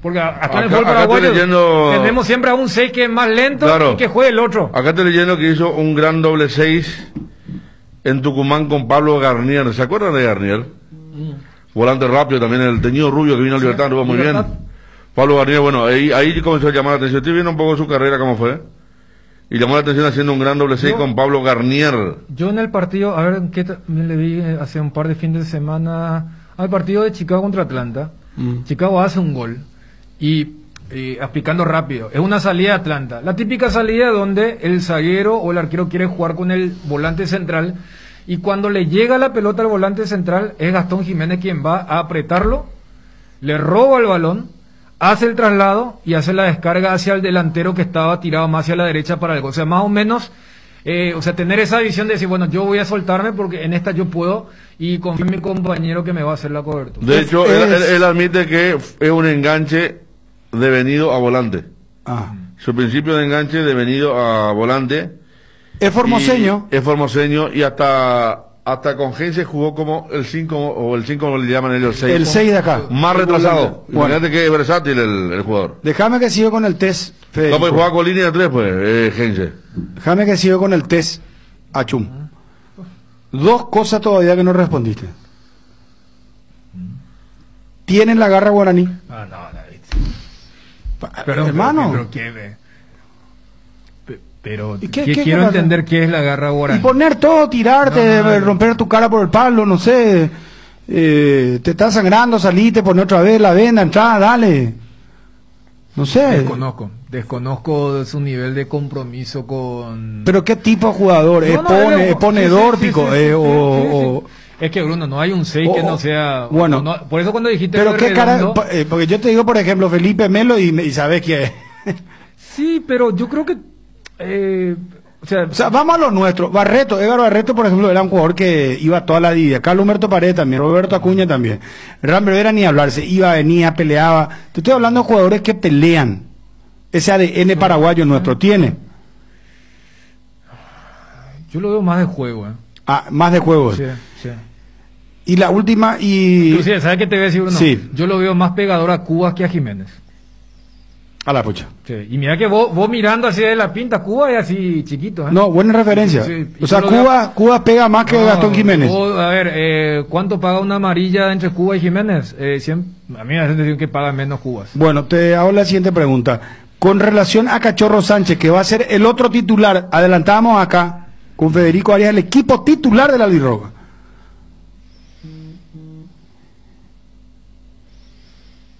Porque acá en el fútbol paraguayo tenemos siempre a un 6 que es más lento y que juegue el otro. Acá estoy leyendo que hizo un gran doble 6 en Tucumán con Pablo Garnier. ¿Se acuerdan de Garnier? volante rápido también, el teñido rubio que vino a Libertad, anduvo muy bien. Pablo Garnier, bueno, ahí comenzó a llamar la atención. Estoy viendo un poco su carrera, cómo fue. Y llamó la atención haciendo un gran doble 6 con Pablo Garnier. Yo en el partido, a ver, ¿qué también le vi hace un par de fines de semana al partido de Chicago contra Atlanta? Chicago hace un gol y explicando rápido, es una salida de Atlanta, la típica salida donde el zaguero o el arquero quiere jugar con el volante central y cuando le llega la pelota al volante central es Gastón Jiménez quien va a apretarlo, le roba el balón, hace el traslado y hace la descarga hacia el delantero que estaba tirado más hacia la derecha para el gol. O sea, más o menos, tener esa visión de decir, bueno, yo voy a soltarme porque en esta yo puedo y confío en mi compañero que me va a hacer la cobertura. De hecho, él admite que es un enganche devenido a volante. Su principio de enganche devenido a volante. Es formoseño. Es formoseño y hasta con Gense jugó como el 5 o el 5 como le llaman ellos, el 6. El 6 de acá. Más retrasado. Imagínate que es versátil el jugador. Déjame que siga con el test, Federico. ¿Cómo juega con línea de 3 pues, Gense? Déjame que siga con el test, Achum. Dos cosas todavía que no respondiste. ¿Tienen la garra guaraní? Ah, no, David. Pero, hermano. Pero ¿Qué quiero pasa? entender qué es la garra guaraní. Y poner todo, tirarte, romper tu cara por el palo, no sé. Te está sangrando, salite, poner otra vez la venda, entrada, dale. No sé. Desconozco su nivel de compromiso con... Pero qué tipo de jugador, es ponedor, pico, o... Es que Bruno, no hay un 6 que no sea... Bueno. No, por eso cuando dijiste... Pero qué cara... redondo, porque yo te digo, por ejemplo, Felipe Melo y sabes quién es. Sí, pero yo creo que... o sea, vamos a lo nuestro. Edgar Barreto, por ejemplo, era un jugador que iba a toda la vida. Carlos Humberto Paredes también, Roberto Acuña también. Rambert era ni hablarse, iba, venía, peleaba. Te estoy hablando de jugadores que pelean. Ese ADN paraguayo nuestro tiene. Yo lo veo más de juego, más de juego. Sí. Y la última, Inclusive, ¿sabes qué te voy a decir, Bruno? Sí. Yo lo veo más pegador a Cuba que a Jiménez. A la pucha. Sí. Y mira que vos mirando así de la pinta, Cuba es así chiquito. No, buena referencia. Sí. O sea, Cuba pega más que Gastón Jiménez. A ver, ¿cuánto paga una amarilla entre Cuba y Jiménez? A mí me hace decir que paga menos Cubas. Bueno, te hago la siguiente pregunta. Con relación a Cachorro Sánchez, que va a ser el otro titular, adelantábamos acá con Federico Arias, el equipo titular de la Albirroja.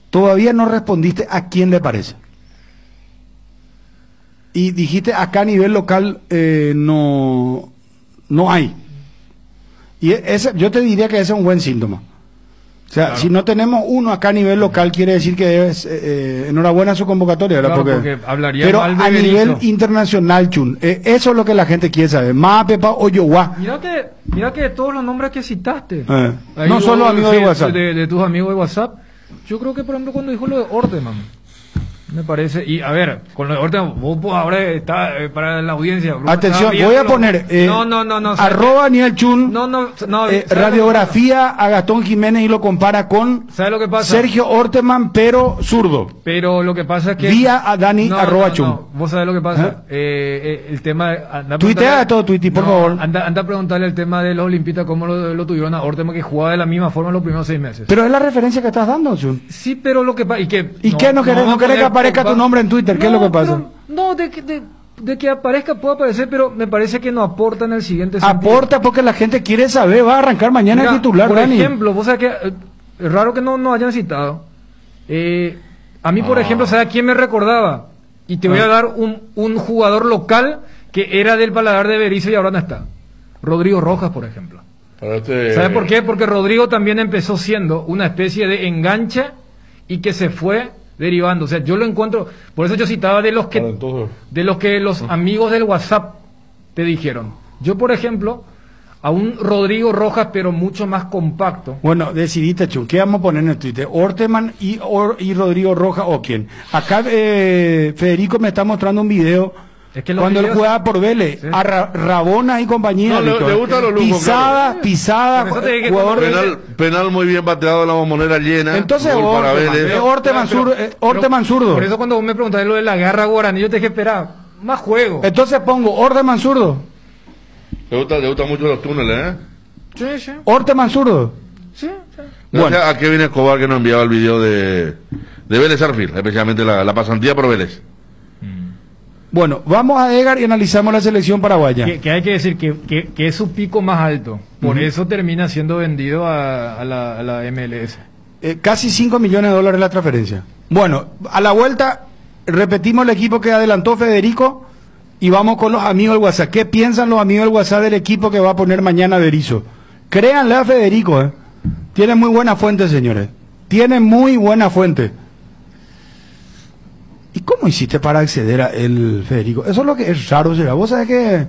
Todavía no respondiste a quién le parece. Y dijiste acá a nivel local no hay. Y yo te diría que ese es un buen síntoma. O sea, claro. Si no tenemos uno acá a nivel local, quiere decir que es enhorabuena su convocatoria, ¿verdad? Claro, porque hablaría pero mal de a Berizzo. nivel internacional, Chun, eso es lo que la gente quiere saber. Más Pepa Oyoguá. Mira que todos los nombres que citaste, no son los amigos de WhatsApp. De tus amigos de WhatsApp, yo creo que, por ejemplo, cuando dijo lo de Orteman, me parece, y a ver, con lo de Orteman, vos ahora está para la audiencia. Bruno, atención, voy a poner @ Niel Chun, radiografía a Gastón Jiménez y lo compara con ¿sabe lo que pasa? Sergio Orteman, pero zurdo. Pero lo que pasa es que vía a Dani @Chun. Vos sabés lo que pasa, el tema tuitea todo, Tuiti, por favor. Anda a preguntarle el tema de los olimpistas, cómo lo tuvieron a Orteman, que jugaba de la misma forma los primeros 6 meses. Pero es la referencia que estás dando, Chun. Sí, pero lo que pasa... ¿Y qué no querés que aparezca tu nombre en Twitter? ¿Qué es lo que pasa? De que aparezca puede aparecer, pero me parece que no aporta en el siguiente sentido. Aporta porque la gente quiere saber, va a arrancar mañana el titular, por Dani. ejemplo, vos sabés que es raro que no hayan citado. A mí, por ejemplo, ¿sabes a quién me recordaba? Y te voy a dar un jugador local que era del paladar de Berizzo y ahora no está. Rodrigo Rojas, por ejemplo. ¿Sabes por qué? Porque Rodrigo también empezó siendo una especie de enganche y que se fue derivando. O sea, yo lo encuentro, por eso yo citaba de los que los amigos del WhatsApp te dijeron. Yo, por ejemplo, a un Rodrigo Rojas, pero mucho más compacto. Bueno, decidiste, Chun, ¿qué vamos a poner en el Twitter? ¿Orteman y Rodrigo Rojas o quién? Acá Federico me está mostrando un video cuando él jugaba por Vélez, sí. A Rabona y compañía. Le gustan los lujos, pisada, jugador penal muy bien pateado de la Bombonera llena. Entonces Orteman zurdo. Por eso cuando vos me preguntaste lo de la garra guaraní, yo te dije, espera, más juego. Entonces pongo Orteman zurdo. Le gustan mucho los túneles, Sí. Orteman zurdo. Sí. Gracias a Kevin Escobar, que nos enviaba el video de Vélez Sarsfield, especialmente la pasantía por Vélez. Bueno, vamos a Edgar y analizamos la selección paraguaya. Que hay que decir que es su pico más alto. Por eso termina siendo vendido a la MLS. Casi 5 millones de dólares la transferencia. Bueno, a la vuelta repetimos el equipo que adelantó Federico y vamos con los amigos del WhatsApp. ¿Qué piensan los amigos del WhatsApp del equipo que va a poner mañana Berizzo? Créanle a Federico, Tiene muy buena fuente, señores. Tiene muy buena fuente. ¿Y cómo hiciste para acceder a él, Federico? Eso es lo que es raro, será. Vos sabés que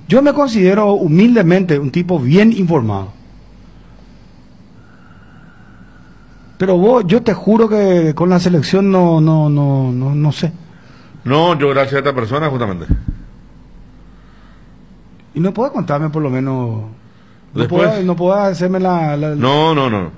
yo me considero humildemente un tipo bien informado. Pero vos, yo te juro que con la selección no sé. No, yo gracias a esta persona justamente. ¿Y no puedes contarme por lo menos? Después. No puedes hacerme la... No.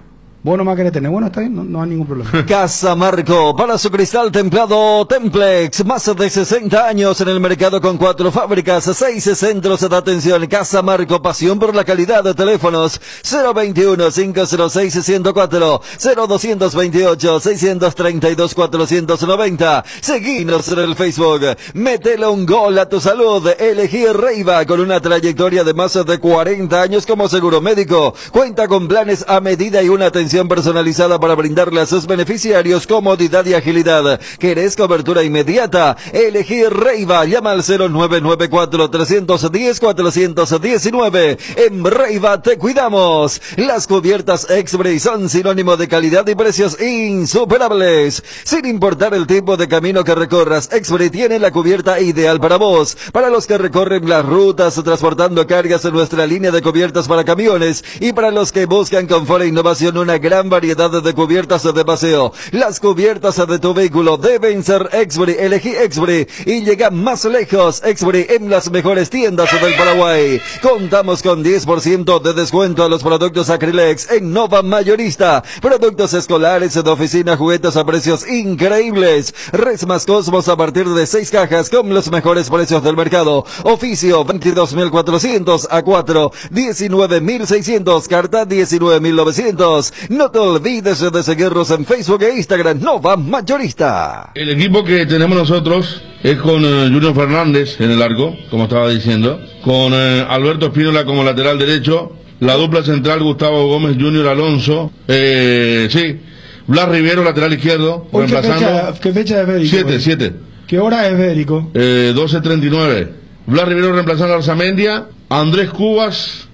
Vos no más querés tener. Bueno, está bien, no hay ningún problema. Casa Marco, para su cristal templado Templex, más de 60 años en el mercado con 4 fábricas, 6 centros de atención. Casa Marco, pasión por la calidad. De teléfonos 021-506-104, 0228-632-490. Seguinos en el Facebook. Métele un gol a tu salud. Elegí Reiva, con una trayectoria de más de 40 años como seguro médico. Cuenta con planes a medida y una atención personalizada para brindarle a sus beneficiarios comodidad y agilidad. ¿Querés cobertura inmediata? Elegir Reiva. Llama al 0994-310-419. En Reiva te cuidamos. Las cubiertas Exbri son sinónimo de calidad y precios insuperables. Sin importar el tipo de camino que recorras, Exbri tiene la cubierta ideal para vos. Para los que recorren las rutas transportando cargas en nuestra línea de cubiertas para camiones, y para los que buscan confort e innovación, una gran variedad de cubiertas de paseo. Las cubiertas de tu vehículo deben ser Exbri. Elegí Exbri y llega más lejos. Exbri en las mejores tiendas del Paraguay. Contamos con 10% de descuento a los productos Acrylex en Nova Mayorista. Productos escolares, de oficina, juguetes a precios increíbles. Resmas Cosmos a partir de 6 cajas con los mejores precios del mercado. Oficio 22.400 a 4, 19.600, carta 19.900. No te olvides de seguirnos en Facebook e Instagram, Nova Mayorista. El equipo que tenemos nosotros es con Junior Fernández en el arco, como estaba diciendo, con Alberto Espínola como lateral derecho, la dupla central Gustavo Gómez, Junior Alonso, Blas Rivero, lateral izquierdo, Hoy, reemplazando. ¿Qué fecha es Federico? 7. ¿Qué hora es Federico? 12:39. Blas Rivero reemplazando a Arzamendia, Andrés Cubas,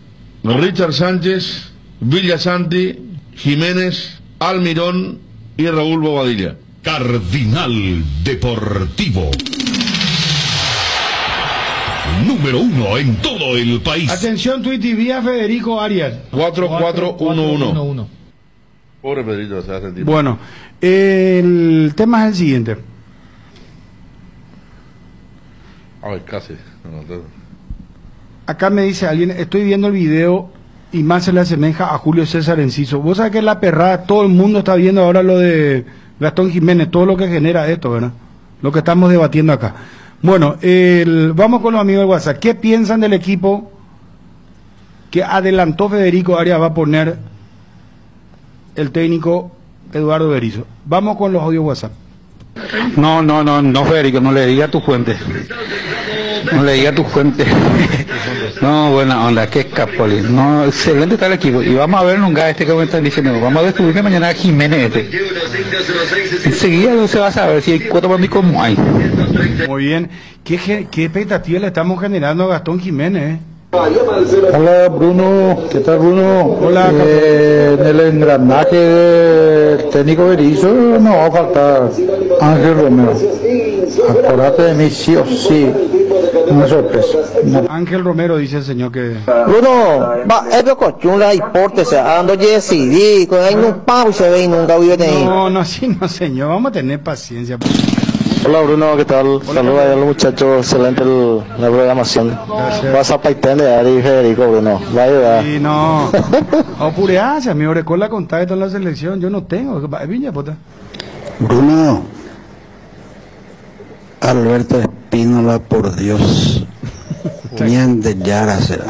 Richard Sánchez, Villasanti, Jiménez, Almirón y Raúl Bobadilla. Cardinal Deportivo. Número 1 en todo el país. Atención, Twitty, vía Federico Arias. 4-4-1-1. Pobre Pedrito, se va a sentir. Bueno, el tema es el siguiente. Ay, casi. Acá me dice alguien, estoy viendo el video y más se le asemeja a Julio César Enciso. Vos sabés que la perrada, todo el mundo está viendo ahora lo de Gastón Jiménez, todo lo que genera esto, ¿verdad? Lo que estamos debatiendo acá. Bueno, vamos con los amigos del WhatsApp. ¿Qué piensan del equipo que adelantó Federico Arias va a poner el técnico Eduardo Berizzo? Vamos con los audios WhatsApp. No, Federico, no le diga a tu fuente. No le diga a tu fuente. No, buena onda, qué escapoli. No, excelente está el equipo. Y vamos a ver nunca que me están diciendo. Vamos a descubrir mañana a Jiménez Enseguida no se va a saber si hay cuatro para mí como hay. Muy bien. ¿Qué expectativa le estamos generando a Gastón Jiménez? Hola Bruno, ¿qué tal Bruno? Hola. En el engranaje del técnico Berizzo no va a faltar Ángel Romero. Acordate de mí sí o sí. Una sorpresa. Ángel Romero dice el señor que... Bruno, es lo cochón la hipótesis, ando decidí, con ahí un pau se ve y nunca vive de ahí. No, sí, no señor, vamos a tener paciencia. Hola Bruno, ¿qué tal? Saludos a los muchachos, excelente la programación. Gracias. Vas a paitende a Federico, Bruno. Va a ayudar. Sí, no. Apureancia, mi orecola contacto en la selección, yo no tengo. Viña, pota. Bruno, Alberto Espínola, por Dios. Bien de Yara será.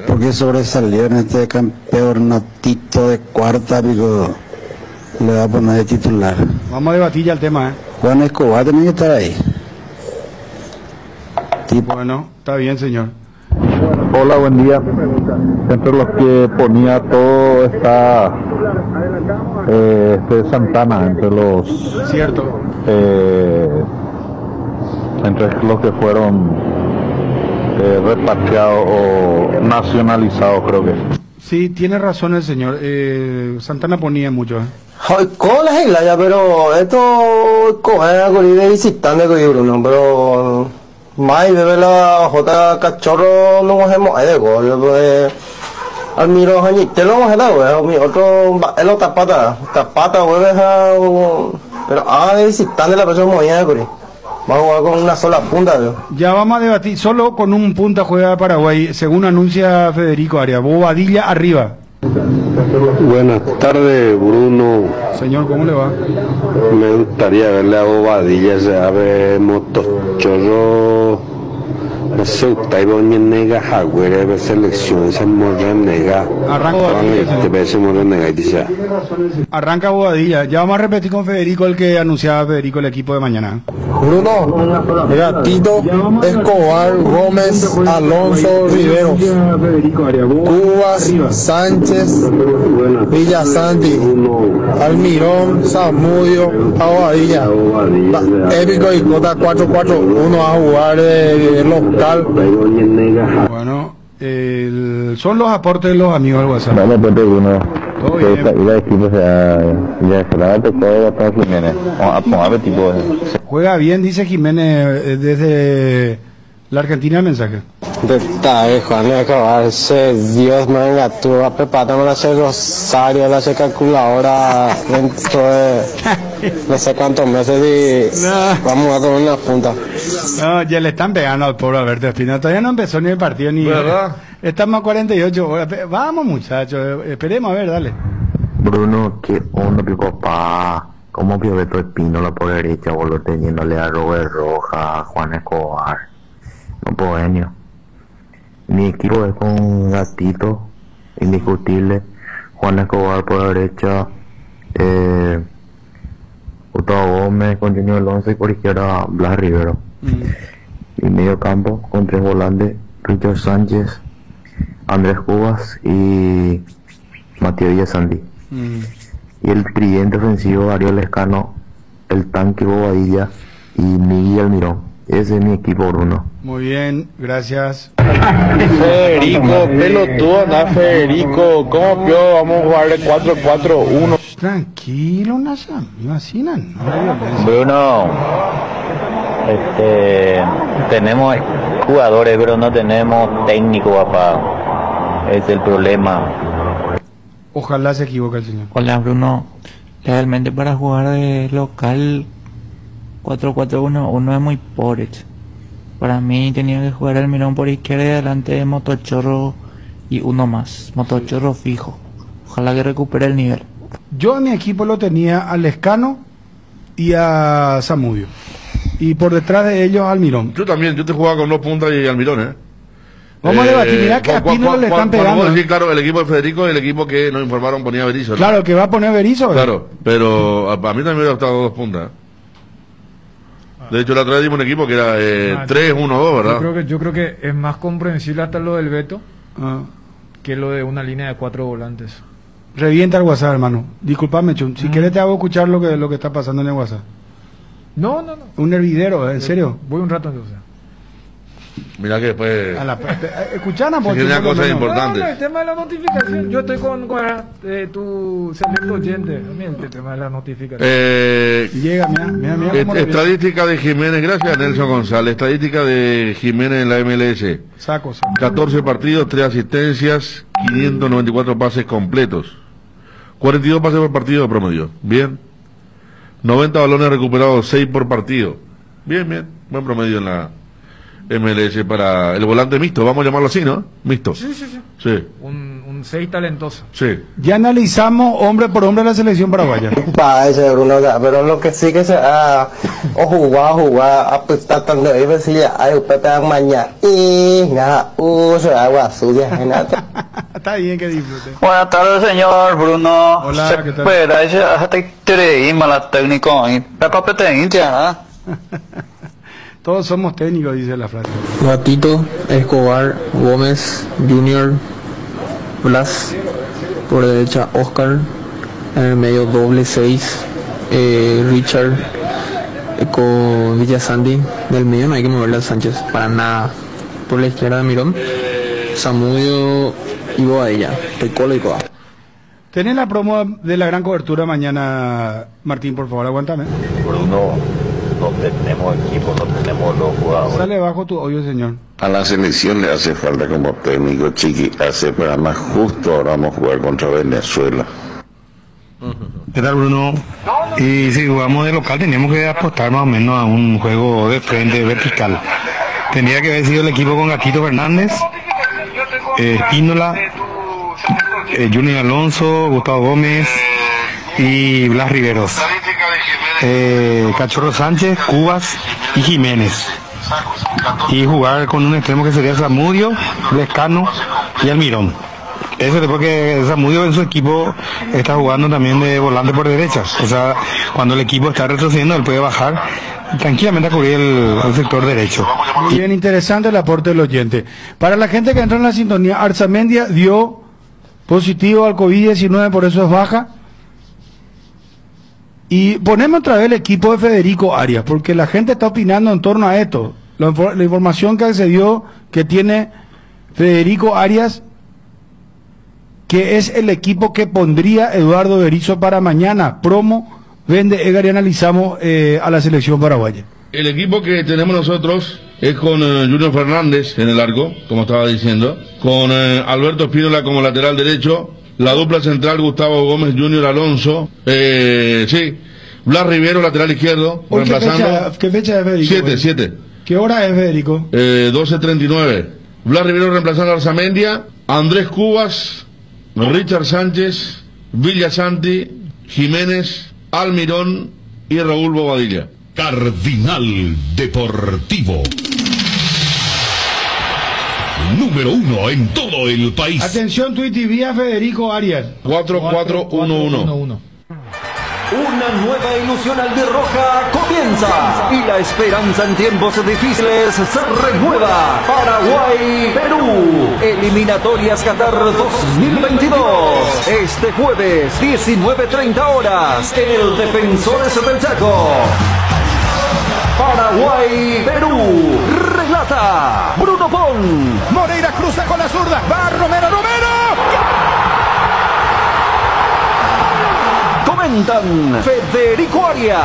Porque sobresalió en este campeonatito de cuarta, pico, le va a poner de titular. Vamos a debatir ya el tema, Juan Escobar tiene que estar ahí. Bueno, está bien, señor. Hola, buen día. Entre los que ponía todo está Santana, entre los... Cierto. Entre los que fueron repatriados o nacionalizados, creo que. Sí, tiene razón el señor. Santana ponía mucho. Ay, con las islas ya, pero esto es de visitante que Bruno, pero más bebe la J cachorro no hacemos de gol, pues Almiro Jañite lo hemos dado, mi otro es lo tapata, pero de visitante la persona muy bien, vamos a jugar con una sola punta, ¿no? Ya vamos a debatir. Solo con un punta juega Paraguay, según anuncia Federico Arias. Bobadilla arriba. Buenas tardes, Bruno. Señor, ¿cómo le va? Me gustaría verle a Bobadilla, se abre motochorro. No sé, usted va a nega Jaguar, de selección, se morre nega. Arranca Bobadilla. Ya vamos a repetir con Federico el que anunciaba Federico el equipo de mañana. Bruno, era Tito, Escobar, Gómez, Alonso, Rivero, Cubas, Sánchez, Villasanti, Almirón, Zamudio, Aguadilla, Épico y Cota 4-4-1 a jugar de local. Bueno, son los aportes de los amigos del WhatsApp. Vale, pues Bruno. Todo bien. El equipo ya se la tocó a Jiménez. A ver, tipo. Juega bien, dice Jiménez desde la Argentina el mensaje. Juan Escobar, Dios me engató, prepárame a hacer rosario, a hacer calculadora dentro de no sé cuántos meses y vamos a tomar una punta. No, ya le están pegando al pobre Alberto Espino, todavía no empezó ni el partido ni... ¿Verdad? Estamos a 48 horas, vamos muchachos, esperemos a ver, dale. Bruno, qué onda, mi papá. ¿Cómo vio Beto Espínola por derecha, boludo, teniéndole a Robert Roja, a Juan Escobar? No puedo venir. Mi equipo es con Gatito, indiscutible. Juan Escobar por derecha, Gustavo Gómez con Junior Alonso y por izquierda Blas Rivero. Y medio campo con tres volantes, Richard Sánchez, Andrés Cubas y Mateo Villasanti. Y el tridente ofensivo Ariel Lescano, el tanque Bobadilla y Miguel Almirón. Ese es mi equipo, Bruno. Muy bien, gracias. Federico, pelotudo, anda Federico. ¿Cómo que vamos a jugar de 4-4-1? Tranquilo, Nasa, así no. Bruno, tenemos jugadores, pero no tenemos técnico, papá. Es el problema. Ojalá se equivoque el señor. Hola, Bruno. Realmente para jugar de local 4-4-1 es muy pobre. Para mí tenía que jugar el Mirón por izquierda y delante de Motochorro y uno más. Motochorro fijo. Ojalá que recupere el nivel. Yo en mi equipo lo tenía a Lescano y a Zamudio. Y por detrás de ellos al Mirón. Yo también, yo te jugaba con dos puntas y Almirón, Vamos a debatir, mirá que a Pino le están pegando. Sí, claro, el equipo de Federico y el equipo que nos informaron ponía Berizzo, ¿no? Claro, que va a poner Berizzo. Claro, pero a mí también me hubiera gustado dos puntas. De hecho, la otra vez dimos un equipo que era 3-1-2, ¿verdad? Yo creo que es más comprensible hasta lo del Beto que lo de una línea de 4 volantes. Revienta el WhatsApp, hermano. Disculpame, Chun. Si quieres te hago escuchar lo que está pasando en el WhatsApp. No. Un hervidero, ¿en serio? Voy un rato entonces. Mira que después... Escuchana, porque tenía cosas importantes. No, el tema de la notificación. Yo estoy con tu selecto oyente. También el tema de la notificación. Llega, mira. Estadística de Jiménez, gracias a Nelson González. Estadística de Jiménez en la MLS. Saco. 14 partidos, 3 asistencias, 594 pases completos. 42 pases por partido de promedio. Bien. 90 balones recuperados, 6 por partido. Bien. Buen promedio en la MLS para el volante mixto, vamos a llamarlo así, ¿no? Mixto. Sí. Sí. Un con 6 talentosos. Sí. Ya analizamos hombre por hombre la selección paraguaya. Parece, Bruno, pero lo que sí que se ha jugar, apostar tanto, y decía, ay, Pepe mañana, y nada, se agua suya, Está bien que disfrute. Buenas tardes, señor Bruno. Hola, ¿qué tal? Espera, hasta que la técnico, y Pepa Petencia, Todos somos técnicos, dice la frase. Gatito, Escobar, Gómez, Junior, Blas, por derecha Oscar, en el medio doble 6, Richard con Villasanti, del medio no hay que moverle a Sánchez, para nada. Por la izquierda Mirón, Zamudio y Bobadilla, Ricola y Coa. Tenés la promo de la gran cobertura mañana, Martín, por favor, aguántame. Bruno, no tenemos equipo, no tenemos los jugadores. Sale bajo tu hoyo, señor. A la selección le hace falta como técnico, Chiqui, hace para más justo, ahora vamos a jugar contra Venezuela. ¿Qué tal, Bruno? Y si jugamos de local teníamos que apostar más o menos a un juego de frente vertical. Tendría que haber sido el equipo con Gatito Fernández, Espínola, Junior Alonso, Gustavo Gómez y Blas Riveros, Cachorro Sánchez, Cubas y Jiménez, y jugar con un extremo que sería Zamudio, Lescano y Almirón. Eso es porque Zamudio en su equipo está jugando también de volante por derecha, o sea, cuando el equipo está retrocediendo él puede bajar tranquilamente a cubrir el sector derecho. Muy bien, interesante el aporte del oyente. Para la gente que entró en la sintonía, Arzamendia dio positivo al COVID-19, por eso es baja. Y ponemos otra vez el equipo de Federico Arias, porque la gente está opinando en torno a esto. La información que accedió que tiene Federico Arias, que es el equipo que pondría Eduardo Berizzo para mañana. Promo, vende, Edgar, y analizamos a la selección paraguaya. El equipo que tenemos nosotros es con Junior Fernández en el arco, como estaba diciendo, con Alberto Espínola como lateral derecho, la dupla central Gustavo Gómez, Junior Alonso, Blas Rivero, lateral izquierdo, reemplazando. ¿Qué fecha es Federico? 7. ¿Qué hora es Federico? 12:39. Blas Rivero reemplazando a Arzamendia, Andrés Cubas, Richard Sánchez, Villasanti, Jiménez, Almirón y Raúl Bobadilla. Cardinal Deportivo. Número 1 en todo el país. Atención, Twitty, vía Federico Arias. 4-4-1-1. Una nueva ilusión albirroja comienza y la esperanza en tiempos difíciles se renueva. Paraguay-Perú, eliminatorias Qatar 2022. Este jueves, 19:30 horas, en el Defensores del Chaco. Paraguay-Perú, relata Bruno Pon. Moreira cruza con la zurda, va Romero. Comentan Federico Arias.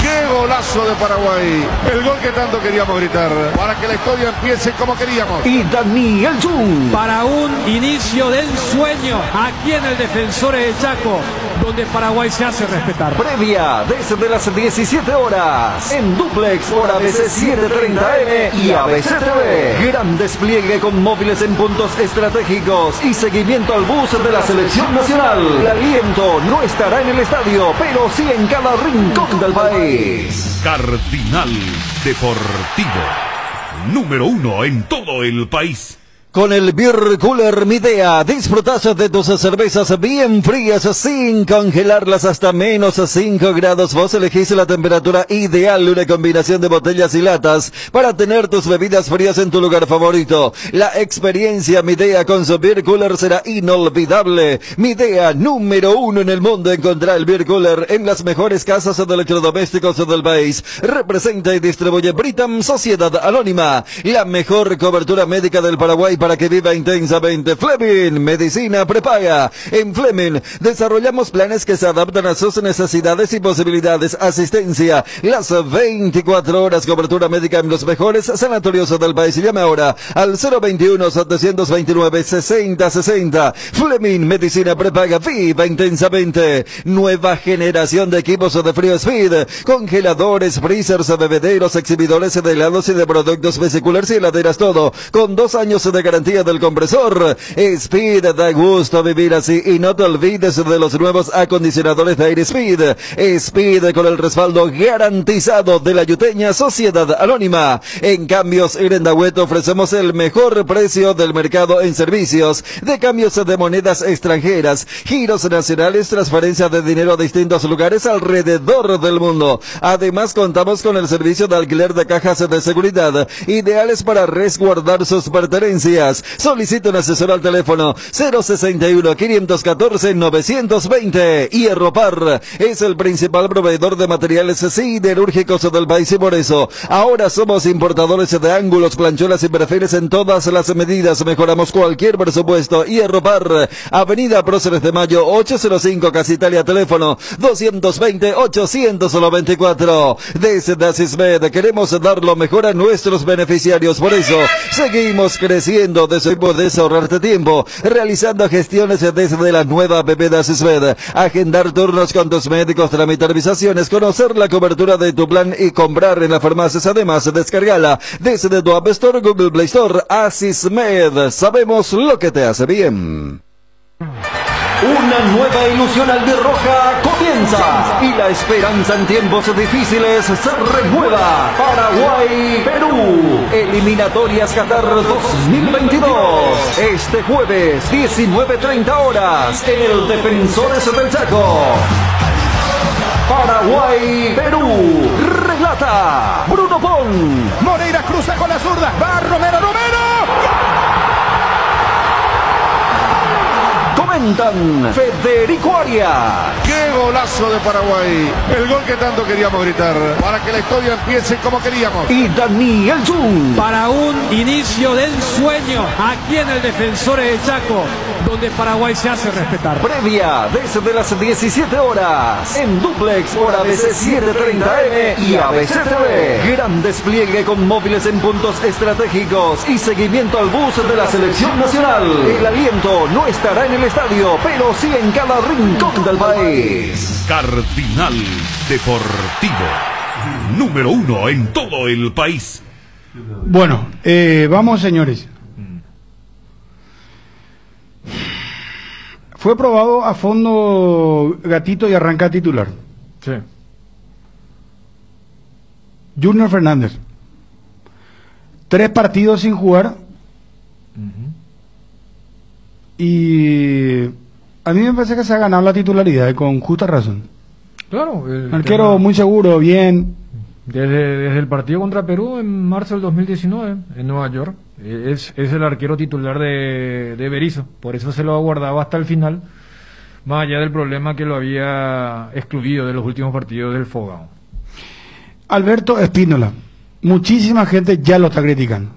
¡Qué golazo de Paraguay! El gol que tanto queríamos gritar, para que la historia empiece como queríamos. Y Daniel Jung. Para un inicio del sueño, aquí en el Defensores de Chaco, donde Paraguay se hace respetar. Previa desde las 17 horas, en Duplex por ABC 730M y ABC TV. Gran despliegue con móviles en puntos estratégicos y seguimiento al bus de la selección nacional. El aliento no estará en el estadio, pero sí en cada rincón del país. Cardinal Deportivo. Número 1 en todo el país. Con el Beer Cooler Midea disfrutas de tus cervezas bien frías sin congelarlas hasta menos 5 grados. Vos elegís la temperatura ideal, una combinación de botellas y latas para tener tus bebidas frías en tu lugar favorito. La experiencia Midea con su Beer Cooler será inolvidable. Midea, número 1 en el mundo. Encontrá el Beer Cooler en las mejores casas de electrodomésticos del país. Representa y distribuye Britam Sociedad Anónima, la mejor cobertura médica del Paraguay para que viva intensamente. Fleming, medicina prepaga. En Fleming desarrollamos planes que se adaptan a sus necesidades y posibilidades. Asistencia las 24 horas, cobertura médica en los mejores sanatorios del país. Llame ahora al 021-729-6060. Fleming, medicina prepaga, viva intensamente. Nueva generación de equipos de Frío Speed, congeladores, freezers, bebederos, exhibidores de helados y de productos vesiculares y heladeras, todo con 2 años de garantía del compresor. Speed, da gusto vivir así y no te olvides de los nuevos acondicionadores de aire Speed. Speed con el respaldo garantizado de la Yuteña Sociedad Anónima. En Cambios Irendahuet ofrecemos el mejor precio del mercado en servicios de cambios de monedas extranjeras, giros nacionales, transferencia de dinero a distintos lugares alrededor del mundo. Además contamos con el servicio de alquiler de cajas de seguridad, ideales para resguardar sus pertenencias. Solicita un asesor al teléfono 061-514-920. Hierro Par es el principal proveedor de materiales siderúrgicos del país y por eso ahora somos importadores de ángulos, plancholas y perfiles en todas las medidas. Mejoramos cualquier presupuesto. Hierro Par, Avenida Próceres de Mayo 805, Casa Italia, teléfono 220-800-94. Desde Asismed queremos dar lo mejor a nuestros beneficiarios, por eso seguimos creciendo. De eso puedes ahorrarte tiempo realizando gestiones desde la nueva app de Asismed, agendar turnos con tus médicos, tramitar visaciones, conocer la cobertura de tu plan y comprar en las farmacias. Además, descargala desde tu App Store, Google Play Store. Asismed, sabemos lo que te hace bien. Una nueva ilusión albirroja comienza y la esperanza en tiempos difíciles se renueva. Paraguay-Perú, eliminatorias Qatar 2022. Este jueves, 19:30 horas, en el Defensores del Chaco. Paraguay-Perú, relata Bruno Pon. Moreira cruza con la zurda, va Romero. Comentan Federico Aria. ¡Qué golazo de Paraguay! El gol que tanto queríamos gritar, para que la historia empiece como queríamos. Y Daniel Jung. Para un inicio del sueño, aquí en el Defensores de Chaco, donde Paraguay se hace respetar. Previa desde las 17 horas, en duplex por ABC 730M y ABC TV. Gran despliegue con móviles en puntos estratégicos y seguimiento al bus de la selección nacional. El aliento no estará en el estadio, pero sí en cada rincón del país. Cardinal Deportivo, número 1 en todo el país. Bueno, vamos, señores. Fue probado a fondo Gatito y arranca titular. Sí. Junior Fernández. 3 partidos sin jugar. Y a mí me parece que se ha ganado la titularidad con justa razón. Claro. Arquero muy seguro, bien. Desde el partido contra Perú en marzo del 2019 en Nueva York. Es el arquero titular de Berizzo. Por eso se lo ha guardado hasta el final. Más allá del problema que lo había excluido de los últimos partidos del Fogão. Alberto Espínola. Muchísima gente ya lo está criticando.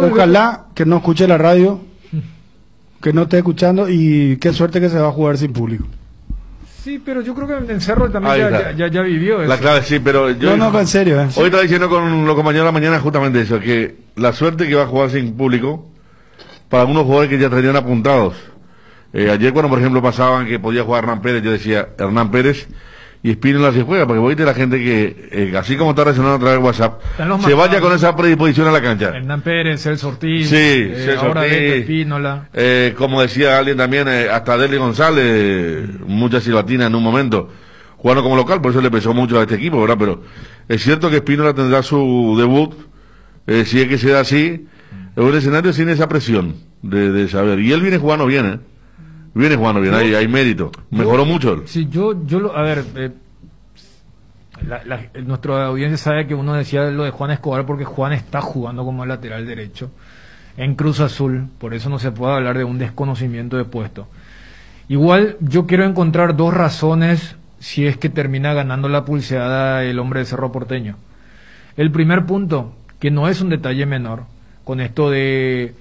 Ojalá que no escuche la radio, que no esté escuchando, y qué suerte que se va a jugar sin público. Sí, pero yo creo que en Cerro también ya vivió eso. La clave sí, pero yo... No, en serio. Hoy estaba diciendo con los compañeros de la mañana justamente eso, que la suerte que va a jugar sin público para algunos jugadores que ya tenían apuntados. Ayer cuando, por ejemplo, pasaban que podía jugar Hernán Pérez, yo decía, Hernán Pérez y Espínola se juega, porque voy a decir a la gente que, así como está reaccionando a través de WhatsApp, se vaya con esa predisposición a la cancha. Hernán Pérez, Celso Ortiz, Celso ahora Ortiz, Espínola. como decía alguien también, hasta Deli González, mucha silbatina en un momento, jugando como local, por eso le pesó mucho a este equipo, ¿verdad? Pero es cierto que Espínola tendrá su debut, si es que se da así, en un escenario sin esa presión de saber. Y él viene jugando bien, Viene jugando bien, hay mérito. Mejoró mucho. Sí, a ver, nuestra audiencia sabe que uno decía lo de Juan Escobar porque Juan está jugando como lateral derecho en Cruz Azul, por eso no se puede hablar de un desconocimiento de puesto. Igual yo quiero encontrar 2 razones si es que termina ganando la pulseada el hombre de Cerro Porteño. El primer punto, que no es un detalle menor, con esto de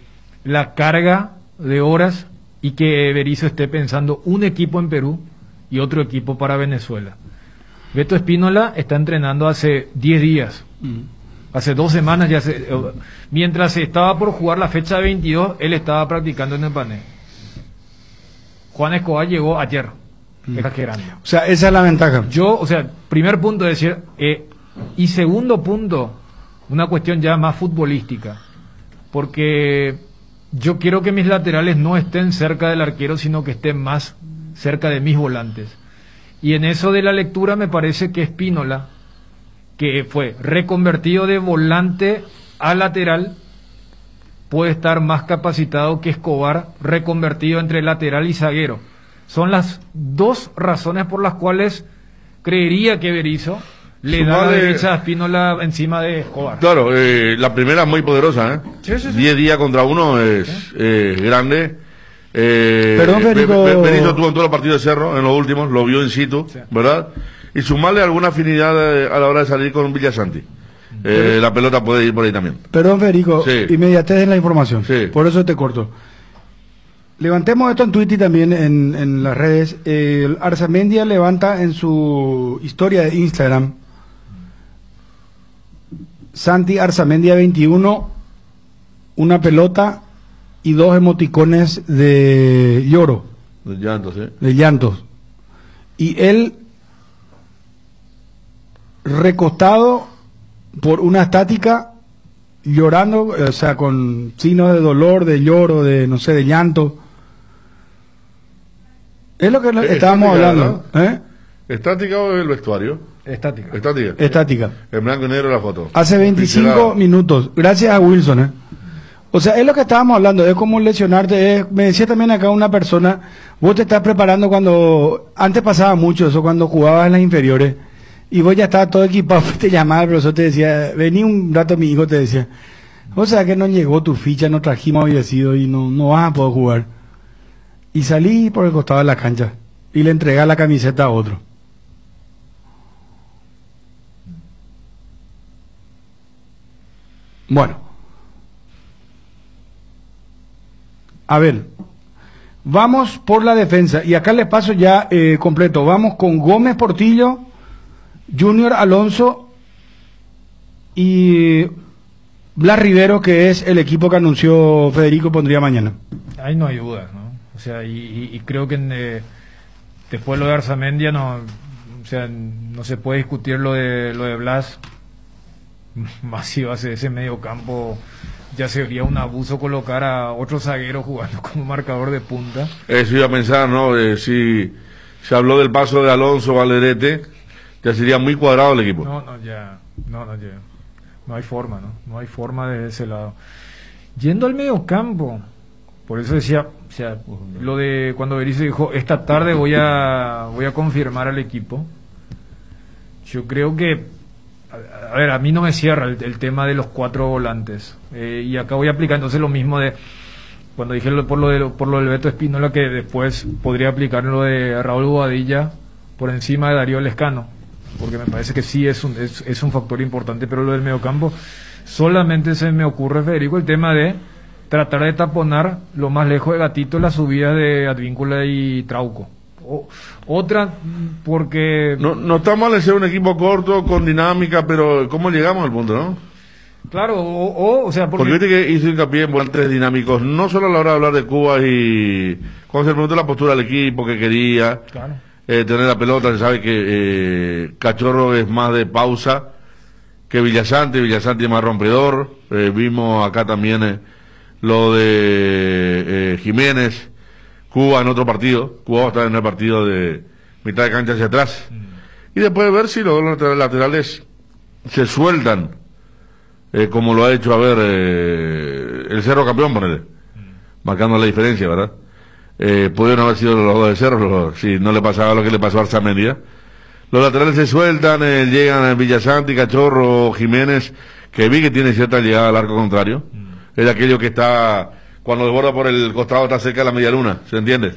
la carga de horas y que Berizzo esté pensando un equipo en Perú y otro equipo para Venezuela. Beto Espínola está entrenando hace 10 días, hace 2 semanas ya mientras se estaba por jugar la fecha 22, él estaba practicando en el Pané. Juan Escobar llegó ayer, exagerando. O sea, esa es la ventaja. Primer punto es decir, y segundo punto, una cuestión ya más futbolística. porque yo quiero que mis laterales no estén cerca del arquero, sino que estén más cerca de mis volantes. Y en eso de la lectura me parece que Spínola, que fue reconvertido de volante a lateral, puede estar más capacitado que Escobar, reconvertido entre lateral y zaguero. Son las dos razones por las cuales creería que Berizzo le da la derecha a Spínola encima de Escobar. Claro, la primera es muy poderosa, ¿eh? Sí, sí, sí. 10 días contra uno es grande. Perdón, Federico. Berizzo tuvo en todos los partidos de Cerro, en los últimos, lo vio in situ, ¿verdad? Y sumarle alguna afinidad a la hora de salir con Villasanti. La pelota puede ir por ahí también. Perdón, Federico, Sí. inmediatez en la información. Sí. Por eso te corto. Levantemos esto en Twitter y también en las redes. El Arzamendia levanta en su historia de Instagram, Santi Arzamendia 21, una pelota y 2 emoticones de lloro. De llantos, ¿sí? De llantos. Y él recostado por una estática, llorando, o sea, con signos de dolor, de lloro, de no sé, de llanto. Es lo que estábamos hablando. ¿Estática o el vestuario? Estática. Estática. Estática. En blanco y negro la foto. Hace 25 Pincelada. minutos. Gracias a Wilson. O sea, es lo que estábamos hablando. Es como lesionarte. Me decía también acá una persona, vos te estás preparando cuando... Antes pasaba mucho eso, cuando jugabas en las inferiores. Y vos ya estabas todo equipado, te llamaba el profesor, te decía, vení un rato, mi hijo te decía, o sea que no llegó tu ficha, no trajimos había sido y no vas a poder jugar. Y salí por el costado de la cancha y le entregué la camiseta a otro. Bueno. A ver, vamos por la defensa y acá le paso ya completo. Vamos con Gómez Portillo, Junior Alonso y Blas Rivero, que es el equipo que anunció Federico pondría mañana. Ahí no hay dudas, ¿no? O sea, y creo que después lo de Arzamendia no, o sea, no se puede discutir lo de Blas. Más si va a ser ese medio campo, ya sería un abuso colocar a otro zaguero jugando como marcador de punta. Eso iba a pensar, ¿no? Si se habló del paso de Alonso Valerete, ya sería muy cuadrado el equipo. No hay forma, no hay forma de ese lado. Yendo al medio campo, por eso decía, o sea, lo de cuando Berizzo dijo, esta tarde voy a confirmar al equipo. Yo creo que, a ver, a mí no me cierra el tema de los 4 volantes. Y acá voy a aplicar entonces lo mismo de cuando dije por lo del Beto Espínola, que después podría aplicar lo de Raúl Bobadilla por encima de Darío Lescano, porque me parece que sí es un factor importante. Pero lo del mediocampo, solamente se me ocurre, Federico, el tema de tratar de taponar lo más lejos de Gatito la subida de Advíncula y Trauco. Otra, porque... No está mal de ser un equipo corto, con dinámica, pero ¿cómo llegamos al punto, no? Claro, o sea... Porque viste que hizo hincapié en volantes dinámicos, no solo a la hora de hablar de Cuba y... Cuando se preguntó la postura del equipo que quería... Claro. Tener la pelota, se sabe que Cachorro es más de pausa que Villasanti es más rompedor. Vimos acá también lo de Jiménez, Cuba en otro partido, Cuba va a estar en el partido de mitad de cancha hacia atrás. Y después ver si los laterales se sueltan, como lo ha hecho, a ver, el Cerro campeón, ponele, marcando la diferencia, ¿verdad? Pudieron haber sido los dos de Cerro, si no le pasaba lo que le pasó a Arzamendia. Los laterales se sueltan, llegan a Villasanti, Cachorro, Jiménez, que vi que tiene cierta llegada al arco contrario. Es aquello que está, cuando desborda por el costado, está cerca de la media luna, ¿se entiende?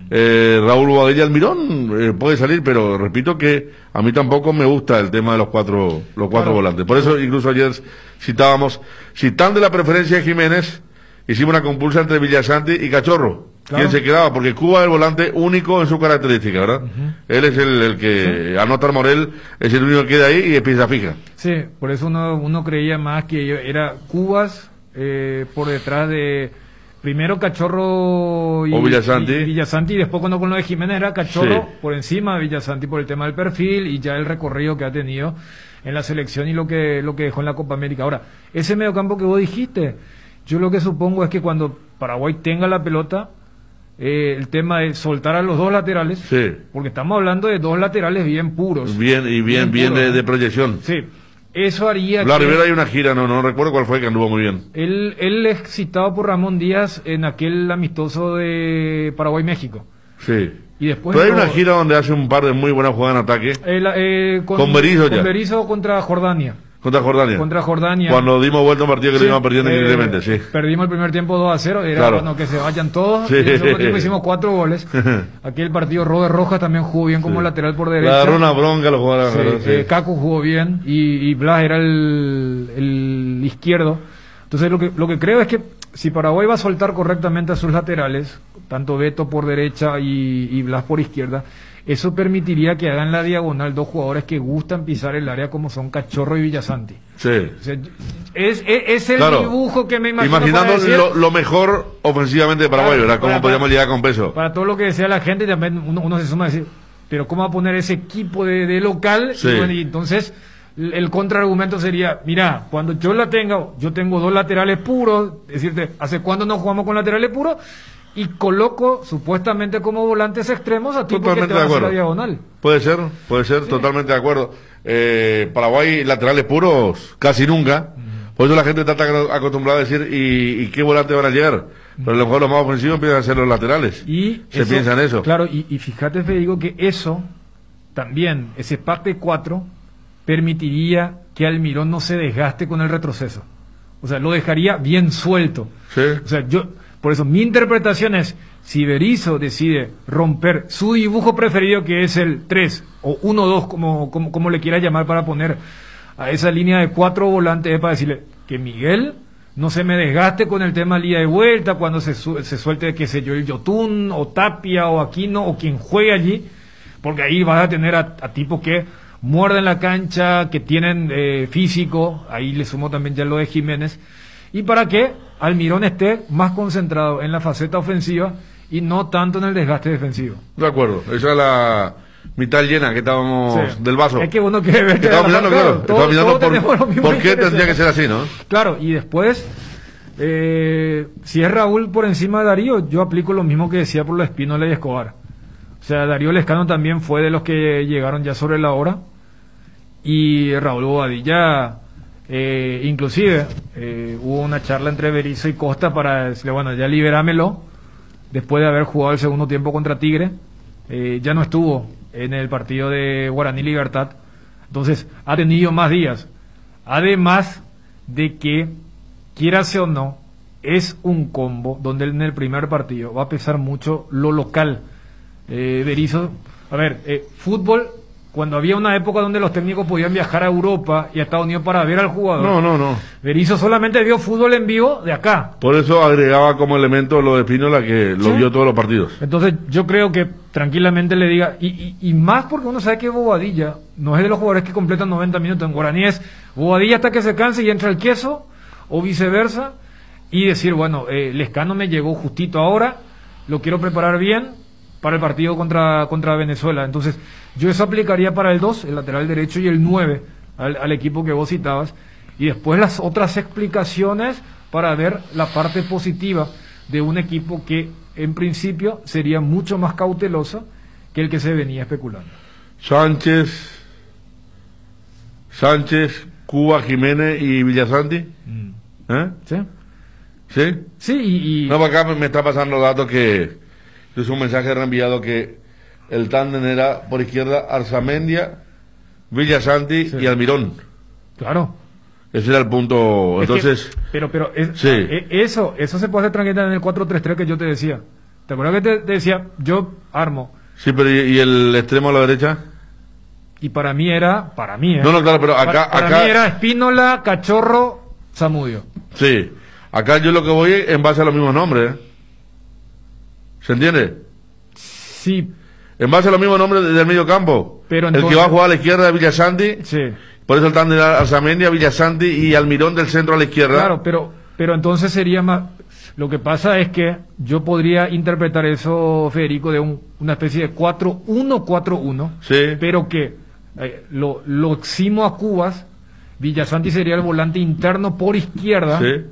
Raúl Bobadilla Almirón puede salir, pero repito que a mí tampoco me gusta el tema de los cuatro volantes. Por eso incluso ayer citábamos, citando la preferencia de Jiménez, hicimos una compulsa entre Villasanti y Cachorro. Claro. ¿Quién se quedaba? Porque Cuba es el volante único en su característica, ¿verdad? Él es el que, anota Morel, es el único que queda ahí y es pieza fija. Sí, por eso uno creía más que era Cubas por detrás de primero Cachorro y Villasanti, y después cuando con lo de Jiménez era Cachorro por encima de Villasanti por el tema del perfil y ya el recorrido que ha tenido en la selección y lo que dejó en la Copa América. Ahora, ese mediocampo que vos dijiste, Yo lo que supongo es que cuando Paraguay tenga la pelota, el tema de soltar a los dos laterales, Sí. porque estamos hablando de dos laterales bien puros. Bien puros, de ¿no? proyección. Sí. Eso haría Blas que... Rivera hay una gira, no recuerdo cuál fue, que anduvo muy bien. Él es citado por Ramón Díaz en aquel amistoso de Paraguay-México. Sí. Y después Pero hay una gira donde hace un par de muy buenas jugadas en ataque. Con Berizzo ya. Con Berizzo contra Jordania. Contra Jordania. Contra Jordania. Cuando dimos vuelta a un partido que Sí, lo íbamos perdiendo increíblemente, sí. Perdimos el primer tiempo 2-0, era Claro. bueno que se vayan todos. Sí. Y en el segundo tiempo hicimos 4 goles. Aquí el partido Robert Rojas también jugó bien como lateral por Le derecha. agarró una bronca los jugadores. Sí, ¿verdad? Sí. Cacu jugó bien y Blas era el izquierdo. Entonces lo que creo es que si Paraguay va a soltar correctamente a sus laterales, tanto Beto por derecha y Blas por izquierda, eso permitiría que hagan la diagonal dos jugadores que gustan pisar el área como son Cachorro y Villasanti. Sí. O sea, es el Claro. dibujo que me imagino. Imaginando para decir, lo mejor ofensivamente de Paraguay, Claro, ¿verdad? Cómo para- podríamos llegar con peso. para todo lo que decía la gente, también uno se suma a decir, pero ¿cómo va a poner ese equipo de local? Sí. Y bueno, y entonces el contraargumento sería, mira, cuando yo la tenga, yo tengo dos laterales puros, decirte, ¿hace cuándo no jugamos con laterales puros? Y coloco supuestamente como volantes extremos a tipos que Totalmente te van a de hacer la acuerdo. diagonal. Puede ser, totalmente de acuerdo. Paraguay, laterales puros, casi nunca. Por eso la gente está tan acostumbrada a decir, ¿y qué volantes van a llegar? Pero a lo mejor los más ofensivos empiezan a ser los laterales. Y Se piensa en eso. Claro, y fíjate, Federico, que eso también, ese pack de 4, permitiría que Almirón no se desgaste con el retroceso. O sea, lo dejaría bien suelto. Sí. O sea, por eso mi interpretación es, si Berizzo decide romper su dibujo preferido, que es el 3 o 1-2, como le quiera llamar, para poner a esa línea de 4 volantes, es para decirle que Miguel no se me desgaste con el tema de ida y vuelta, cuando se suelte, qué sé yo, el Yotun, o Tapia, o Aquino, o quien juegue allí, porque ahí vas a tener a tipos que muerden la cancha, que tienen físico, ahí le sumo también ya lo de Jiménez, y para que Almirón esté más concentrado en la faceta ofensiva y no tanto en el desgaste defensivo. De acuerdo, esa es la mitad llena que estábamos Sí. del vaso. Es que uno quiere ver que Estaba mirando, claro, todos estaba mirando tenemos los mismos por qué intereses. tendría que ser así, ¿no? Claro, y después, si es Raúl por encima de Darío, yo aplico lo mismo que decía por lo de Espínola y Escobar. O sea, Darío Lescano también fue de los que llegaron ya sobre la hora, y Raúl Bobadilla, inclusive, hubo una charla entre Berizzo y Costa para decirle, bueno, ya liberámelo, después de haber jugado el segundo tiempo contra Tigre, ya no estuvo en el partido de Guaraní Libertad, entonces ha tenido más días, además de que, quieras o no, es un combo donde en el primer partido va a pesar mucho lo local. Berizzo, a ver, fútbol, cuando había una época donde los técnicos podían viajar a Europa y a Estados Unidos para ver al jugador, No. Berizzo solamente vio fútbol en vivo de acá. Por eso agregaba como elemento lo de Espínola, que lo Sí. vio todos los partidos. Entonces yo creo que tranquilamente le diga, y más porque uno sabe que Bobadilla no es de los jugadores que completan 90 minutos en Guaraní, es Bobadilla hasta que se canse y entra el queso, o viceversa, y decir, bueno, Lescano me llegó justito ahora, lo quiero preparar bien para el partido contra Venezuela. Entonces yo eso aplicaría para el 2, el lateral derecho, y el 9 al equipo que vos citabas, y después las otras explicaciones para ver la parte positiva de un equipo que en principio sería mucho más cauteloso que el que se venía especulando. Sánchez, Cuba, Jiménez y Villasanti. ¿Sí? ¿Sí? Sí, No, para acá me está pasando datos que es un mensaje reenviado que el tándem era por izquierda Arzamendia, Villasanti y Almirón. Claro. Ese era el punto. Es Entonces, que- pero sí. eso se puede hacer tranquilamente en el 4-3-3 que yo te decía. ¿Te acuerdas que te decía? Yo armo. Sí, pero ¿y el extremo a la derecha? Y para mí era. No, claro, pero acá- Para acá- mí era Espínola, Cachorro, Zamudio. Sí. Acá yo lo que voy es en base a los mismos nombres. ¿Se entiende? Sí. En base a los mismos nombres del medio campo. Pero el entonces- que va a jugar a la izquierda es Villasanti. Sí. Por eso el tándem era Arzamendia, Villasanti y Almirón del centro a la izquierda. Claro, pero entonces sería más. Lo que pasa es que yo podría interpretar eso, Federico, de una especie de 4-1-4-1. Sí. Pero que lo eximo a Cubas. Villasanti sería el volante interno por izquierda. Sí.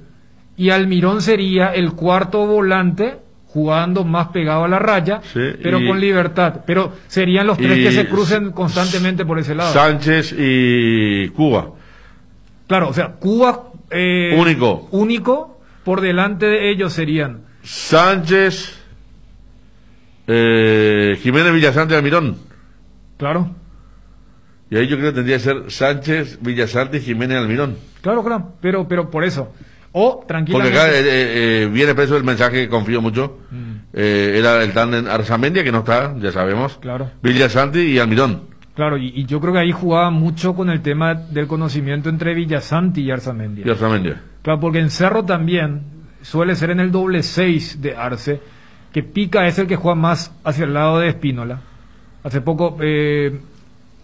y Almirón sería el cuarto volante, jugando más pegado a la raya, Sí, pero y- con libertad. Pero serían los tres y que se crucen constantemente por ese lado. Sánchez y Cuba. Claro, o sea, Cuba Único. por delante de ellos serían Sánchez, Jiménez, Villasante y Almirón. Claro. Y ahí yo creo que tendría que ser Sánchez, Villasante y Jiménez Almirón. Claro, pero por eso. O Porque tranquilamente. acá viene preso el mensaje que confío mucho. Era el tándem Arzamendia, que no está, ya sabemos. Claro. Villasante y Almirón. Claro, y yo creo que ahí jugaba mucho con el tema del conocimiento entre Villasanti y Arzamendia. Y Arzamendia. Claro, porque en Cerro también suele ser en el doble 6 de Arce, que Pica es el que juega más hacia el lado de Espínola. Hace poco,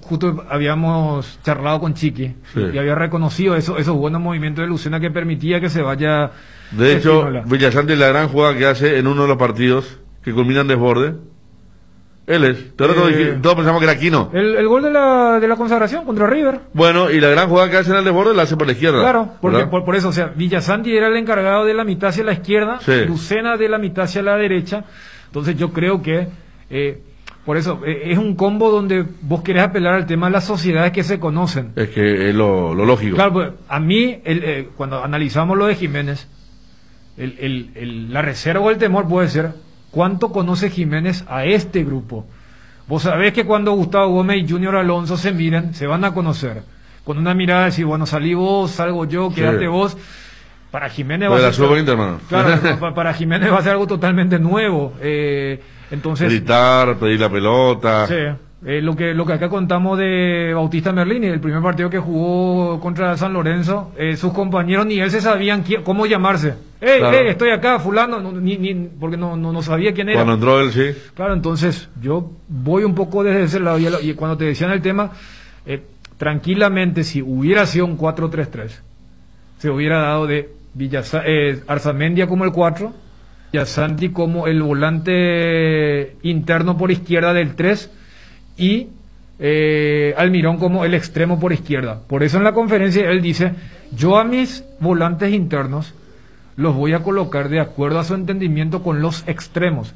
justo habíamos charlado con Chiqui, Sí. y había reconocido esos buenos movimientos de Lucena que permitía que se vaya De hecho, Espínola. Villasante es la gran jugada que hace en uno de los partidos que culminan desborde. Él es. Todos pensamos que era Aquino. El gol de la consagración contra River. Bueno, y la gran jugada que hace en el desborde la hace por la izquierda. Claro, porque ¿verdad? por eso, o sea, Villasanti era el encargado de la mitad hacia la izquierda, Sí. Lucena de la mitad hacia la derecha. Entonces yo creo que, por eso, es un combo donde vos querés apelar al tema de las sociedades que se conocen. Es que es lo lógico. Claro, pues, a mí, cuando analizamos lo de Jiménez, la reserva o el temor puede ser, ¿cuánto conoce Jiménez a este grupo? Vos sabés que cuando Gustavo Gómez y Junior Alonso se miren, se van a conocer. Con una mirada, decir, bueno, salí vos, salgo yo, quédate Sí. vos. Para Jiménez Lo va de a la ser... sub-20, hermano. Claro, para Jiménez va a ser algo totalmente nuevo. Entonces... Gritar, pedir la pelota. Sí, lo que acá contamos de Bautista Merlini, el primer partido que jugó contra San Lorenzo, sus compañeros ni él se sabían cómo llamarse. Claro. Estoy acá, fulano, porque no sabía quién era. Cuando entró él, sí. Claro, entonces yo voy un poco desde ese lado. Y cuando te decían el tema, tranquilamente, si hubiera sido un 4-3-3, se hubiera dado de Arzamendia como el 4, Villasanti como el volante interno por izquierda del 3 y Almirón como el extremo por izquierda. Por eso en la conferencia él dice, yo a mis volantes internos los voy a colocar de acuerdo a su entendimiento con los extremos.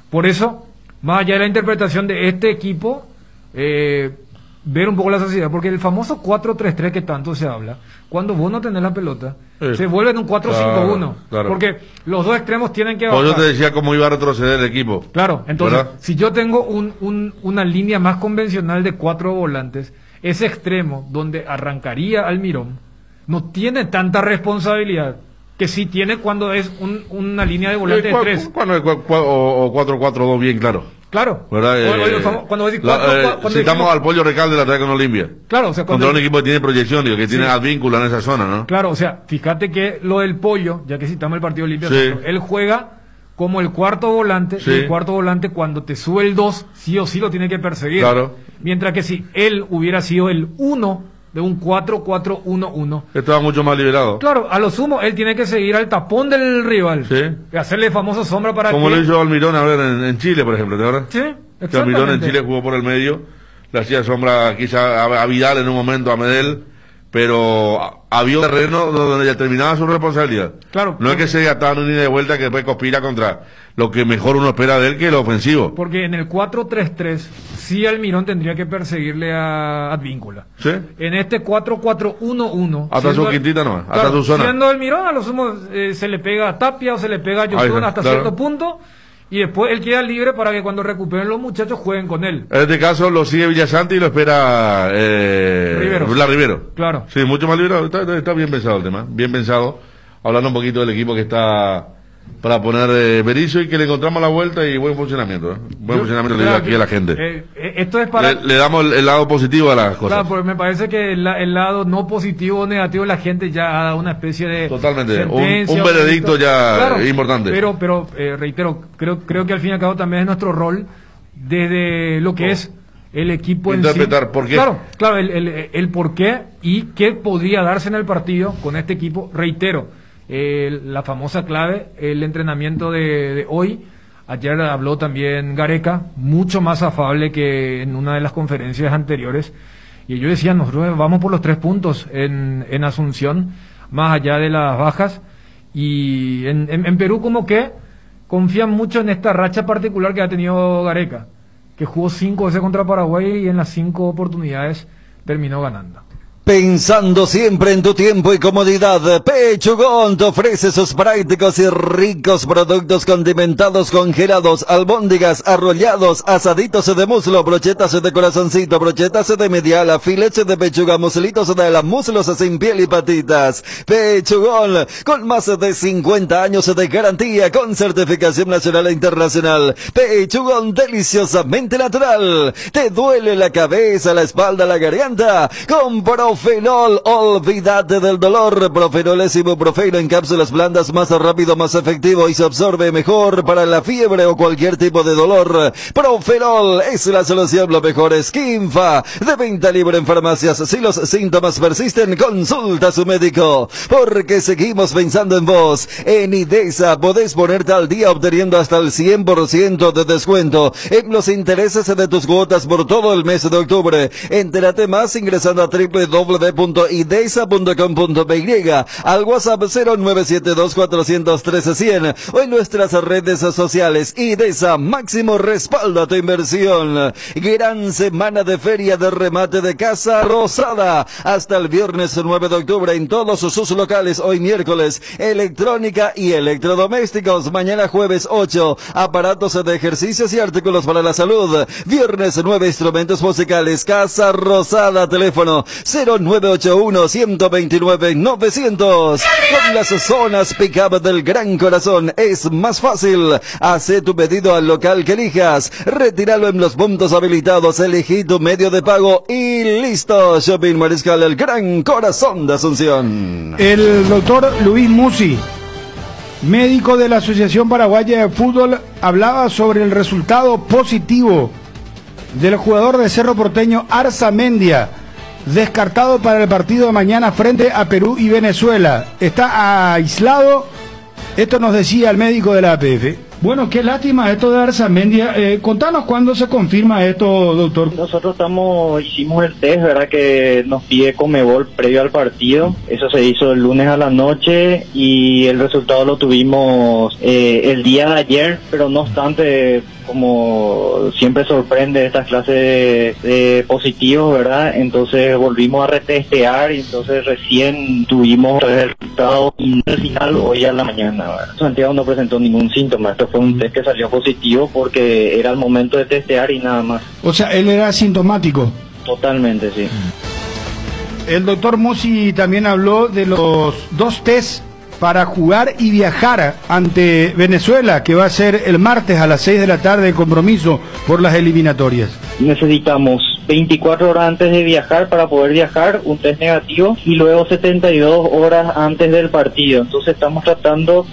Por eso, más allá de la interpretación de este equipo, ver un poco la sociedad, porque el famoso 4-3-3 que tanto se habla, cuando vos no tenés la pelota, se vuelve en un 4-5-1, claro. porque los dos extremos tienen que Pues bajar. yo te decía cómo iba a retroceder el equipo. Claro, entonces, ¿verdad? si yo tengo una línea más convencional de 4 volantes, ese extremo donde arrancaría Almirón no tiene tanta responsabilidad que sí tiene cuando es una línea de volante de 3. O 4-4-2 bien claro. Claro. ¿Verdad? Cuando decís citamos al Pollo Recalde la trae con Olimpia. Claro, o sea, contra un equipo que tiene proyección, digo, que tiene advíncula en esa zona, ¿no? Claro, o sea, fíjate que lo del Pollo, ya que citamos el partido Olimpia, Sí. él juega como el cuarto volante, Sí. y el cuarto volante cuando te sube el 2, sí o sí lo tiene que perseguir. Claro. Mientras que si él hubiera sido el 1 de un 4-4-1-1, Estaba mucho más liberado. claro, a lo sumo él tiene que seguir al tapón del rival, Sí. y hacerle famoso sombra para Como que... lo hizo Almirón a ver en Chile, por ejemplo, ¿te acuerdas? Sí, Que Almirón en exactamente. Chile jugó por el medio, le hacía sombra quizá a Vidal en un momento, a Medel, pero había un terreno donde ya terminaba su responsabilidad. Claro. No es que se gastaba en una ida de vuelta que después conspira contra lo que mejor uno espera de él, que es lo ofensivo. Porque en el 4-3-3 sí Almirón tendría que perseguirle a Advíncula. ¿Sí? En este 4-4-1-1... Hasta siendo- su quintita no, hasta claro, su zona. siendo Almirón, a lo sumo se le pega a Tapia o se le pega a Ahí Yotun está, hasta claro. cierto punto, y después él queda libre para que cuando recuperen los muchachos jueguen con él. En este caso lo sigue Villasanti y lo espera Rivero. Blas Rivero. Claro. Sí, mucho más liberado. Está bien pensado el tema, bien pensado. Hablando un poquito del equipo que está para poner Berizzo y que le encontramos la vuelta y buen funcionamiento. Buen funcionamiento le digo aquí a la gente. Esto es para... Le damos el lado positivo a las cosas. Claro, porque me parece que el lado no positivo o negativo la gente ya ha dado una especie de Totalmente. sentencia, Un veredicto ya Claro, importante. Pero reitero, creo que al fin y al cabo también es nuestro rol desde lo que es el equipo en sí. Interpretar por qué. Claro, el por qué y qué podría darse en el partido con este equipo. Reitero, la famosa clave, el entrenamiento de hoy. Ayer habló también Gareca, mucho más afable que en una de las conferencias anteriores. Y ellos decían, nosotros vamos por los 3 puntos en Asunción, más allá de las bajas. Y en Perú como que confían mucho en esta racha particular que ha tenido Gareca, que jugó 5 veces contra Paraguay y en las 5 oportunidades terminó ganando. Pensando siempre en tu tiempo y comodidad, Pechugón te ofrece sus prácticos y ricos productos condimentados, congelados, albóndigas, arrollados, asaditos de muslo, brochetas de corazoncito, brochetas de mediala, filetes de pechuga, muslitos de la muslos sin piel y patitas. Pechugón, con más de 50 años de garantía, con certificación nacional e internacional. Pechugón, deliciosamente natural. ¿Te duele la cabeza, la espalda, la garganta? Con Profenol, olvídate del dolor. Profenol es ibuprofeno en cápsulas blandas, más rápido, más efectivo y se absorbe mejor para la fiebre o cualquier tipo de dolor. Profenol es la solución, lo mejor es Kinfa, de venta libre en farmacias. Si los síntomas persisten, consulta a su médico, porque seguimos pensando en vos. En IDESA podés ponerte al día obteniendo hasta el 100% de descuento en los intereses de tus cuotas por todo el mes de octubre. Entérate más ingresando a www.idesa.com.py, al WhatsApp 0972-413-100 o en nuestras redes sociales. IDESA, máximo respaldo a tu inversión. Gran semana de feria de remate de Casa Rosada hasta el viernes 9 de octubre en todos sus locales. Hoy miércoles, electrónica y electrodomésticos. Mañana jueves 8, aparatos de ejercicios y artículos para la salud. Viernes 9, instrumentos musicales. Casa Rosada, teléfono 0981-129-900. Con las zonas pick-up del Gran Corazón es más fácil. Haz tu pedido al local que elijas, retíralo en los puntos habilitados, elegí tu medio de pago y listo. Shopping Mariscal, el Gran Corazón de Asunción. El doctor Luis Musi, médico de la Asociación Paraguaya de Fútbol, hablaba sobre el resultado positivo del jugador de Cerro Porteño Arzamendia, descartado para el partido de mañana frente a Perú y Venezuela. Está aislado, esto nos decía el médico de la APF. Bueno, qué lástima esto de Arzamendia. Contanos cuándo se confirma esto, doctor. Nosotros hicimos el test, ¿verdad? Que nos pide Conmebol previo al partido. Eso se hizo el lunes a la noche y el resultado lo tuvimos el día de ayer, pero no obstante, como siempre sorprende estas clases de positivos, ¿verdad? Entonces volvimos a retestear y entonces recién tuvimos el resultado final hoy a la mañana, ¿verdad? Santiago no presentó ningún síntoma. Esto fue un test que salió positivo porque era el momento de testear y nada más. O sea, él era asintomático. Totalmente, sí. El doctor Musi también habló de los 2 tests para jugar y viajar ante Venezuela, que va a ser el martes a las 6 de la tarde, el compromiso por las eliminatorias. Necesitamos 24 horas antes de viajar para poder viajar, un test negativo, y luego 72 horas antes del partido. Entonces estamos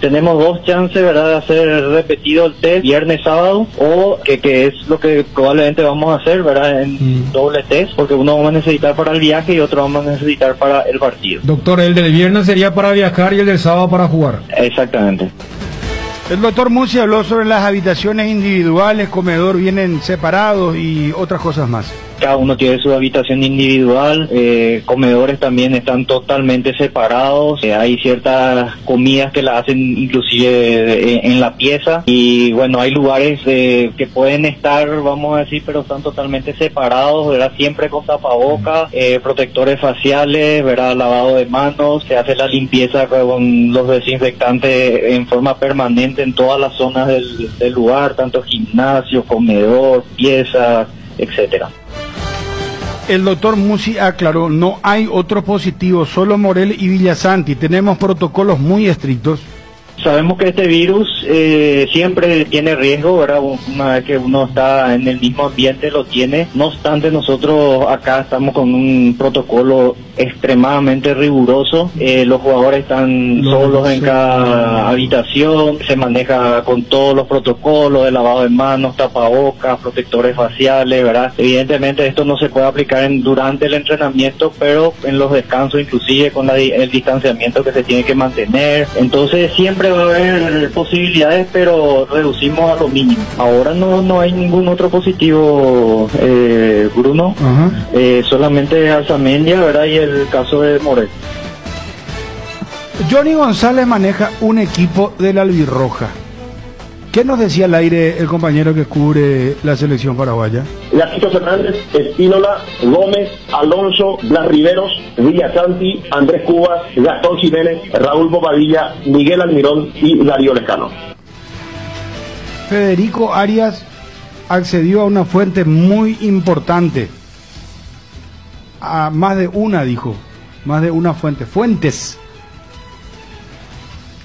tenemos 2 chances, ¿verdad?, de hacer repetido el test viernes, sábado, o que es lo que probablemente vamos a hacer, ¿verdad?, en doble test, porque uno vamos a necesitar para el viaje y otro vamos a necesitar para el partido. Doctor, el del viernes sería para viajar y el del sábado para jugar. Exactamente. El doctor Musi habló sobre las habitaciones individuales, comedor vienen separados y otras cosas más. Cada uno tiene su habitación individual, comedores también están totalmente separados, hay ciertas comidas que la hacen inclusive en la pieza, y bueno, hay lugares que pueden estar, vamos a decir, pero están totalmente separados, ¿verdad? Siempre con tapabocas, protectores faciales, ¿verdad? Lavado de manos, se hace la limpieza con los desinfectantes en forma permanente en todas las zonas del lugar, tanto gimnasio, comedor, piezas, etcétera. El doctor Musi aclaró, no hay otro positivo, solo Morel y Villasanti. Tenemos protocolos muy estrictos. Sabemos que este virus siempre tiene riesgo, ¿verdad? Una vez que uno está en el mismo ambiente lo tiene. No obstante, nosotros acá estamos con un protocolo extremadamente riguroso. Los jugadores están solos en cada habitación. Se maneja con todos los protocolos de lavado de manos, tapabocas, protectores faciales, ¿verdad? Evidentemente esto no se puede aplicar durante el entrenamiento, pero en los descansos, inclusive con el distanciamiento que se tiene que mantener. Entonces siempre va a haber posibilidades, pero reducimos a lo mínimo. Ahora no hay ningún otro positivo, Bruno. Solamente Arzamendia, ¿verdad? Y el caso de Morel. Johnny González maneja un equipo de la albirroja. ¿Qué nos decía al aire el compañero que cubre la selección paraguaya? Gatito Fernández, Espínola, Gómez, Alonso, Blas Riveros, Villasanti, Andrés Cubas, Gastón Jiménez, Raúl Bobadilla, Miguel Almirón y Darío Lescano. Federico Arias accedió a una fuente muy importante. A más de una, dijo. Más de una fuente. Fuentes.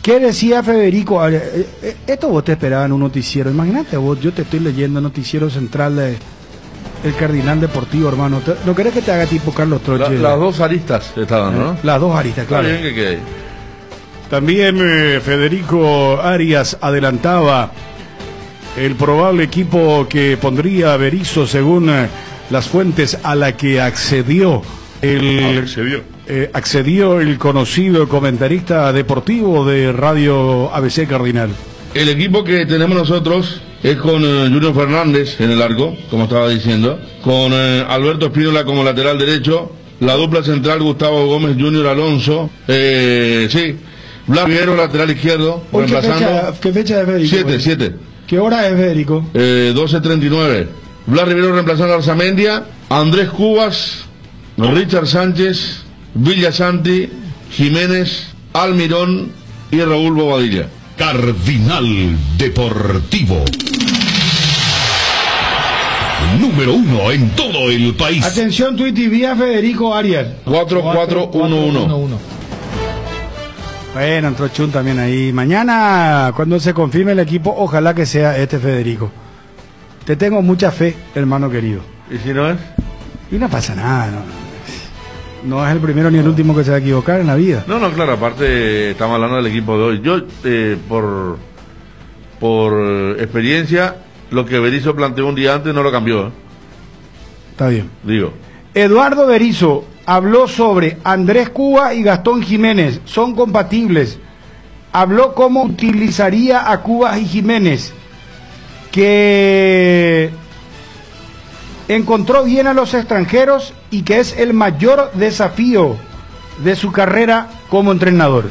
¿Qué decía Federico Arias? Esto vos te esperabas en un noticiero. Imagínate vos, yo te estoy leyendo noticiero central de El Cardinal Deportivo, hermano. ¿No querés que te haga tipo Carlos Troche? Las dos aristas estaban, ¿no? Las dos aristas, claro. Está bien que quede. También Federico Arias adelantaba el probable equipo que pondría Berizzo según las fuentes a la que accedió el conocido comentarista deportivo de Radio ABC Cardinal. El equipo que tenemos nosotros es con Junior Fernández en el arco, como estaba diciendo, con Alberto Espínola como lateral derecho, la dupla central Gustavo Gómez, Junior Alonso, Blas Rivero lateral izquierdo, reemplazando. ¿Qué fecha es Federico? 7. ¿Qué hora es Federico? 12:39. Blas Rivero reemplazando a Arzamendia, Andrés Cubas, Richard Sánchez, Villasanti, Jiménez, Almirón y Raúl Bobadilla. Cardinal Deportivo. Número 1 en todo el país. Atención, Twitch TV a Federico Arias. 4-4-1-1. Bueno, entró Chun también ahí. Mañana, cuando se confirme el equipo, ojalá que sea este Federico. Te tengo mucha fe, hermano querido. ¿Y si no es? Y no pasa nada, no es el primero ni el último que se va a equivocar en la vida. No, claro, aparte estamos hablando del equipo de hoy. Yo, por experiencia, lo que Berizzo planteó un día antes no lo cambió. Está bien. Digo. Eduardo Berizzo habló sobre Andrés Cuba y Gastón Jiménez. Son compatibles. Habló cómo utilizaría a Cuba y Jiménez. Que encontró bien a los extranjeros y que es el mayor desafío de su carrera como entrenador.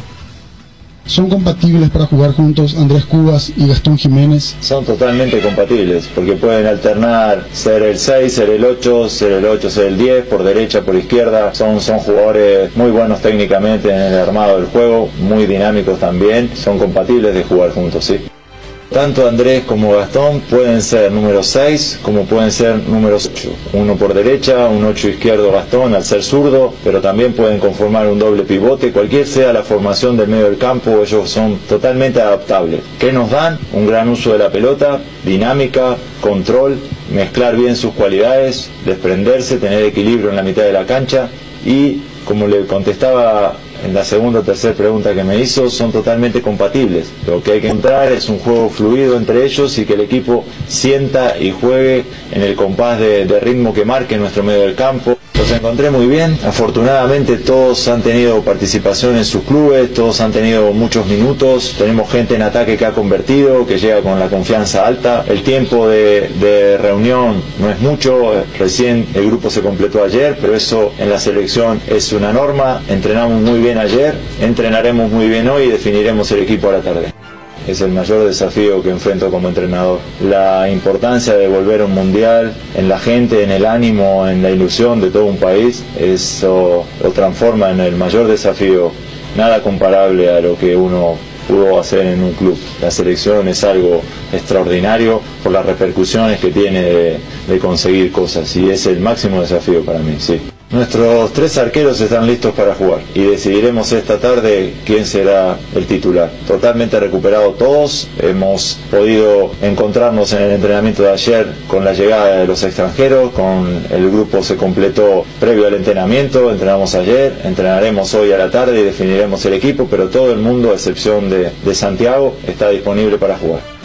¿Son compatibles para jugar juntos Andrés Cubas y Gastón Jiménez? Son totalmente compatibles, porque pueden alternar ser el 6, ser el 8, ser el 8, ser el 10, por derecha, por izquierda. Son jugadores muy buenos técnicamente en el armado del juego, muy dinámicos también. Son compatibles de jugar juntos, sí. Tanto Andrés como Gastón pueden ser número 6 como pueden ser números 8. Uno por derecha, un 8 izquierdo Gastón al ser zurdo, pero también pueden conformar un doble pivote. Cualquier sea la formación del medio del campo, ellos son totalmente adaptables. ¿Qué nos dan? Un gran uso de la pelota, dinámica, control, mezclar bien sus cualidades, desprenderse, tener equilibrio en la mitad de la cancha y, como le contestaba en la segunda o tercera pregunta que me hizo, son totalmente compatibles. Lo que hay que encontrar es un juego fluido entre ellos y que el equipo sienta y juegue en el compás de ritmo que marque nuestro medio del campo. Los encontré muy bien, afortunadamente todos han tenido participación en sus clubes, todos han tenido muchos minutos, tenemos gente en ataque que ha convertido, que llega con la confianza alta. El tiempo de reunión no es mucho, recién el grupo se completó ayer, pero eso en la selección es una norma. Entrenamos muy bien ayer, entrenaremos muy bien hoy y definiremos el equipo a la tarde. Es el mayor desafío que enfrento como entrenador. La importancia de volver a un mundial en la gente, en el ánimo, en la ilusión de todo un país, eso lo transforma en el mayor desafío, nada comparable a lo que uno pudo hacer en un club. La selección es algo extraordinario por las repercusiones que tiene de conseguir cosas y es el máximo desafío para mí, sí. Nuestros 3 arqueros están listos para jugar y decidiremos esta tarde quién será el titular. Totalmente recuperado todos, hemos podido encontrarnos en el entrenamiento de ayer con la llegada de los extranjeros, con el grupo se completó previo al entrenamiento, entrenamos ayer, entrenaremos hoy a la tarde y definiremos el equipo, pero todo el mundo, a excepción de Santiago, está disponible para jugar.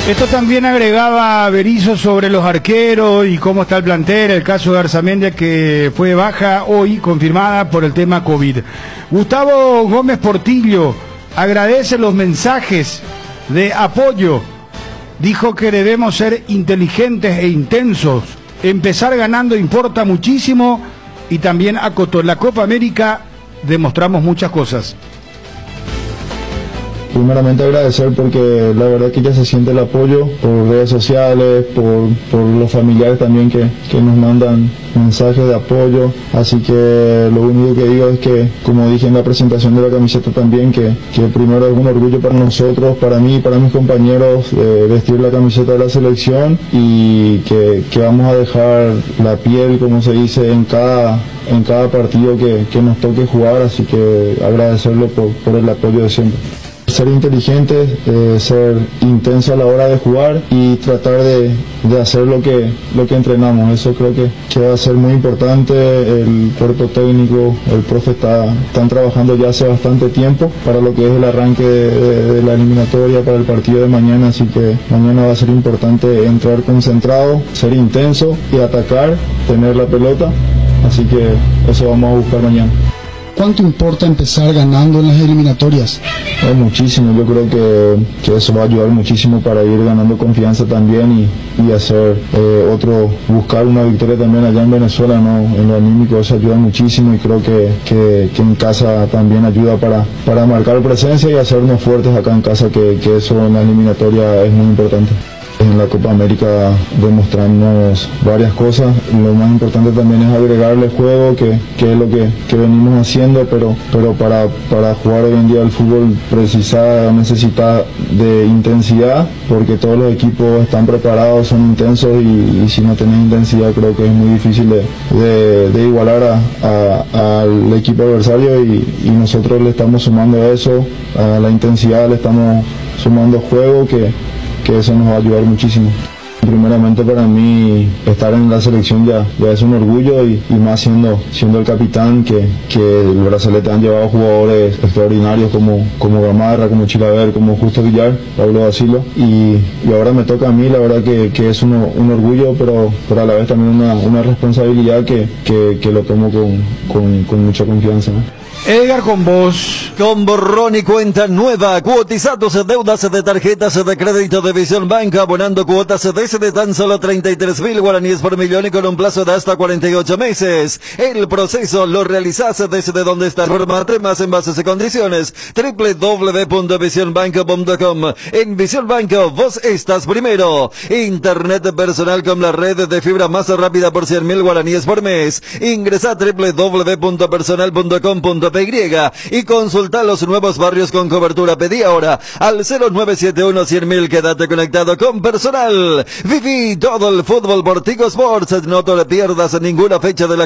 Esto también agregaba Berizzo sobre los arqueros y cómo está el plantel, el caso de Arzamendia que fue baja hoy, confirmada por el tema COVID. Gustavo Gómez Portillo agradece los mensajes de apoyo, dijo que debemos ser inteligentes e intensos, empezar ganando importa muchísimo y también acotó, en la Copa América demostramos muchas cosas. primeramente agradecer porque la verdad que ya se siente el apoyo por redes sociales, por los familiares también que nos mandan mensajes de apoyo, así que lo único que digo es que, como dije en la presentación de la camiseta también, que primero es un orgullo para nosotros, para mí y para mis compañeros, vestir la camiseta de la selección, y que vamos a dejar la piel, como se dice, en cada partido que nos toque jugar, así que agradecerlo por el apoyo de siempre. Ser inteligente, ser intenso a la hora de jugar y tratar de hacer lo que entrenamos. Eso creo que va a ser muy importante. El cuerpo técnico, el profe están trabajando ya hace bastante tiempo para lo que es el arranque de la eliminatoria para el partido de mañana, así que mañana va a ser importante entrar concentrado, ser intenso y atacar, tener la pelota, así que eso vamos a buscar mañana. ¿Cuánto importa empezar ganando en las eliminatorias? Muchísimo, yo creo que eso va a ayudar muchísimo para ir ganando confianza también y hacer buscar una victoria también allá en Venezuela, ¿no? En lo anímico eso ayuda muchísimo, y creo que en casa también ayuda para marcar presencia y hacernos fuertes acá en casa, que eso en la eliminatoria es muy importante. En la Copa América demostramos varias cosas, lo más importante también es agregarle juego, que es lo que venimos haciendo, pero para jugar hoy en día el fútbol necesita de intensidad, porque todos los equipos están preparados, son intensos, y si no tenés intensidad creo que es muy difícil de igualar al equipo adversario, y nosotros le estamos sumando eso, a la intensidad le estamos sumando juego, que eso nos va a ayudar muchísimo. Primeramente para mí estar en la selección ya es un orgullo, y más siendo el capitán, que el brazalete han llevado jugadores extraordinarios como Gamarra, como Chilaver, como Justo Villar, Pablo Basilo, y ahora me toca a mí. La verdad que es un orgullo, pero a la vez también una responsabilidad que lo tomo con mucha confianza, ¿no? Edgar, con vos. Con borrón y cuenta nueva, cuotizándose deudas de tarjetas de crédito de Visión Banco, abonando cuotas desde tan solo 33.000 guaraníes por millón y con un plazo de hasta 48 meses. El proceso lo realizás desde donde estás. Formate más en bases y condiciones. www.visionbanco.com. En Visión Banco, vos estás primero. Internet personal con la red de fibra más rápida por 100.000 guaraníes por mes. Ingresa a www.personal.com.py y consulta los nuevos barrios con cobertura. Pedí ahora al 0971-100.000. Quédate conectado con Personal. Viví todo el fútbol por Tigo Sports. No te pierdas ninguna fecha de la